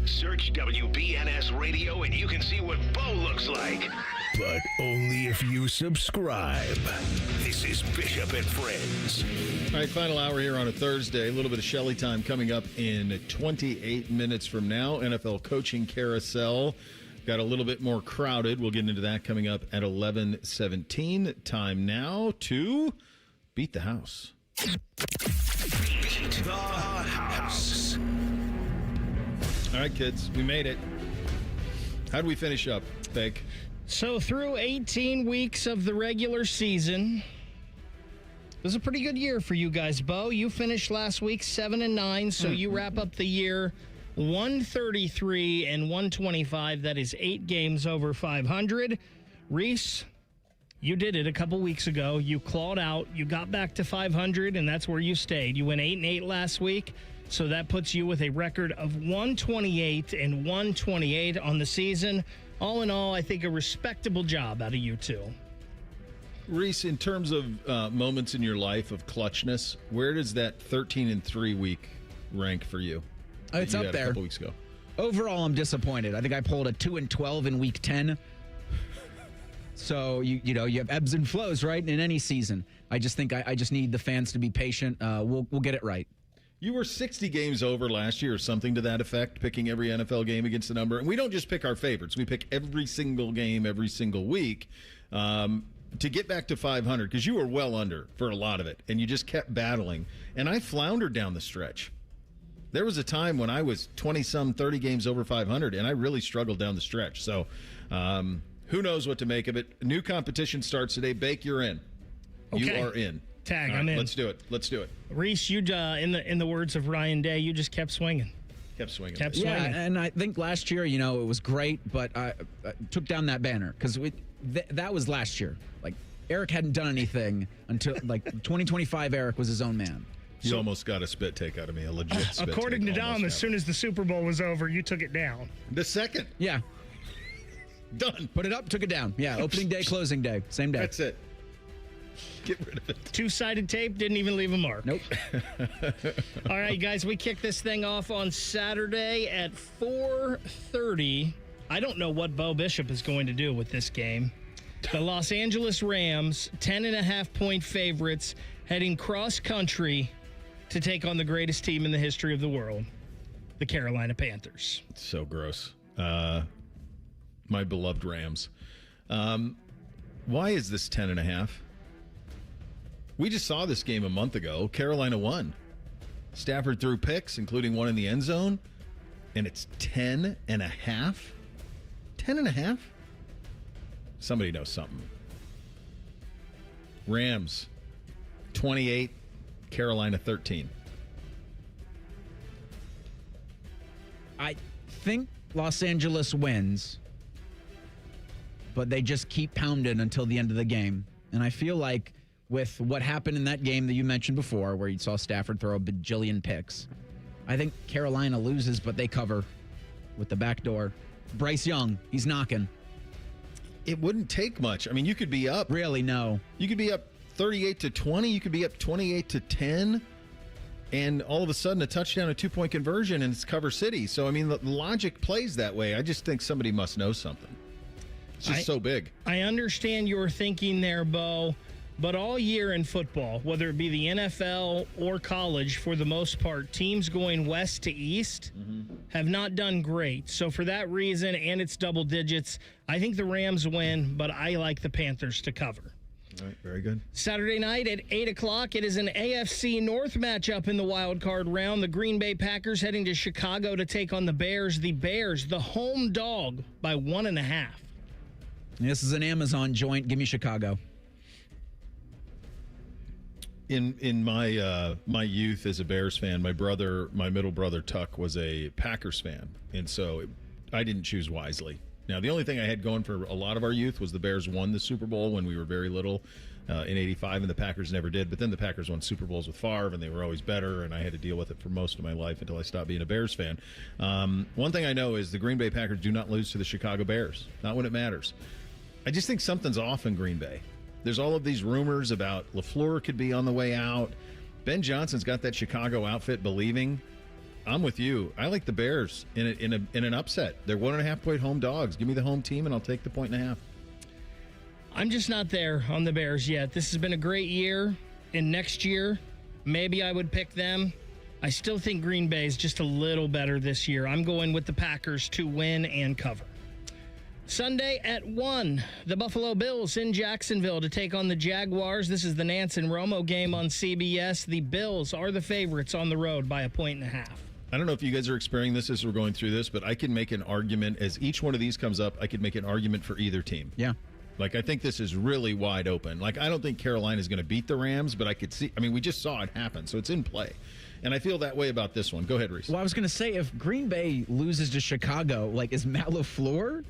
Search WBNS Radio and you can see what Bo looks like. But only if you subscribe. This is Bishop and Friends. All right, final hour here on a Thursday. A little bit of Shelley time coming up in 28 minutes from now. NFL coaching carousel got a little bit more crowded. We'll get into that coming up at 11:17. Time now to beat the house. Beat the house. All right, kids, we made it. How did we finish up, Fake? So through 18 weeks of the regular season, it was a pretty good year for you guys, Bo. You finished last week 7-9, so you wrap up the year 133 and 125. That is 8 games over 500. Reese, you did it a couple weeks ago. You clawed out. You got back to 500, and that's where you stayed. You went 8-8 last week. So that puts you with a record of 128 and 128 on the season. All in all, I think a respectable job out of you two. Reese, in terms of moments in your life of clutchness, where does that 13-3 week rank for you? It's up there. A couple weeks ago. Overall, I'm disappointed. I think I pulled a 2-12 in week 10. So you know you have ebbs and flows, right? In any season, I just think I just need the fans to be patient. We'll get it right. You were 60 games over last year, or something to that effect, picking every NFL game against the number. And we don't just pick our favorites. We pick every single game every single week to get back to 500, because you were well under for a lot of it, and you just kept battling. And I floundered down the stretch. There was a time when I was 20-some, 30 games over 500, and I really struggled down the stretch. So who knows what to make of it. New competition starts today. Bake, you're in. Okay. You are in. Tag, right, I'm in. Let's do it. Reese, you in the words of Ryan Day, you just kept swinging. Kept swinging. Yeah, and I think last year, it was great, but I took down that banner because that was last year. Like, Eric hadn't done anything until, 2025 Eric was his own man. You almost got a spit take out of me, a legit spit take. According to Dom, as soon as the Super Bowl was over, you took it down. The second. Yeah. Done. Put it up, took it down. Yeah, opening day, closing day, same day. That's it. Get rid of it. 2-sided tape, didn't even leave a mark. Nope. All right, guys, we kick this thing off on Saturday at 4:30. I don't know what Bo Bishop is going to do with this game. The Los Angeles Rams, 10.5-point favorites, heading cross-country to take on the greatest team in the history of the world, the Carolina Panthers. So gross. My beloved Rams. Why is this 10.5? We just saw this game a month ago. Carolina won. Stafford threw picks, including one in the end zone, and it's 10.5. 10.5? Somebody knows something. Rams, 28, Carolina 13. I think Los Angeles wins, but they just keep pounding until the end of the game. And I feel like with what happened in that game that you mentioned before, where you saw Stafford throw a bajillion picks, I think Carolina loses, but they cover with the back door. Bryce Young, he's knocking. It wouldn't take much. I mean, you could be up. Really, no. You could be up 38-20. You could be up 28-10. And all of a sudden, a touchdown, a 2-point conversion, and it's cover city. So, I mean, the logic plays that way. I just think somebody must know something. It's just so big. I understand your thinking there, Bo. But all year in football, whether it be the NFL or college, for the most part, teams going west to east have not done great. So for that reason, and it's double digits, I think the Rams win, but I like the Panthers to cover. All right, very good. Saturday night at 8 o'clock, it is an AFC North matchup in the wild card round. The Green Bay Packers heading to Chicago to take on the Bears. The Bears, the home dog, by 1.5. This is an Amazon joint. Give me Chicago. In my youth as a Bears fan, my middle brother Tuck was a Packers fan, and so I didn't choose wisely. Now, the only thing I had going for a lot of our youth was the Bears won the Super Bowl when we were very little in '85, and the Packers never did. But then the Packers won Super Bowls with Favre, and they were always better, and I had to deal with it for most of my life until I stopped being a Bears fan. One thing I know is the Green Bay Packers do not lose to the Chicago Bears, not when it matters. I just think something's off in Green Bay. There's all of these rumors about LaFleur could be on the way out. Ben Johnson's got that Chicago outfit believing. I'm with you. I like the Bears in an upset. They're 1.5-point home dogs. Give me the home team, and I'll take the 1.5. I'm just not there on the Bears yet. This has been a great year, and next year, maybe I would pick them. I still think Green Bay is just a little better this year. I'm going with the Packers to win and cover. Sunday at 1, the Buffalo Bills in Jacksonville to take on the Jaguars. This is the Nance and Romo game on CBS. The Bills are the favorites on the road by 1.5. I don't know if you guys are experiencing this as we're going through this, but I can make an argument as each one of these comes up. I could make an argument for either team. Yeah. Like, I think this is really wide open. Like, I don't think Carolina is going to beat the Rams, but I could see, I mean, we just saw it happen, so it's in play. And I feel that way about this one. Go ahead, Reese. Well, I was going to say, if Green Bay loses to Chicago, like, is Matt LaFleur?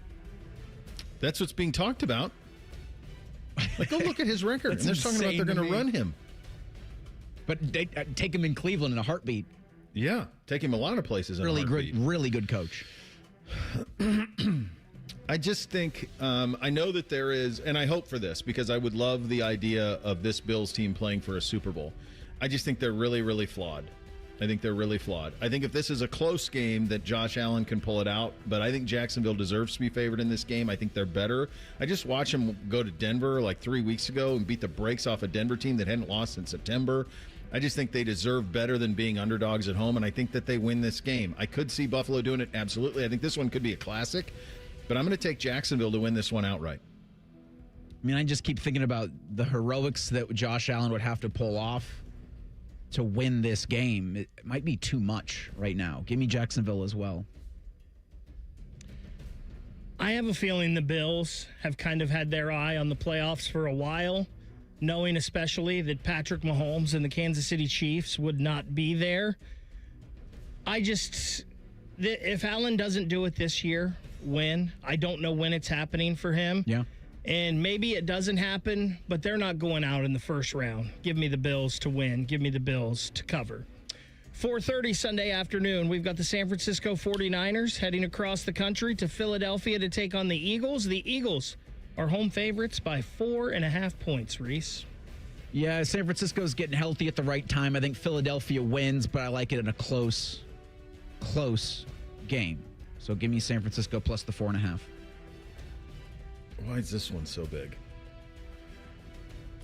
That's what's being talked about. Like, go look at his record. And they're talking about they're going to run him. But they take him in Cleveland in a heartbeat. Yeah, take him a lot of places in a heartbeat. Really good coach. I just think, I know that there is, and I hope for this, because I would love the idea of this Bills team playing for a Super Bowl. I just think they're really, really flawed. I think they're really flawed. I think if this is a close game that Josh Allen can pull it out, but I think Jacksonville deserves to be favored in this game. I think they're better. I just watched them go to Denver like 3 weeks ago and beat the brakes off a Denver team that hadn't lost in September. I just think they deserve better than being underdogs at home, and I think that they win this game. I could see Buffalo doing it, absolutely. I think this one could be a classic, but I'm going to take Jacksonville to win this one outright. I mean, I just keep thinking about the heroics that Josh Allen would have to pull off to win this game. It might be too much right now. Give me Jacksonville as well. I have a feeling the Bills have kind of had their eye on the playoffs for a while, knowing especially that Patrick Mahomes and the Kansas City Chiefs would not be there. If Allen doesn't do it this year, I don't know when it's happening for him. Yeah. And maybe it doesn't happen, but they're not going out in the first round. Give me the Bills to win. Give me the Bills to cover. 4:30 Sunday afternoon, we've got the San Francisco 49ers heading across the country to Philadelphia to take on the Eagles. The Eagles are home favorites by 4.5 points, Reese. Yeah, San Francisco's getting healthy at the right time. I think Philadelphia wins, but I like it in a close game. So give me San Francisco plus the 4.5. Why is this one so big?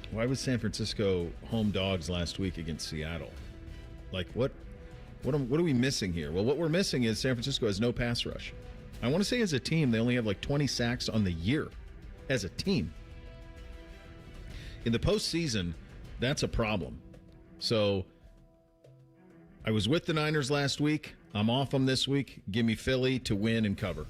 Why was San Francisco home dogs last week against Seattle? Like, what are we missing here? Well, what we're missing is San Francisco has no pass rush. I want to say as a team, they only have like 20 sacks on the year as a team. In the postseason, That's a problem. So I was with the Niners last week. I'm off them this week. Give me Philly to win and cover.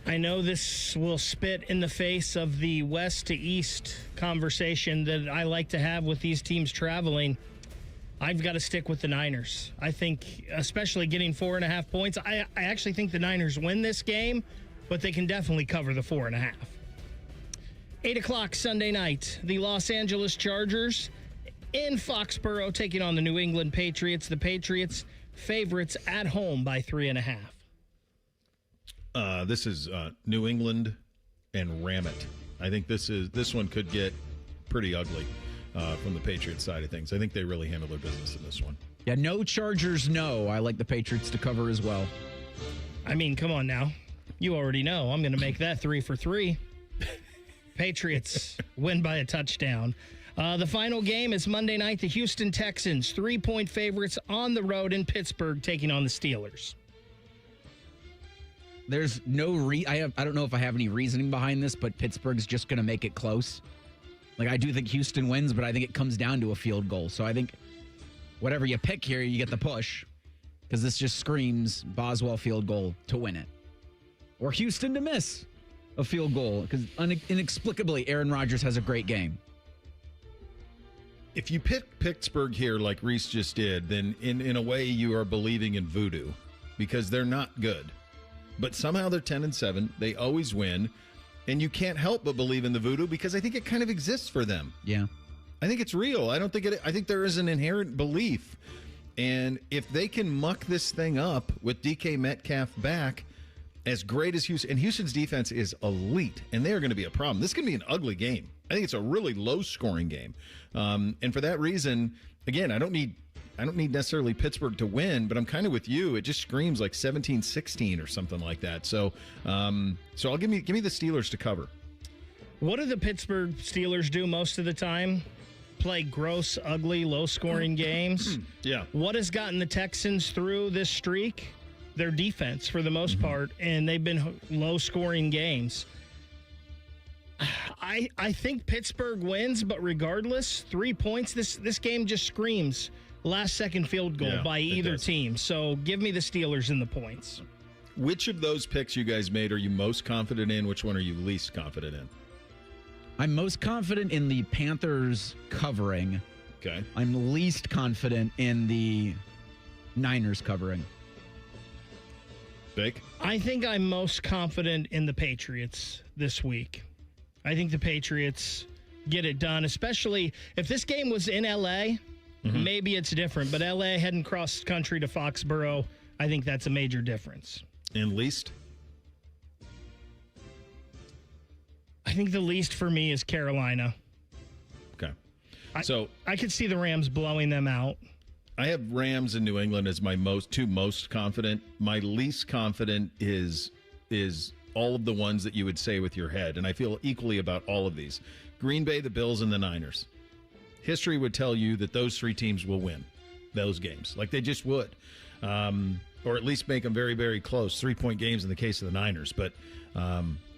I know this will spit in the face of the west to east conversation that I like to have with these teams traveling. I've got to stick with the Niners. I think, especially getting 4.5 points, I actually think the Niners win this game, but they can definitely cover the 4.5. 8 o'clock Sunday night, the Los Angeles Chargers in Foxborough taking on the New England Patriots. The Patriots favorites at home by 3.5. This is New England and ram it. I think this one could get pretty ugly from the Patriots side of things. I think they really handle their business in this one. Yeah, no Chargers, no. I like the Patriots to cover as well. I mean, come on now. You already know. I'm going to make that 3 for 3. Patriots win by a touchdown. The final game is Monday night. The Houston Texans, 3-point favorites on the road in Pittsburgh, taking on the Steelers. There's no I don't know if I have any reasoning behind this, but Pittsburgh's just going to make it close. Like, I do think Houston wins, but I think it comes down to a field goal. So I think whatever you pick here, you get the push, because this just screams Boswell field goal to win it. Or Houston to miss a field goal, because inexplicably Aaron Rodgers has a great game. If you pick Pittsburgh here like Reese just did, then in a way you are believing in voodoo, because they're not good. But somehow they're 10-7. They always win. And you can't help but believe in the voodoo, because I think it kind of exists for them. Yeah. I think it's real. I think there is an inherent belief. And if they can muck this thing up with DK Metcalf back, as great as Houston, and Houston's defense is elite, and they are going to be a problem. This is going to be an ugly game. I think it's a really low-scoring game. And for that reason, again, I don't need necessarily Pittsburgh to win, but I'm kind of with you. It just screams like 17-16 or something like that. So I'll give me the Steelers to cover. What do the Pittsburgh Steelers do most of the time? Play gross, ugly, low-scoring games. Yeah. What has gotten the Texans through this streak? Their defense, for the most part, and they've been low-scoring games. I think Pittsburgh wins, but regardless, 3 points. This game just screams last-second field goal by either team. So give me the Steelers in the points. Which of those picks you guys made are you most confident in? Which one are you least confident in? I'm most confident in the Panthers covering. Okay. I'm least confident in the Niners covering. Big? I think I'm most confident in the Patriots this week. I think the Patriots get it done, especially if this game was in L.A., maybe it's different. But L.A. heading cross country to Foxborough, I think that's a major difference. And least? I think the least for me is Carolina. Okay. I could see the Rams blowing them out. I have Rams and New England as my two most confident. My least confident is all of the ones that you would say with your head, and I feel equally about all of these. Green Bay, the Bills, and the Niners. History would tell you that those three teams will win those games, like they just would, or at least make them very, very close. 3-point games in the case of the Niners, but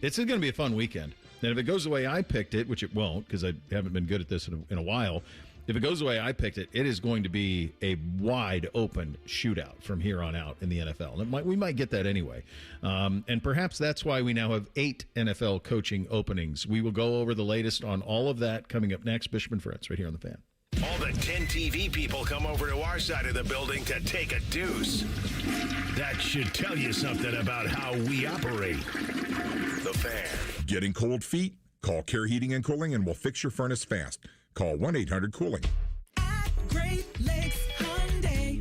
it's going to be a fun weekend. And if it goes the way I picked it, which it won't, because I haven't been good at this in a while, if it goes the way I picked it, it is going to be a wide open shootout from here on out in the NFL. And we might get that anyway. And perhaps that's why we now have 8 NFL coaching openings. We will go over the latest on all of that coming up next. Bishop and Fritz, right here on The Fan. All the 10 TV people come over to our side of the building to take a deuce. That should tell you something about how we operate. The Fan. Getting cold feet? Call Care Heating and Cooling and we'll fix your furnace fast. Call 1-800-COOLING. At Great Lakes Hyundai,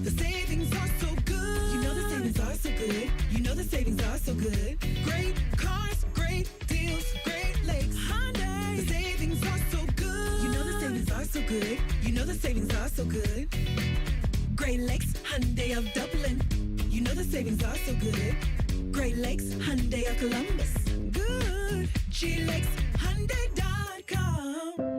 the savings are so good. You know the savings are so good. You know the savings are so good. Great cars, great deals, Great Lakes Hyundai. The savings are so good. You know the savings are so good. You know the savings are so good. Great Lakes Hyundai of Dublin. You know the savings are so good. Great Lakes Hyundai of Columbus. Good. GLakesHyundai.com.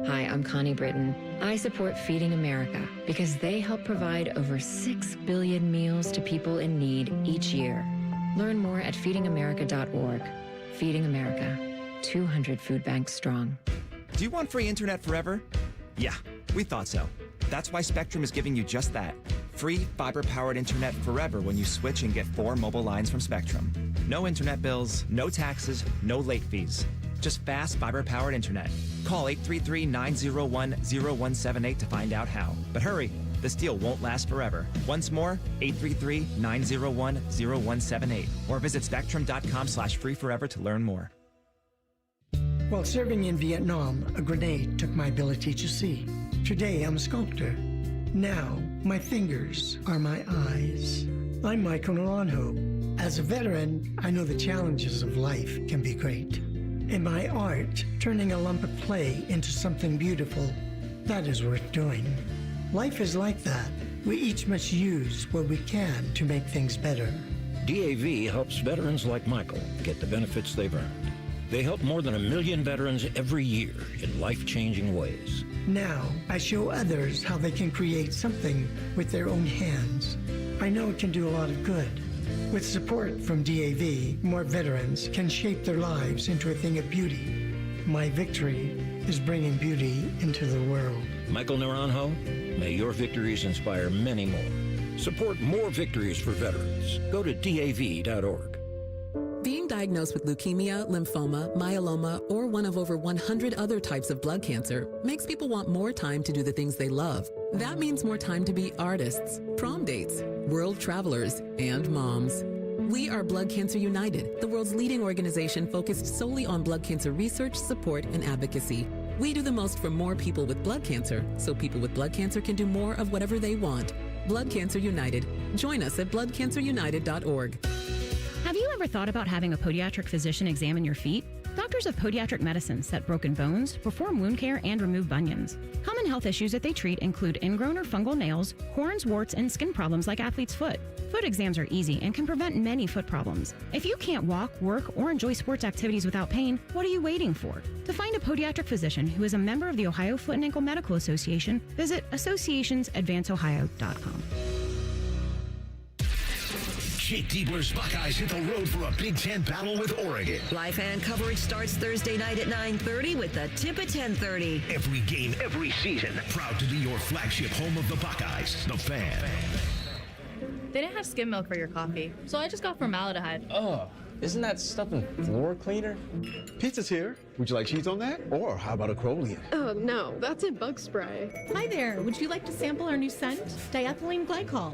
Hi, I'm Connie Britton. I support Feeding America because they help provide over 6 billion meals to people in need each year. Learn more at feedingamerica.org. Feeding America, 200 food banks strong. Do you want free internet forever? Yeah, we thought so. That's why Spectrum is giving you just that. Free fiber-powered internet forever when you switch and get 4 mobile lines from Spectrum. No internet bills, no taxes, no late fees. Just fast fiber-powered internet. Call 833-901-0178 to find out how. But hurry, this deal won't last forever. Once more, 833-901-0178. Or visit spectrum.com/free forever to learn more. While serving in Vietnam, a grenade took my ability to see. Today, I'm a sculptor. Now, my fingers are my eyes. I'm Michael Naranjo. As a veteran, I know the challenges of life can be great. In my art, turning a lump of clay into something beautiful, that is worth doing. Life is like that. We each must use what we can to make things better. DAV helps veterans like Michael get the benefits they've earned. They help more than 1 million veterans every year in life-changing ways. Now, I show others how they can create something with their own hands. I know it can do a lot of good. With support from DAV, more veterans can shape their lives into a thing of beauty. My victory is bringing beauty into the world. Michael Naranjo, may your victories inspire many more. Support more victories for veterans. Go to DAV.org. Being diagnosed with leukemia, lymphoma, myeloma, or one of over 100 other types of blood cancer makes people want more time to do the things they love. That means more time to be artists, prom dates, world travelers, and moms. We are Blood Cancer United, the world's leading organization focused solely on blood cancer research, support, and advocacy. We do the most for more people with blood cancer, so people with blood cancer can do more of whatever they want. Blood Cancer United. Join us at bloodcancerunited.org. Have you ever thought about having a podiatric physician examine your feet? Doctors of Podiatric Medicine set broken bones, perform wound care, and remove bunions. Common health issues that they treat include ingrown or fungal nails, horns, warts, and skin problems like athlete's foot. Foot exams are easy and can prevent many foot problems. If you can't walk, work, or enjoy sports activities without pain, what are you waiting for? To find a podiatric physician who is a member of the Ohio Foot and Ankle Medical Association, visit associationsadvanceohio.com. Jake Diebler's Buckeyes hit the road for a Big Ten battle with Oregon. Live fan coverage starts Thursday night at 9:30 with the tip at 10:30. Every game, every season. Proud to be your flagship home of the Buckeyes, The Fan. They didn't have skim milk for your coffee, so I just got formaldehyde. Oh, isn't that stuff in floor cleaner? Pizza's here. Would you like cheese on that? Or how about a Crowley? Oh, no, that's in bug spray. Hi there, would you like to sample our new scent? Diethylene glycol.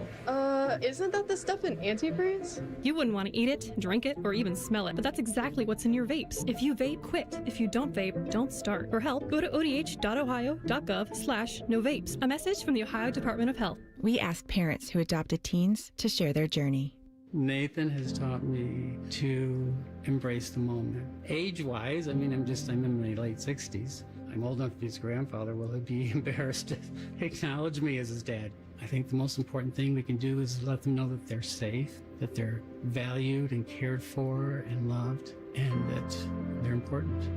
Isn't that the stuff in antifreeze? You wouldn't want to eat it, drink it, or even smell it, but that's exactly what's in your vapes. If you vape, quit. If you don't vape, don't start. For help, go to odh.ohio.gov/no vapes. A message from the Ohio Department of Health. We asked parents who adopted teens to share their journey. Nathan has taught me to embrace the moment. Age-wise, I'm in my late 60s. I'm old enough to be his grandfather. Will he be embarrassed to acknowledge me as his dad? I think the most important thing we can do is let them know that they're safe, that they're valued and cared for and loved, and that they're important.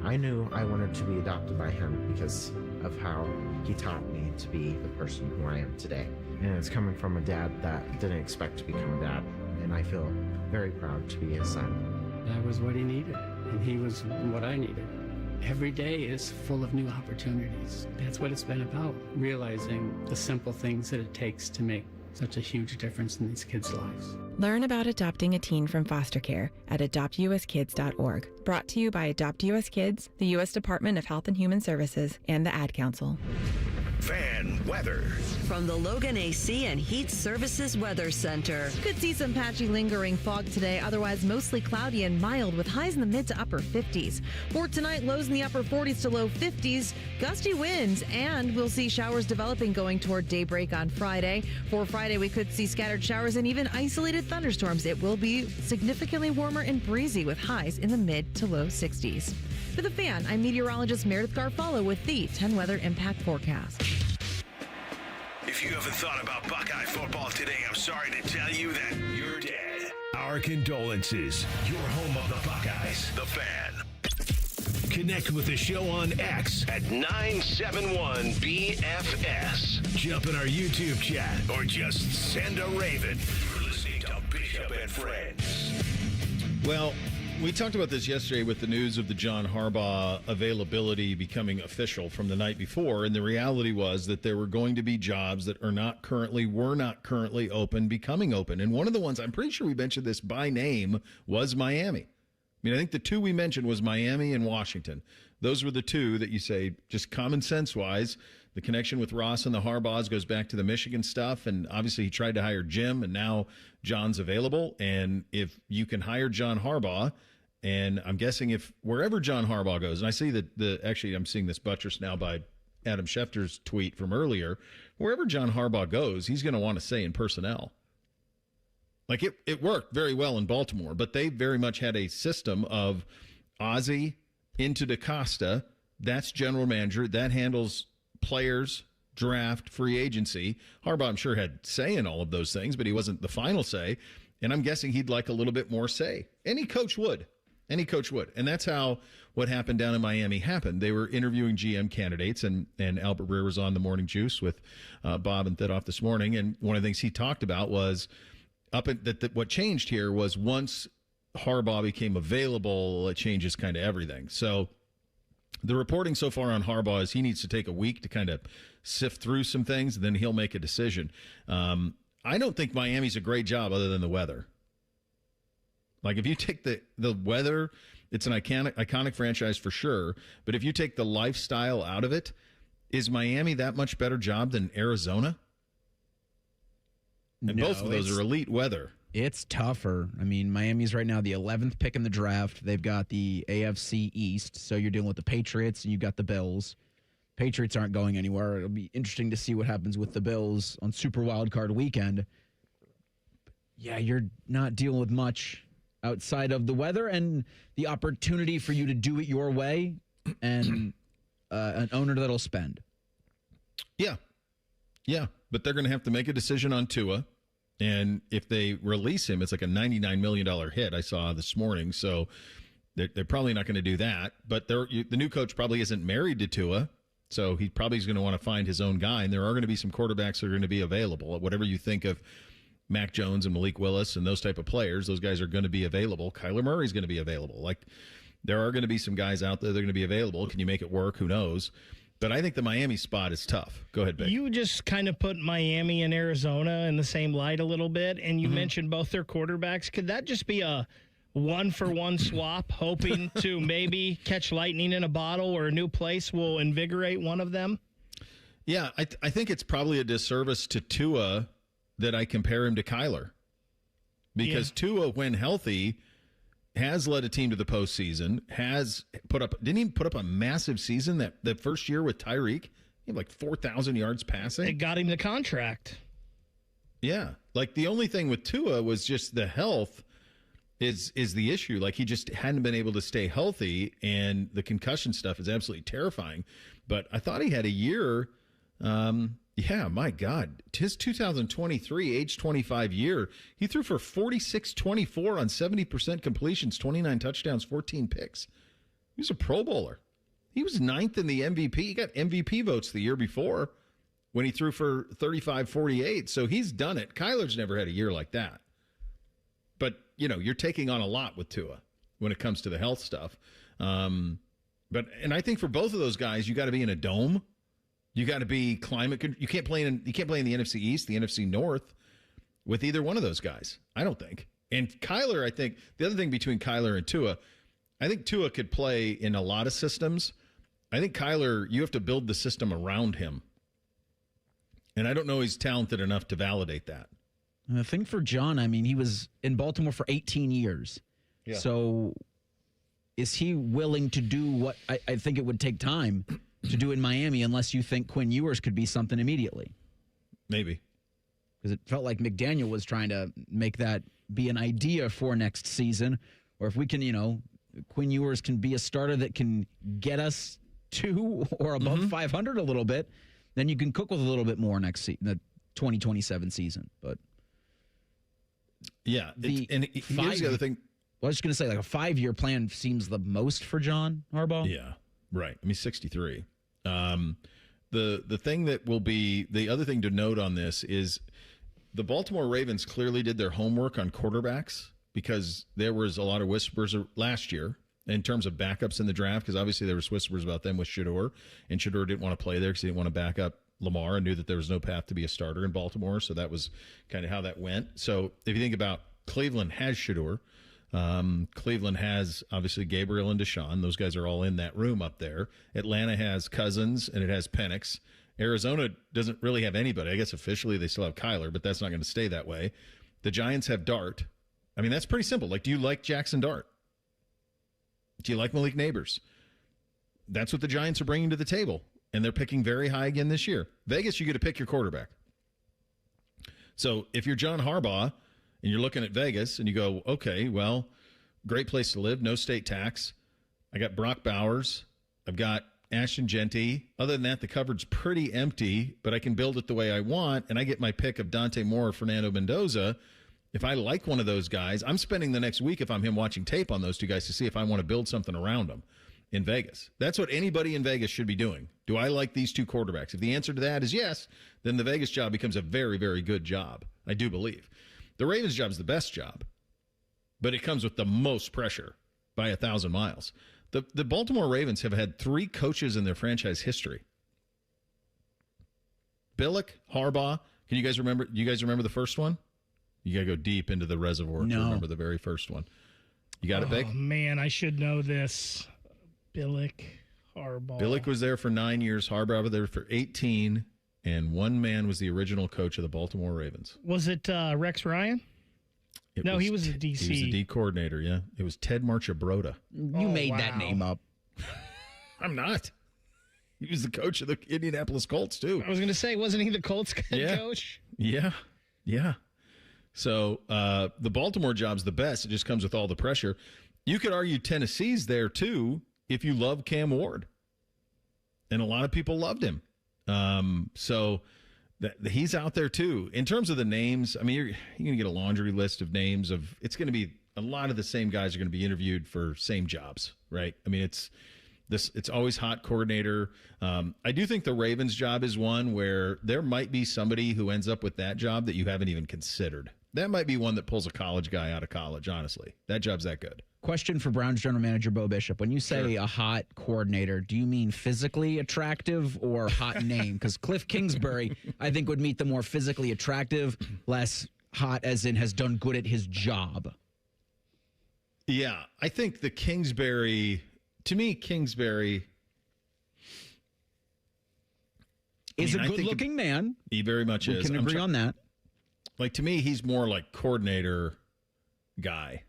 I knew I wanted to be adopted by him because of how he taught me to be the person who I am today. And it's coming from a dad that didn't expect to become a dad. And I feel very proud to be his son. I was what he needed, and he was what I needed. Every day is full of new opportunities. That's what it's been about, realizing the simple things that it takes to make such a huge difference in these kids' lives. Learn about adopting a teen from foster care at adoptuskids.org. Brought to you by Adopt US Kids, the U.S. Department of Health and Human Services, and the Ad Council. Fan weather. From the Logan AC and Heat Services Weather Center. Could see some patchy lingering fog today, otherwise mostly cloudy and mild with highs in the mid to upper 50s. For tonight, lows in the upper 40s to low 50s, gusty winds, and we'll see showers developing going toward daybreak on Friday. For Friday, we could see scattered showers and even isolated thunderstorms. It will be significantly warmer and breezy with highs in the mid to low 60s. For The Fan, I'm meteorologist Meredith Garfalo with the 10 Weather Impact Forecast. If you haven't thought about Buckeye football today, I'm sorry to tell you that you're dead. Our condolences. Your home of the Buckeyes, The Fan. Connect with the show on X at 971BFS. Jump in our YouTube chat or just send a raven. You're listening to Bishop and Friends. Well, We talked about this yesterday with the news of the John Harbaugh availability becoming official from the night before, and the reality was that there were going to be jobs that were not currently open becoming open. And one of the ones, I'm pretty sure we mentioned this by name, was Miami. I mean, I think the two we mentioned was Miami and Washington. Those were the two that you say, just common sense wise, the connection with Ross and the Harbaughs goes back to the Michigan stuff. And obviously he tried to hire Jim, and now John's available. And if you can hire John Harbaugh, and I'm guessing if wherever John Harbaugh goes, and I see that actually I'm seeing this buttressed now by Adam Schefter's tweet from earlier, wherever John Harbaugh goes, he's going to want to say in personnel. Like it worked very well in Baltimore, but they very much had a system of Ozzie into DaCosta. That's general manager. That handles players, draft, free agency. Harbaugh, I'm sure, had say in all of those things, but he wasn't the final say. And I'm guessing he'd like a little bit more say. Any coach would. Any coach would. And that's how what happened down in Miami happened. They were interviewing GM candidates, and Albert Breer was on the Morning Juice with Bob and Thidoff this morning. And one of the things he talked about was what changed here was once Harbaugh became available, it changes kind of everything. So the reporting so far on Harbaugh is he needs to take a week to kind of sift through some things, and then he'll make a decision. I don't think Miami's a great job other than the weather. Like, if you take the weather, it's an iconic franchise for sure. But if you take the lifestyle out of it, is Miami that much better job than Arizona? And no, both of those are elite weather. It's tougher. I mean, Miami's right now the 11th pick in the draft. They've got the AFC East, so you're dealing with the Patriots, and you've got the Bills. Patriots aren't going anywhere. It'll be interesting to see what happens with the Bills on Super Wildcard Weekend. Yeah, you're not dealing with much outside of the weather and the opportunity for you to do it your way and an owner that'll spend. Yeah. But they're going to have to make a decision on Tua. And if they release him, it's like a $99 million hit I saw this morning. So they're probably not going to do that. But the new coach probably isn't married to Tua. So he probably is going to want to find his own guy. And there are going to be some quarterbacks that are going to be available. Whatever you think of Mac Jones and Malik Willis and those type of players, those guys are going to be available. Kyler Murray's going to be available. Like, there are going to be some guys out there that are going to be available. Can you make it work? Who knows? But I think the Miami spot is tough. Go ahead, Vic. You just kind of put Miami and Arizona in the same light a little bit, and you mentioned both their quarterbacks. Could that just be a one-for-one swap, hoping to maybe catch lightning in a bottle, or a new place will invigorate one of them? Yeah, I think it's probably a disservice to Tua that I compare him to Kyler. Because Tua, when healthy, has led a team to the postseason, didn't he put up a massive season that first year with Tyreek? He had like 4,000 yards passing. It got him the contract. Yeah. Like, the only thing with Tua was just the health is the issue. Like, he just hadn't been able to stay healthy, and the concussion stuff is absolutely terrifying. But I thought he had a year. Yeah, my God. His 2023, age 25 year, he threw for 46-24 on 70% completions, 29 touchdowns, 14 picks. He was a Pro Bowler. He was 9th in the MVP. He got MVP votes the year before when he threw for 35-48. So he's done it. Kyler's never had a year like that. But, you're taking on a lot with Tua when it comes to the health stuff. And I think for both of those guys, you got to be in a dome. You got to be climate. You can't play in the NFC East, the NFC North with either one of those guys. I don't think. And Kyler, I think the other thing between Kyler and Tua, I think Tua could play in a lot of systems. I think Kyler, you have to build the system around him. And I don't know he's talented enough to validate that. And the thing for John, I mean, he was in Baltimore for 18 years. Yeah. So is he willing to do what I think it would take time to do in Miami, unless you think Quinn Ewers could be something immediately? Maybe. Because it felt like McDaniel was trying to make that be an idea for next season. Or if we can, Quinn Ewers can be a starter that can get us to or above 500 a little bit, then you can cook with a little bit more next season, the 2027 season. But yeah, here's the other thing. I was just going to say, like, a 5-year plan seems the most for John Harbaugh. Yeah. Right. I mean, 63. The thing that will be the other thing to note on this is the Baltimore Ravens clearly did their homework on quarterbacks, because there was a lot of whispers last year in terms of backups in the draft, because obviously there was whispers about them with Shedeur, and Shedeur didn't want to play there because he didn't want to back up Lamar and knew that there was no path to be a starter in Baltimore. So that was kind of how that went. So if you think about Cleveland has Shedeur, Cleveland has obviously Gabriel and Deshaun. Those guys are all in that room up there. Atlanta has Cousins and it has Penix. Arizona doesn't really have anybody. I guess officially they still have Kyler, but that's not going to stay that way. The Giants have Dart. I mean, that's pretty simple. Like, do you like Jackson Dart? Do you like Malik Neighbors? That's what the Giants are bringing to the table, and they're picking very high again this year. Vegas, you get to pick your quarterback. So if you're John Harbaugh and you're looking at Vegas and you go, okay, well, great place to live, no state tax. I got Brock Bowers. I've got Ashton Genty. Other than that, the cupboard's pretty empty, but I can build it the way I want, and I get my pick of Dante Moore or Fernando Mendoza. If I like one of those guys, I'm spending the next week, if I'm him, watching tape on those two guys to see if I want to build something around them in Vegas. That's what anybody in Vegas should be doing. Do I like these two quarterbacks? If the answer to that is yes, then the Vegas job becomes a very, very good job, I do believe. The Ravens job is the best job, but it comes with the most pressure by 1,000 miles. The Baltimore Ravens have had 3 coaches in their franchise history. Billick, Harbaugh. Can you guys remember? You guys remember the first one? You got to go deep into the reservoir to remember the very first one. You got it, Vic? Oh, man, I should know this. Billick, Harbaugh. Billick was there for 9 years. Harbaugh was there for 18. And one man was the original coach of the Baltimore Ravens. Was it Rex Ryan? He was a DC. He was the D coordinator, yeah. It was Ted Marchibroda. You made that name up. I'm not. He was the coach of the Indianapolis Colts, too. I was going to say, wasn't he the Colts coach? Yeah. So the Baltimore job's the best. It just comes with all the pressure. You could argue Tennessee's there, too, if you love Cam Ward. And a lot of people loved him. So he's out there, too. In terms of the names, I mean, you're going to get a laundry list of names of – it's going to be – a lot of the same guys are going to be interviewed for same jobs, right? I mean, it's always hot coordinator. I do think the Ravens job is one where there might be somebody who ends up with that job that you haven't even considered. That might be one that pulls a college guy out of college, honestly. That job's that good. Question for Browns general manager Bo Bishop. When you say a hot coordinator, do you mean physically attractive or hot name? Because Cliff Kingsbury, I think, would meet the more physically attractive, less hot as in has done good at his job. Yeah, I think the Kingsbury, to me, Kingsbury is a good-looking man. He very much is. We can agree on that. Like, to me, he's more like coordinator guy.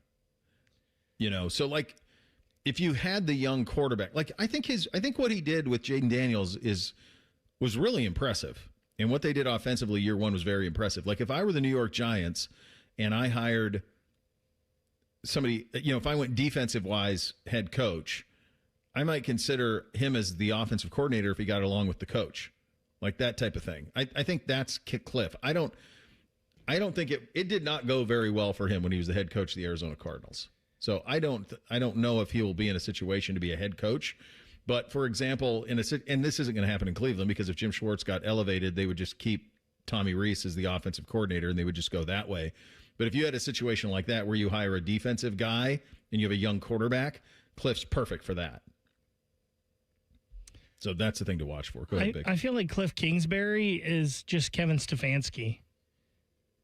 You know, so like if you had the young quarterback, like I think what he did with Jaden Daniels was really impressive. And what they did offensively year one was very impressive. Like if I were the New York Giants and I hired somebody, you know, if I went defensive wise head coach, I might consider him as the offensive coordinator if he got along with the coach, like that type of thing. I think that's Cliff. I don't think it did not go very well for him when he was the head coach of the Arizona Cardinals. So I don't know if he will be in a situation to be a head coach. But for example, and this isn't going to happen in Cleveland because if Jim Schwartz got elevated, they would just keep Tommy Rees as the offensive coordinator and they would just go that way. But if you had a situation like that where you hire a defensive guy and you have a young quarterback, Cliff's perfect for that. So that's the thing to watch for. Go ahead, Vic. I feel like Cliff Kingsbury is just Kevin Stefanski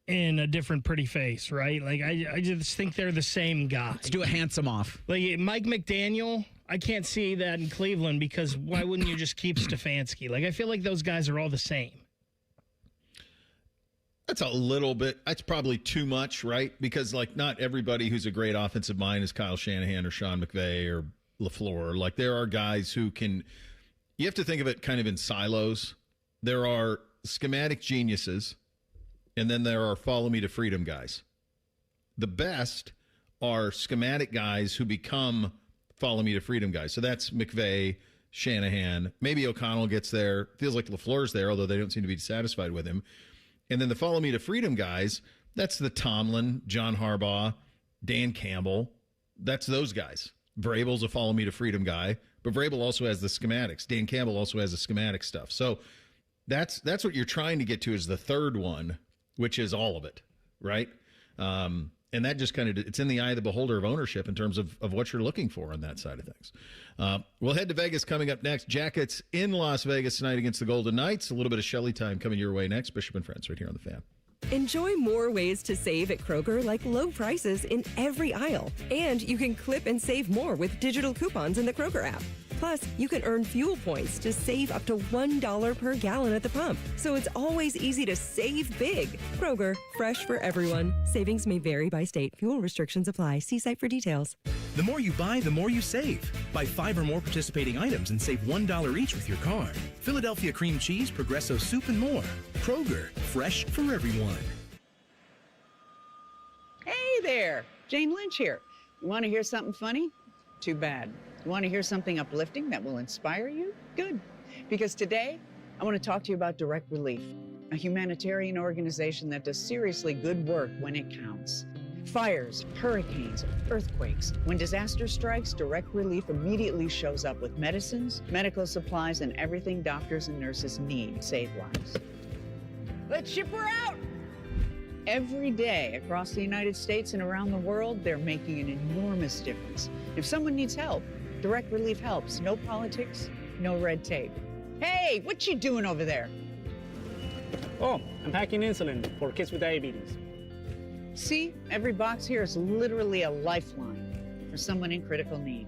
in a different pretty face, right? Like, I just think they're the same guy. Let's do a handsome off. Like, Mike McDaniel, I can't see that in Cleveland because why wouldn't you just keep Stefanski? Like, I feel like those guys are all the same. That's a little bit, that's probably too much, right? Because, like, not everybody who's a great offensive mind is Kyle Shanahan or Sean McVay or LaFleur. Like, there are guys who can, you have to think of it kind of in silos. There are schematic geniuses, and then there are follow me to freedom guys. The best are schematic guys who become follow me to freedom guys. So that's McVay, Shanahan. Maybe O'Connell gets there. Feels like LaFleur's there, although they don't seem to be satisfied with him. And then the follow me to freedom guys, that's the Tomlin, John Harbaugh, Dan Campbell. That's those guys. Vrabel's a follow me to freedom guy, but Vrabel also has the schematics. Dan Campbell also has the schematic stuff. So that's what you're trying to get to is the third one, which is all of it, right? And that just kind of, it's in the eye of the beholder of ownership in terms of what you're looking for on that side of things. We'll head to Vegas coming up next. Jackets in Las Vegas tonight against the Golden Knights. A little bit of Shelley time coming your way next. Bishop and Friends right here on The Fan. Enjoy more ways to save at Kroger, like low prices in every aisle. And you can clip and save more with digital coupons in the Kroger app. Plus, you can earn fuel points to save up to $1 per gallon at the pump. So it's always easy to save big. Kroger, fresh for everyone. Savings may vary by state. Fuel restrictions apply. See site for details. The more you buy, the more you save. Buy 5 or more participating items and save $1 each with your card. Philadelphia cream cheese, Progresso soup, and more. Kroger, fresh for everyone. Hey there, Jane Lynch here. You want to hear something funny? Too bad. You want to hear something uplifting that will inspire you? Good. Because today, I want to talk to you about Direct Relief, a humanitarian organization that does seriously good work when it counts. Fires, hurricanes, earthquakes. When disaster strikes, Direct Relief immediately shows up with medicines, medical supplies, and everything doctors and nurses need to save lives. Let's ship her out! Every day across the United States and around the world, they're making an enormous difference. If someone needs help, Direct Relief helps. No politics, no red tape. Hey, what you doing over there? Oh, I'm packing insulin for kids with diabetes. See, every box here is literally a lifeline for someone in critical need.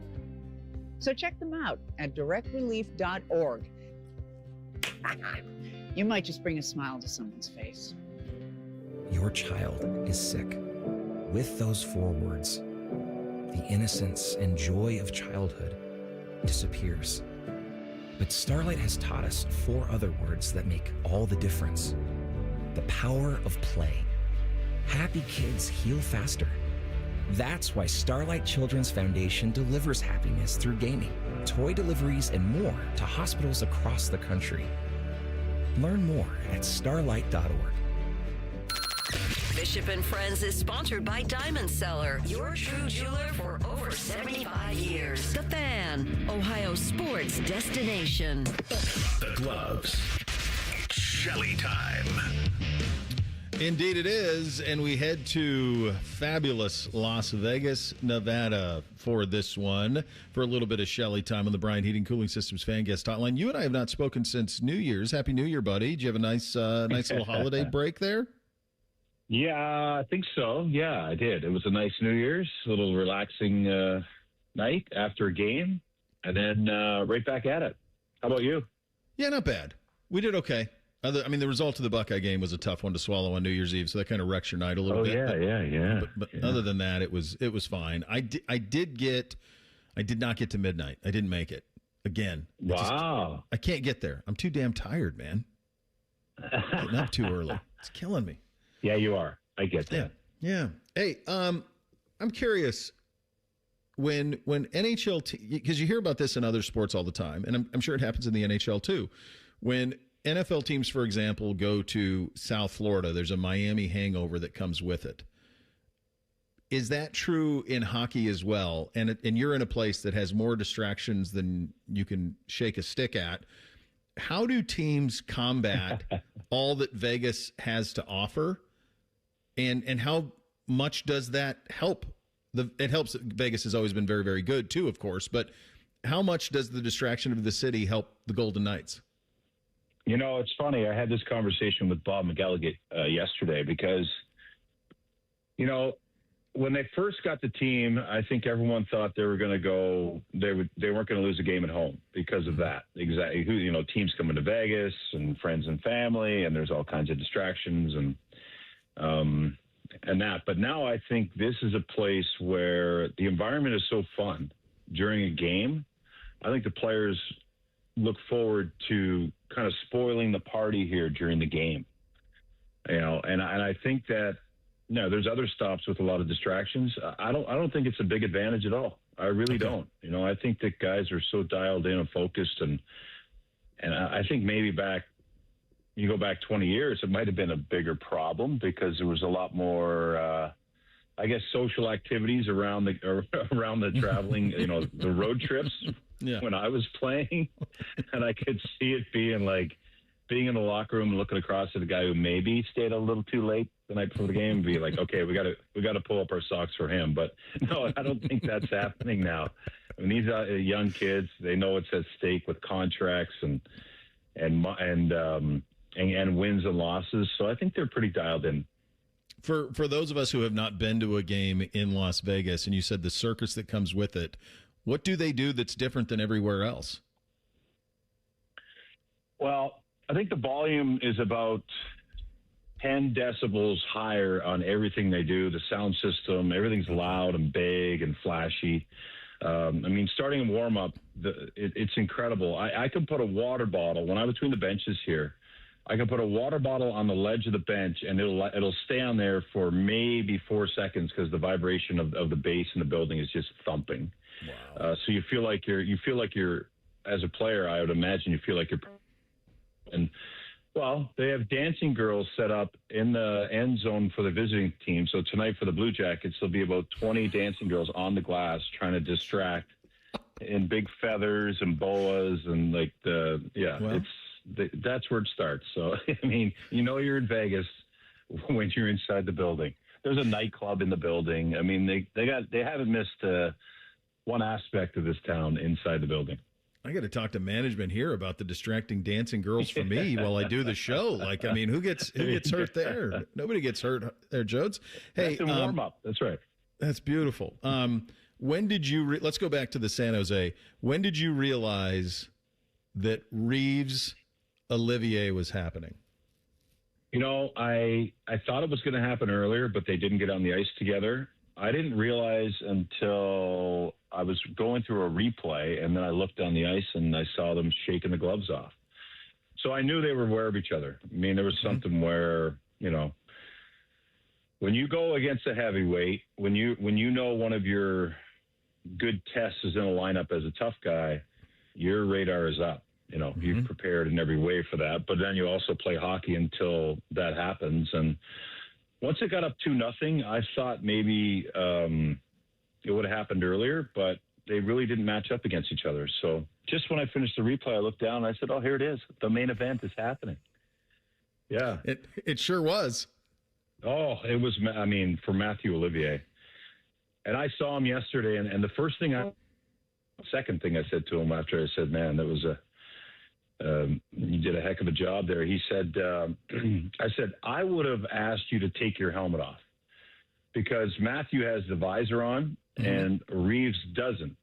So check them out at directrelief.org. You might just bring a smile to someone's face. Your child is sick. With those 4 words, the innocence and joy of childhood disappears. But Starlight has taught us 4 other words that make all the difference. The power of play. Happy kids heal faster. That's why Starlight Children's Foundation delivers happiness through gaming, toy deliveries, and more to hospitals across the country. Learn more at starlight.org. Bishop and Friends is sponsored by Diamond Seller, your true jeweler for over 75 years. The Fan, Ohio sports destination. The Gloves. Shelley time. Indeed it is, and we head to fabulous Las Vegas, Nevada for this one, for a little bit of Shelley time on the Bryant Heating Cooling Systems Fan Guest Hotline. You and I have not spoken since New Year's. Happy New Year, buddy. Did you have a nice little holiday break there? Yeah, I think so. Yeah, I did. It was a nice New Year's, a little relaxing night after a game, and then right back at it. How about you? Yeah, not bad. We did okay. The result of the Buckeye game was a tough one to swallow on New Year's Eve, so that kind of wrecks your night a little bit. Yeah. But other than that, it was fine. I did not get to midnight. I didn't make it again. Wow. I can't get there. I'm too damn tired, man. Getting up too early. It's killing me. Yeah, you are. I get that. Yeah. Hey, I'm curious when NHL, because you hear about this in other sports all the time, and I'm sure it happens in the NHL too. When NFL teams, for example, go to South Florida, there's a Miami hangover that comes with it. Is that true in hockey as well? And you're in a place that has more distractions than you can shake a stick at. How do teams combat all that Vegas has to offer? And how much does that help? It helps that Vegas has always been very, very good too, of course. But how much does the distraction of the city help the Golden Knights? You know, it's funny. I had this conversation with Bob McElligott yesterday because, you know, when they first got the team, I think everyone thought they were going to go. They weren't going to lose a game at home because of that. Exactly. Teams coming to Vegas and friends and family, and there's all kinds of distractions and that. But now I think this is a place where the environment is so fun during a game. I think the players look forward to kind of spoiling the party here during the game. And I think that there's other stops with a lot of distractions. I don't think it's a big advantage at all. I really don't. I think that guys are so dialed in and focused, and I think maybe you go back 20 years, it might have been a bigger problem because there was a lot more, social activities around the traveling, the road trips when I was playing, and I could see it being like, being in the locker room and looking across at the guy who maybe stayed a little too late the night before the game and be like, okay, we got to pull up our socks for him. But no, I don't think that's happening now. I mean, these young kids, they know what's at stake with contracts and wins and losses. So I think they're pretty dialed in. For those of us who have not been to a game in Las Vegas, and you said the circus that comes with it, what do they do that's different than everywhere else? Well, I think the volume is about 10 decibels higher on everything they do. The sound system, everything's loud and big and flashy. I mean, starting in warm-up, it's incredible. I can put a water bottle, when I'm between the benches here, I can put a water bottle on the ledge of the bench, and it'll stay on there for maybe 4 seconds because the vibration of the bass in the building is just thumping. Wow. So you feel like you're, as a player, I would imagine you feel like you're. And, well, they have dancing girls set up in the end zone for the visiting team. So tonight for the Blue Jackets, there'll be about 20 dancing girls on the glass trying to distract in big feathers and boas and that's where it starts. So, I mean, you're in Vegas when you're inside the building. There's a nightclub in the building. I mean, they haven't missed one aspect of this town inside the building. I got to talk to management here about the distracting dancing girls for me while I do the show. Like, I mean, who gets hurt there? Nobody gets hurt there, Jodes. Hey, that's a warm up. That's right. That's beautiful. When did you? Let's go back to the San Jose. When did you realize that Reeves Olivier was happening? I thought it was going to happen earlier, but they didn't get on the ice together. I didn't realize until I was going through a replay, and then I looked on the ice and I saw them shaking the gloves off. So I knew they were aware of each other. I mean, there was something where, when you go against a heavyweight, when you know one of your good tests is in a lineup as a tough guy, your radar is up. You've prepared in every way for that. But then you also play hockey until that happens. And once it got up 2-0, I thought maybe it would have happened earlier, but they really didn't match up against each other. So just when I finished the replay, I looked down and I said, oh, here it is. The main event is happening. Yeah. It sure was. Oh, it was, for Matthew Olivier. And I saw him yesterday, and the second thing I said to him after I said, man, that was you did a heck of a job there. He said, I said, I would have asked you to take your helmet off because Matthew has the visor on and Reeves doesn't.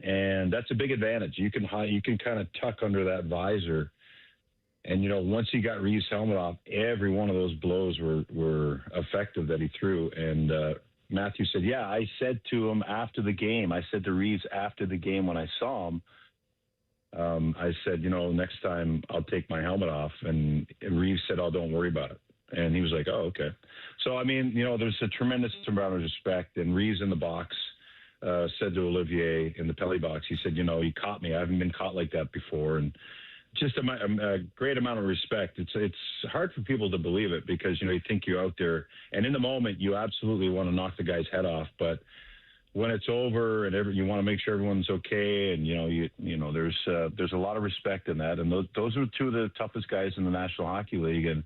And that's a big advantage. You can kind of tuck under that visor. And, once he got Reeves' helmet off, every one of those blows were effective that he threw. And Matthew said, yeah, I said to him after the game, I said to Reeves after the game when I saw him, I said, next time I'll take my helmet off. And Reeves said, oh, don't worry about it. And he was like, oh, okay. So, there's a tremendous amount of respect. And Reeves in the box said to Olivier in the penalty box, he said, he caught me. I haven't been caught like that before. And just a great amount of respect. It's hard for people to believe it because, you think you're out there. And in the moment, you absolutely want to knock the guy's head off. But when it's over and you want to make sure everyone's okay, and there's a lot of respect in that, and those are two of the toughest guys in the National Hockey League, and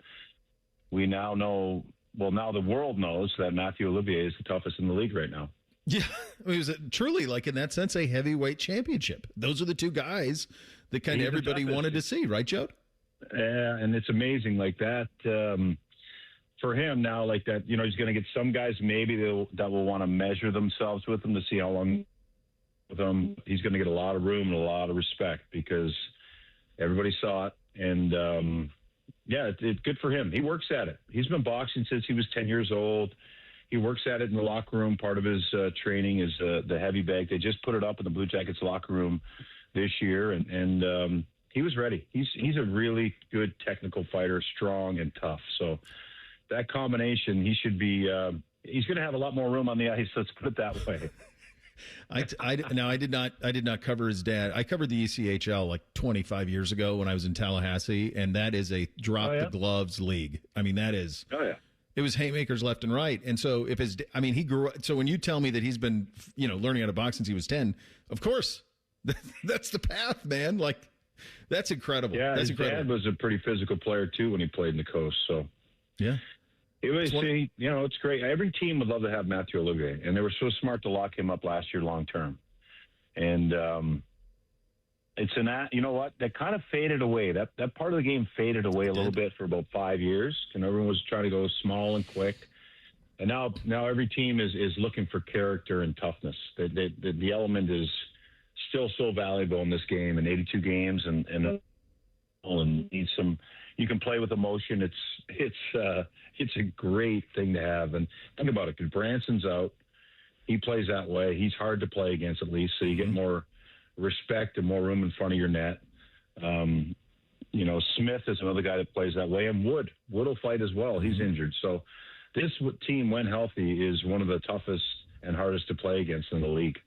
we now know. Well, now the world knows that Matthew Olivier is the toughest in the league right now. Yeah, it was truly, like in that sense, a heavyweight championship. Those are the two guys that kind of everybody wanted to see, right, Joe? Yeah, and it's amazing like that. For him now, like that, he's going to get some guys maybe that will want to measure themselves with him to see how long with him. He's going to get a lot of room and a lot of respect because everybody saw it. And, it's good for him. He works at it. He's been boxing since he was 10 years old. He works at it in the locker room. Part of his training is the heavy bag. They just put it up in the Blue Jackets locker room this year, and he was ready. He's a really good technical fighter, strong and tough. So that combination, he should be. He's going to have a lot more room on the ice. Let's put it that way. I did not cover his dad. I covered the ECHL like 25 years ago when I was in Tallahassee, and that is a drop the gloves league. I mean, that is. Oh yeah. It was haymakers left and right. And so he grew up. So when you tell me that he's been, learning how to box since he was 10, of course, that's the path, man. Like That's incredible. Yeah, That's his dad was a pretty physical player too when he played in the Coast. So yeah, it's great. Every team would love to have Matthew Olivier, and they were so smart to lock him up last year long term. And you know what? That kind of faded away. That part of the game faded away a little bit for about 5 years, and everyone was trying to go small and quick. And now every team is looking for character and toughness. The element is still so valuable in this game, in 82 games, and need some. You can play with emotion. It's a great thing to have. And think about it. Because Branson's out, he plays that way. He's hard to play against, at least, so you get more respect and more room in front of your net. Smith is another guy that plays that way, and Wood will fight as well. He's injured, so this team, when healthy, is one of the toughest and hardest to play against in the league.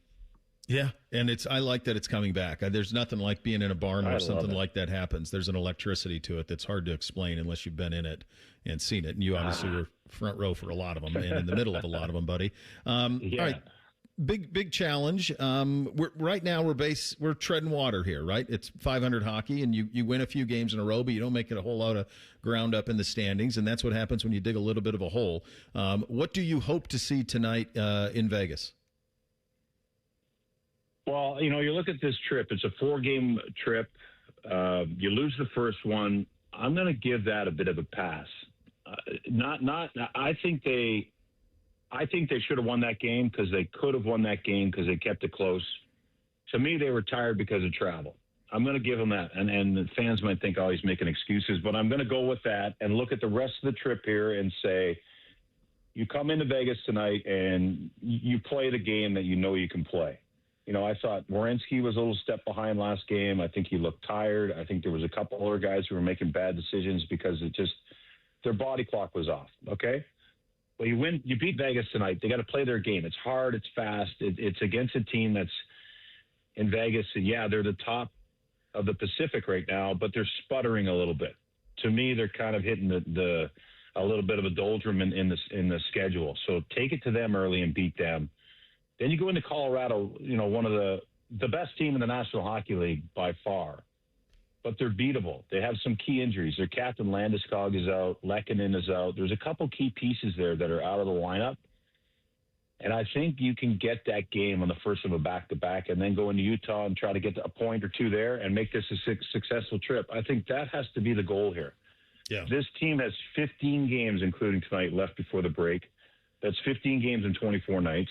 Yeah, and I like that it's coming back. There's nothing like being in a barn where something like that happens. There's an electricity to it that's hard to explain unless you've been in it and seen it. And you obviously were front row for a lot of them and in the middle of a lot of them, buddy. All right, big challenge. Right now we're treading water here, right? It's 500 hockey, and you win a few games in a row, but you don't make it a whole lot of ground up in the standings, and that's what happens when you dig a little bit of a hole. What do you hope to see tonight in Vegas? Well, you look at this trip. It's a 4-game trip. You lose the first one. I'm going to give that a bit of a pass. I think they should have won that game because they could have won that game because they kept it close. To me, they were tired because of travel. I'm going to give them that. And the fans might think, oh, he's making excuses, but I'm going to go with that and look at the rest of the trip here and say, you come into Vegas tonight and you play the game that you know you can play. I thought Werenski was a little step behind last game. I think he looked tired. I think there was a couple other guys who were making bad decisions because their body clock was off. Okay. Well, you beat Vegas tonight. They got to play their game. It's hard. It's fast. It's against a team that's in Vegas. And yeah, they're the top of the Pacific right now, but they're sputtering a little bit. To me, they're kind of hitting a little bit of a doldrum in the schedule. So take it to them early and beat them. Then you go into Colorado, one of the best team in the National Hockey League by far, but they're beatable. They have some key injuries. Their captain Landeskog is out. Lehkonen is out. There's a couple key pieces there that are out of the lineup. And I think you can get that game on the first of a back-to-back and then go into Utah and try to get a point or two there and make this a successful trip. I think that has to be the goal here. Yeah. This team has 15 games, including tonight, left before the break. That's 15 games in 24 nights.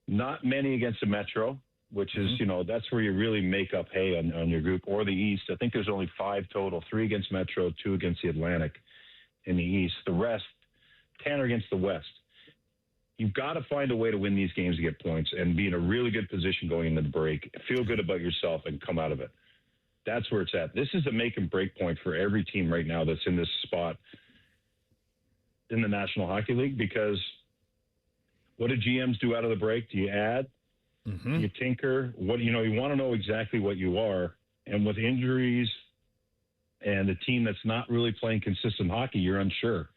Not many against the Metro, which is, that's where you really make up hay on your group, or the East. I think there's only 5 total, 3 against Metro, 2 against the Atlantic in the East. The rest, 10 are against the West. You've got to find a way to win these games to get points and be in a really good position going into the break, feel good about yourself, and come out of it. That's where it's at. This is a make and break point for every team right now that's in this spot in the National Hockey League, because what do GMs do out of the break? Do you add? Mm-hmm. You tinker? You want to know exactly what you are. And with injuries and a team that's not really playing consistent hockey, you're unsure.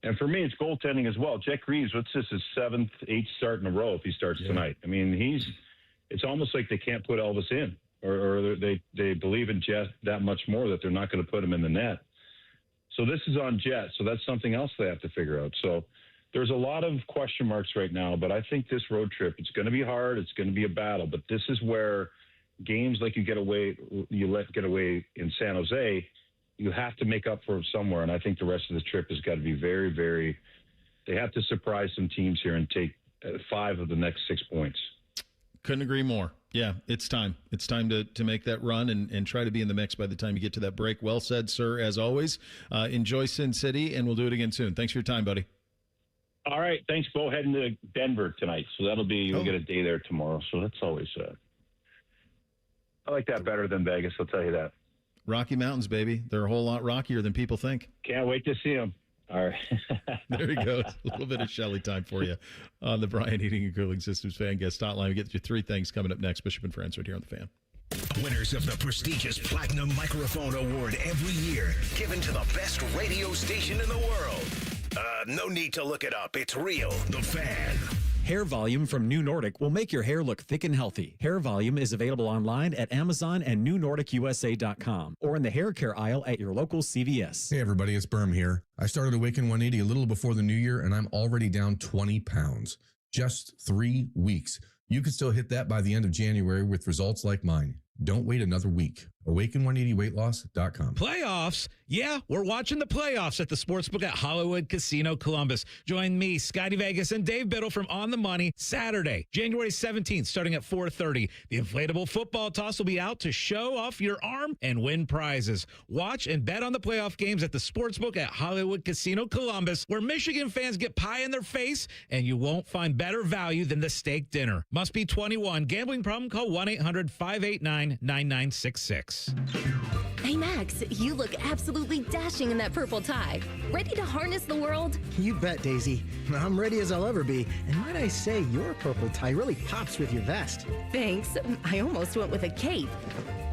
And for me, it's goaltending as well. Jack Reeves, what's this, his 7th, 8th start in a row if he starts tonight? I mean, it's almost like they can't put Elvis in, or they believe in Jet that much more that they're not going to put him in the net. So this is on Jet. So that's something else they have to figure out. So there's a lot of question marks right now, but I think this road trip, it's going to be hard. It's going to be a battle, but this is where games like you let get away in San Jose, you have to make up for it somewhere. And I think the rest of the trip has got to be very, very, they have to surprise some teams here and take 5 of the next 6 points. Couldn't agree more. Yeah, it's time. It's time to make that run and try to be in the mix by the time you get to that break. Well said, sir, as always. Enjoy Sin City, and we'll do it again soon. Thanks for your time, buddy. All right. Thanks, Bo. Heading to Denver tonight. So you'll get a day there tomorrow. So that's always, I like that better than Vegas. I'll tell you that. Rocky Mountains, baby. They're a whole lot rockier than people think. Can't wait to see them. All right. There he goes. A little bit of Shelley time for you on the Bryant Heating and Cooling Systems Fan Guest Hotline. We get you 3 things coming up next. Bishop and Friends right here on the Fan. Winners of the prestigious Platinum Microphone Award every year, given to the best radio station in the world. No need to look it up. It's real. The Fan. Hair Volume from New Nordic will make your hair look thick and healthy. Hair Volume is available online at Amazon and NewNordicUSA.com or in the hair care aisle at your local CVS. Hey everybody, it's Berm here. I started Awaken 180 a little before the new year and I'm already down 20 pounds. Just 3 weeks. You can still hit that by the end of January with results like mine. Don't wait another week. Awaken180weightloss.com. Playoffs? Yeah, we're watching the playoffs at the Sportsbook at Hollywood Casino Columbus. Join me, Scotty Vegas, and Dave Biddle from On the Money Saturday, January 17th, starting at 4:30. The inflatable football toss will be out to show off your arm and win prizes. Watch and bet on the playoff games at the Sportsbook at Hollywood Casino Columbus, where Michigan fans get pie in their face, and you won't find better value than the steak dinner. Must be 21. Gambling problem? Call 1-800-589-9966. Hey, Max, you look absolutely dashing in that purple tie. Ready to harness the world? You bet, Daisy. I'm ready as I'll ever be. And might I say, your purple tie really pops with your vest. Thanks. I almost went with a cape,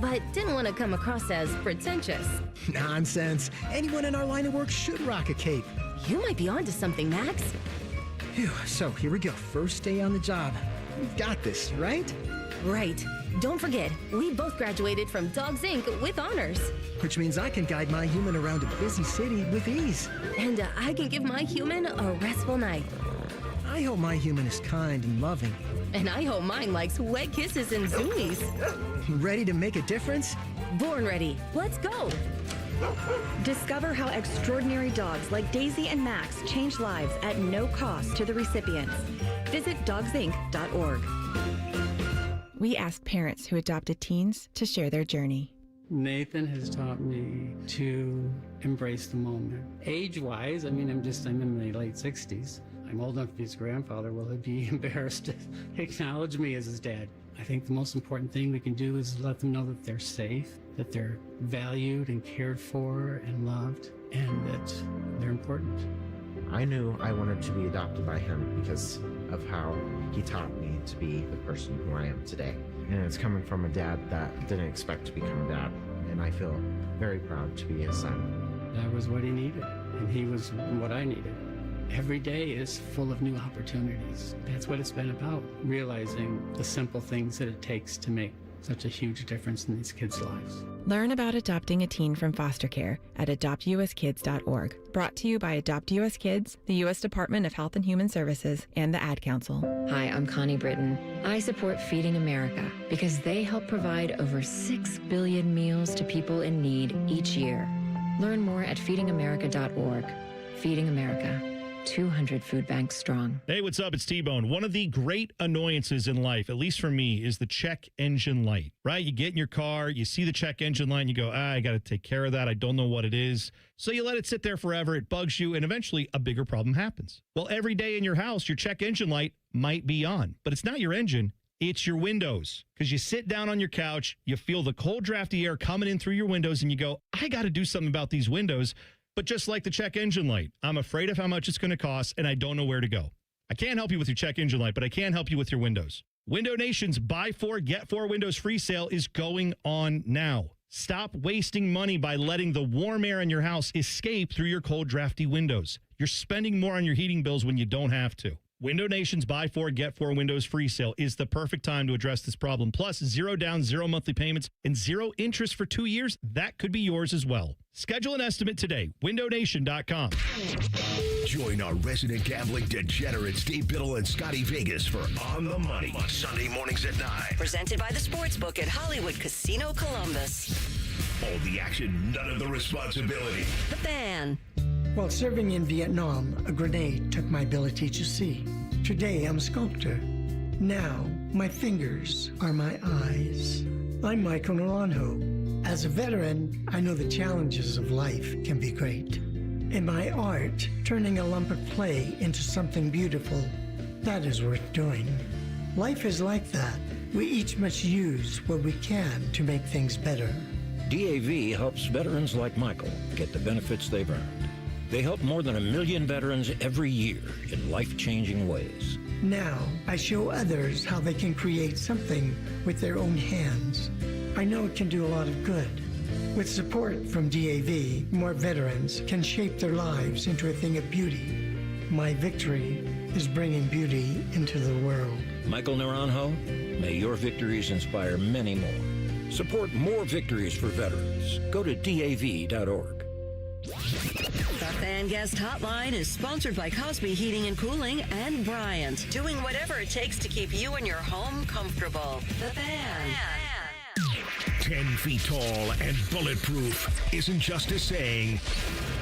but didn't want to come across as pretentious. Nonsense. Anyone in our line of work should rock a cape. You might be onto something, Max. Phew, so here we go. First day on the job. We've got this, right? Right. Don't forget, we both graduated from Dogs Inc. with honors. Which means I can guide my human around a busy city with ease. And I can give my human a restful night. I hope my human is kind and loving. And I hope mine likes wet kisses and zoomies. Ready to make a difference? Born ready. Let's go. Discover how extraordinary dogs like Daisy and Max change lives at no cost to the recipients. Visit dogsinc.org. We asked parents who adopted teens to share their journey. Nathan has taught me to embrace the moment. Age-wise, I'm in my late 60s. I'm old enough to be his grandfather. Will he be embarrassed to acknowledge me as his dad? I think the most important thing we can do is let them know that they're safe, that they're valued and cared for and loved, and that they're important. I knew I wanted to be adopted by him because of how he taught me to be the person who I am today. And it's coming from a dad that didn't expect to become a dad. And I feel very proud to be his son. That was what he needed, and he was what I needed. Every day is full of new opportunities. That's what it's been about, realizing the simple things that it takes to make such a huge difference in these kids' lives. Learn about adopting a teen from foster care at adoptuskids.org. Brought to you by Adopt US Kids, the U.S. Department of Health and Human Services, and the Ad Council. Hi, I'm Connie Britton. I support Feeding America because they help provide over 6 billion meals to people in need each year. Learn more at feedingamerica.org. Feeding America. 200 food banks strong. Hey, what's up? It's T-Bone. One of the great annoyances in life, at least for me, is the check engine light, right? You get in your car, you see the check engine light, and you go, I got to take care of that. I don't know what it is. So you let it sit there forever. It bugs you, and eventually a bigger problem happens. Well, every day in your house, your check engine light might be on, but it's not your engine. It's your windows, because you sit down on your couch, you feel the cold, drafty air coming in through your windows, and you go, I got to do something about these windows. But just like the check engine light, I'm afraid of how much it's going to cost, and I don't know where to go. I can't help you with your check engine light, but I can help you with your windows. Window Nation's Buy 4, Get 4 Windows free sale is going on now. Stop wasting money by letting the warm air in your house escape through your cold, drafty windows. You're spending more on your heating bills when you don't have to. Window Nation's Buy 4, Get 4 Windows free sale is the perfect time to address this problem. Plus, 0 down, 0 monthly payments, and 0 interest for 2 years. That could be yours as well. Schedule an estimate today. WindowNation.com. Join our resident gambling degenerates, Dave Biddle and Scotty Vegas for On the Money. Sunday mornings at 9. Presented by the Sportsbook at Hollywood Casino Columbus. All the action, none of the responsibility. The Fan. While serving in Vietnam, a grenade took my ability to see. Today, I'm a sculptor. Now, my fingers are my eyes. I'm Michael Naranjo. As a veteran, I know the challenges of life can be great. In my art, turning a lump of clay into something beautiful, that is worth doing. Life is like that. We each must use what we can to make things better. DAV helps veterans like Michael get the benefits they've earned. They help more than 1 million veterans every year in life-changing ways. Now, I show others how they can create something with their own hands. I know it can do a lot of good. With support from DAV, more veterans can shape their lives into a thing of beauty. My victory is bringing beauty into the world. Michael Naranjo, may your victories inspire many more. Support more victories for veterans. Go to DAV.org. The Fan Guest Hotline is sponsored by Cosby Heating and Cooling and Bryant, doing whatever it takes to keep you and your home comfortable. The Fan. 10 feet tall and bulletproof isn't just a saying,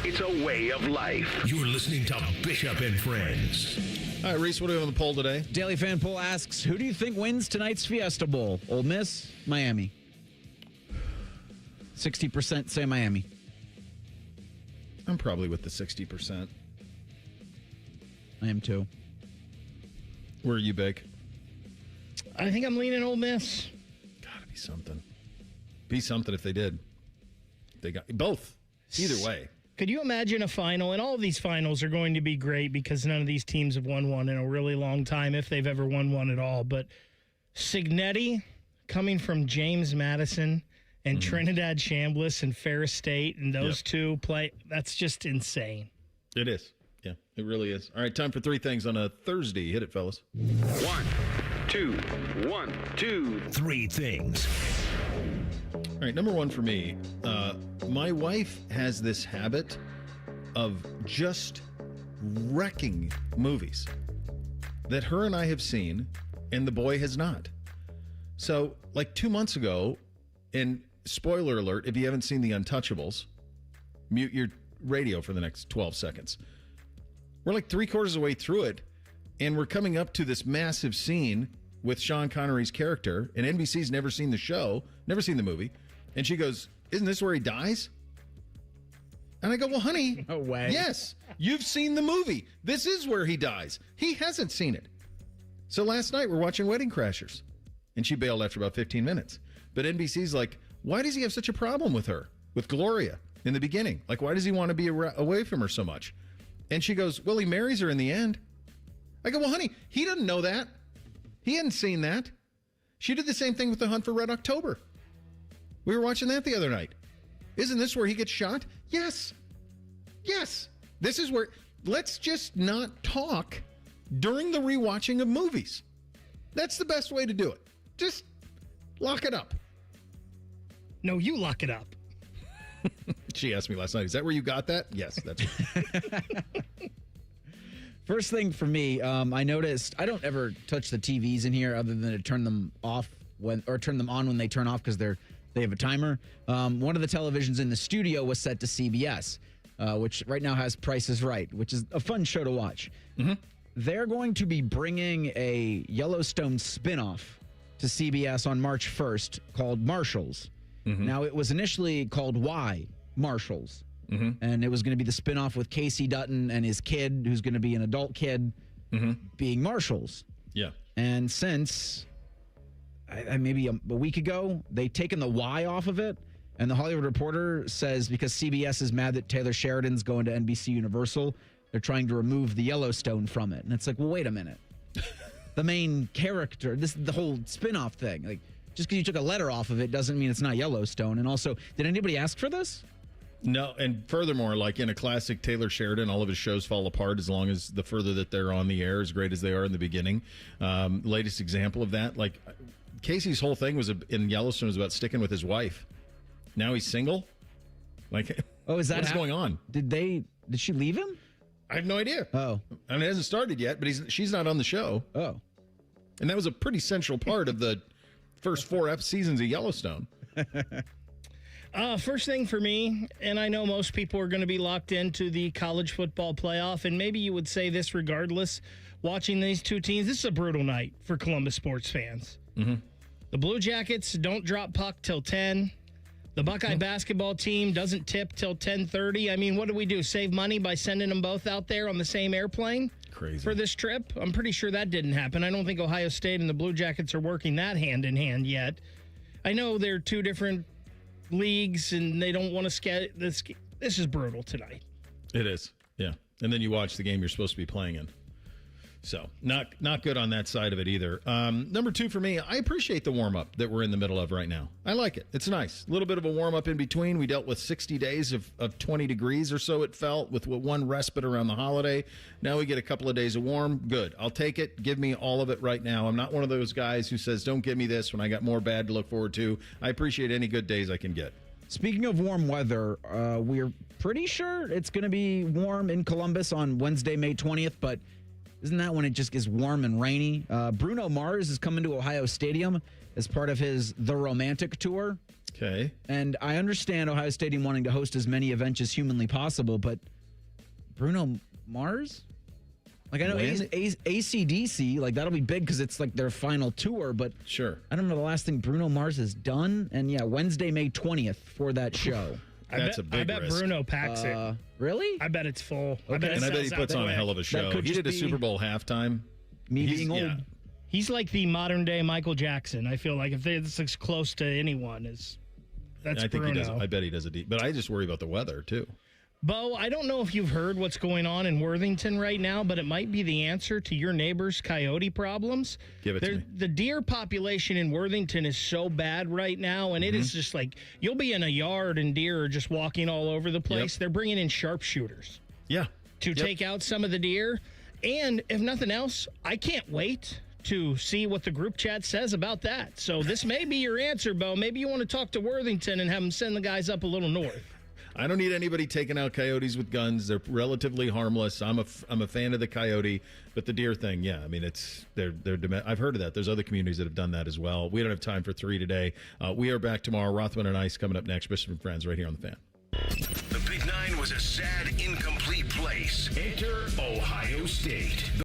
it's a way of life. You're listening to Bishop and Friends. All right, Reese, what do we have on the poll today? Daily Fan Poll asks, who do you think wins tonight's Fiesta Bowl? Ole Miss, Miami. 60% say Miami. I'm probably with the 60%. I am too. Where are you, Big? I think I'm leaning Ole Miss. Gotta be something. Be something if they did. They got both. Either way. Could you imagine a final? And all of these finals are going to be great because none of these teams have won one in a really long time, if they've ever won one at all. But Signetti coming from James Madison and Trinidad Chambliss and Ferris State and those two play, that's just insane. It is. Yeah, it really is. All right, time for three things on a Thursday. Hit it, fellas. 1, 2, 3 things. All right, number one for me, my wife has this habit of just wrecking movies that her and I have seen, and the boy has not. So, like 2 months ago, and spoiler alert, if you haven't seen The Untouchables, mute your radio for the next 12 seconds. We're like 3/4 of the way through it, and we're coming up to this massive scene with Sean Connery's character, and NBC's never seen the show, never seen the movie, and she goes, isn't this where he dies? And I go, well, honey. No way. Yes, you've seen the movie. This is where he dies. He hasn't seen it. So last night we're watching Wedding Crashers, and she bailed after about 15 minutes. But NBC's like, why does he have such a problem with her, with Gloria, in the beginning? Like, why does he want to be away from her so much? And she goes, well, he marries her in the end. I go, well, honey, he doesn't know that. He hadn't seen that. She did the same thing with The Hunt for Red October. We were watching that the other night. Isn't this where he gets shot? Yes. Yes. This is where, let's just not talk during the rewatching of movies. That's the best way to do it. Just lock it up. No, you lock it up. She asked me last night, is that where you got that? Yes, that's right. First thing for me, I noticed I don't ever touch the TVs in here other than to turn them off turn them on when they turn off because they have a timer. One of the televisions in the studio was set to CBS, which right now has Price is Right, which is a fun show to watch. Mm-hmm. They're going to be bringing a Yellowstone spinoff to CBS on March 1st called Marshals. Mm-hmm. Now, it was initially called Why Marshals. Mm-hmm. And it was going to be the spinoff with Casey Dutton and his kid, who's going to be an adult kid, being marshals. Yeah. And since maybe a week ago, they've taken the Y off of it. And the Hollywood Reporter says because CBS is mad that Taylor Sheridan's going to NBC Universal, they're trying to remove the Yellowstone from it. And it's like, well, wait a minute. The main character, the whole spinoff thing, like just because you took a letter off of it doesn't mean it's not Yellowstone. And also, did anybody ask for this? No, and furthermore, like in a classic Taylor Sheridan, all of his shows fall apart as long as the further that they're on the air, as great as they are in the beginning. Latest example of that, like Casey's whole thing was in Yellowstone was about sticking with his wife. Now he's single. Like, oh, is that what's going on? Did she leave him? I have no idea. Oh, I mean, it hasn't started yet, but she's not on the show. Oh, and that was a pretty central part of the first 4 seasons of Yellowstone. First thing for me, and I know most people are going to be locked into the college football playoff, and maybe you would say this regardless, watching these two teams, this is a brutal night for Columbus sports fans. Mm-hmm. The Blue Jackets don't drop puck till 10. The Buckeye basketball team doesn't tip till 10:30. I mean, what do we do? Save money by sending them both out there on the same airplane? Crazy. For this trip? I'm pretty sure that didn't happen. I don't think Ohio State and the Blue Jackets are working that hand in hand yet. I know they're two different leagues and they don't want to this is brutal tonight. It is. Yeah. And then you watch the game you're supposed to be playing in. So not good on that side of it either. Number 2 for me, I appreciate the warm-up that we're in the middle of right now. I like it. It's nice. A little bit of a warm-up in between. We dealt with 60 days of 20 degrees or so it felt with one respite around the holiday. Now we get a couple of days of warm. Good. I'll take it. Give me all of it right now. I'm not one of those guys who says, don't give me this when I got more bad to look forward to. I appreciate any good days I can get. Speaking of warm weather, we're pretty sure it's going to be warm in Columbus on Wednesday, May 20th, but isn't that when it just gets warm and rainy? Bruno Mars is coming to Ohio Stadium as part of his The Romantic Tour. Okay. And I understand Ohio Stadium wanting to host as many events as humanly possible, but Bruno Mars? Like, I know AC/DC, like, that'll be big because it's like their final tour, but sure. I don't know the last thing Bruno Mars has done. And yeah, Wednesday, May 20th for that show. That's a big I bet risk. Bruno packs it. Really? I bet it's full. Okay. I bet And I bet he puts on a hell of a show. He did a Super Bowl halftime. Being old. Yeah. He's like the modern day Michael Jackson. I feel like if it's as close to anyone that's I think Bruno. he does. I bet he does but I just worry about the weather too. Bo, I don't know if you've heard what's going on in Worthington right now, but it might be the answer to your neighbor's coyote problems. Give it to me. The deer population in Worthington is so bad right now, and it is just like you'll be in a yard and deer are just walking all over the place. Yep. They're bringing in sharpshooters. Yeah. To take out some of the deer. And if nothing else, I can't wait to see what the group chat says about that. So this may be your answer, Bo. Maybe you want to talk to Worthington and have them send the guys up a little north. I don't need anybody taking out coyotes with guns. They're relatively harmless. I'm a fan of the coyote, but the deer thing, yeah. I mean, I've heard of that. There's other communities that have done that as well. We don't have time for 3 today. We are back tomorrow. Rothman and Ice coming up next. Bishop and Friends right here on the Fan. The Big 9 was a sad, incomplete place. Enter Ohio State.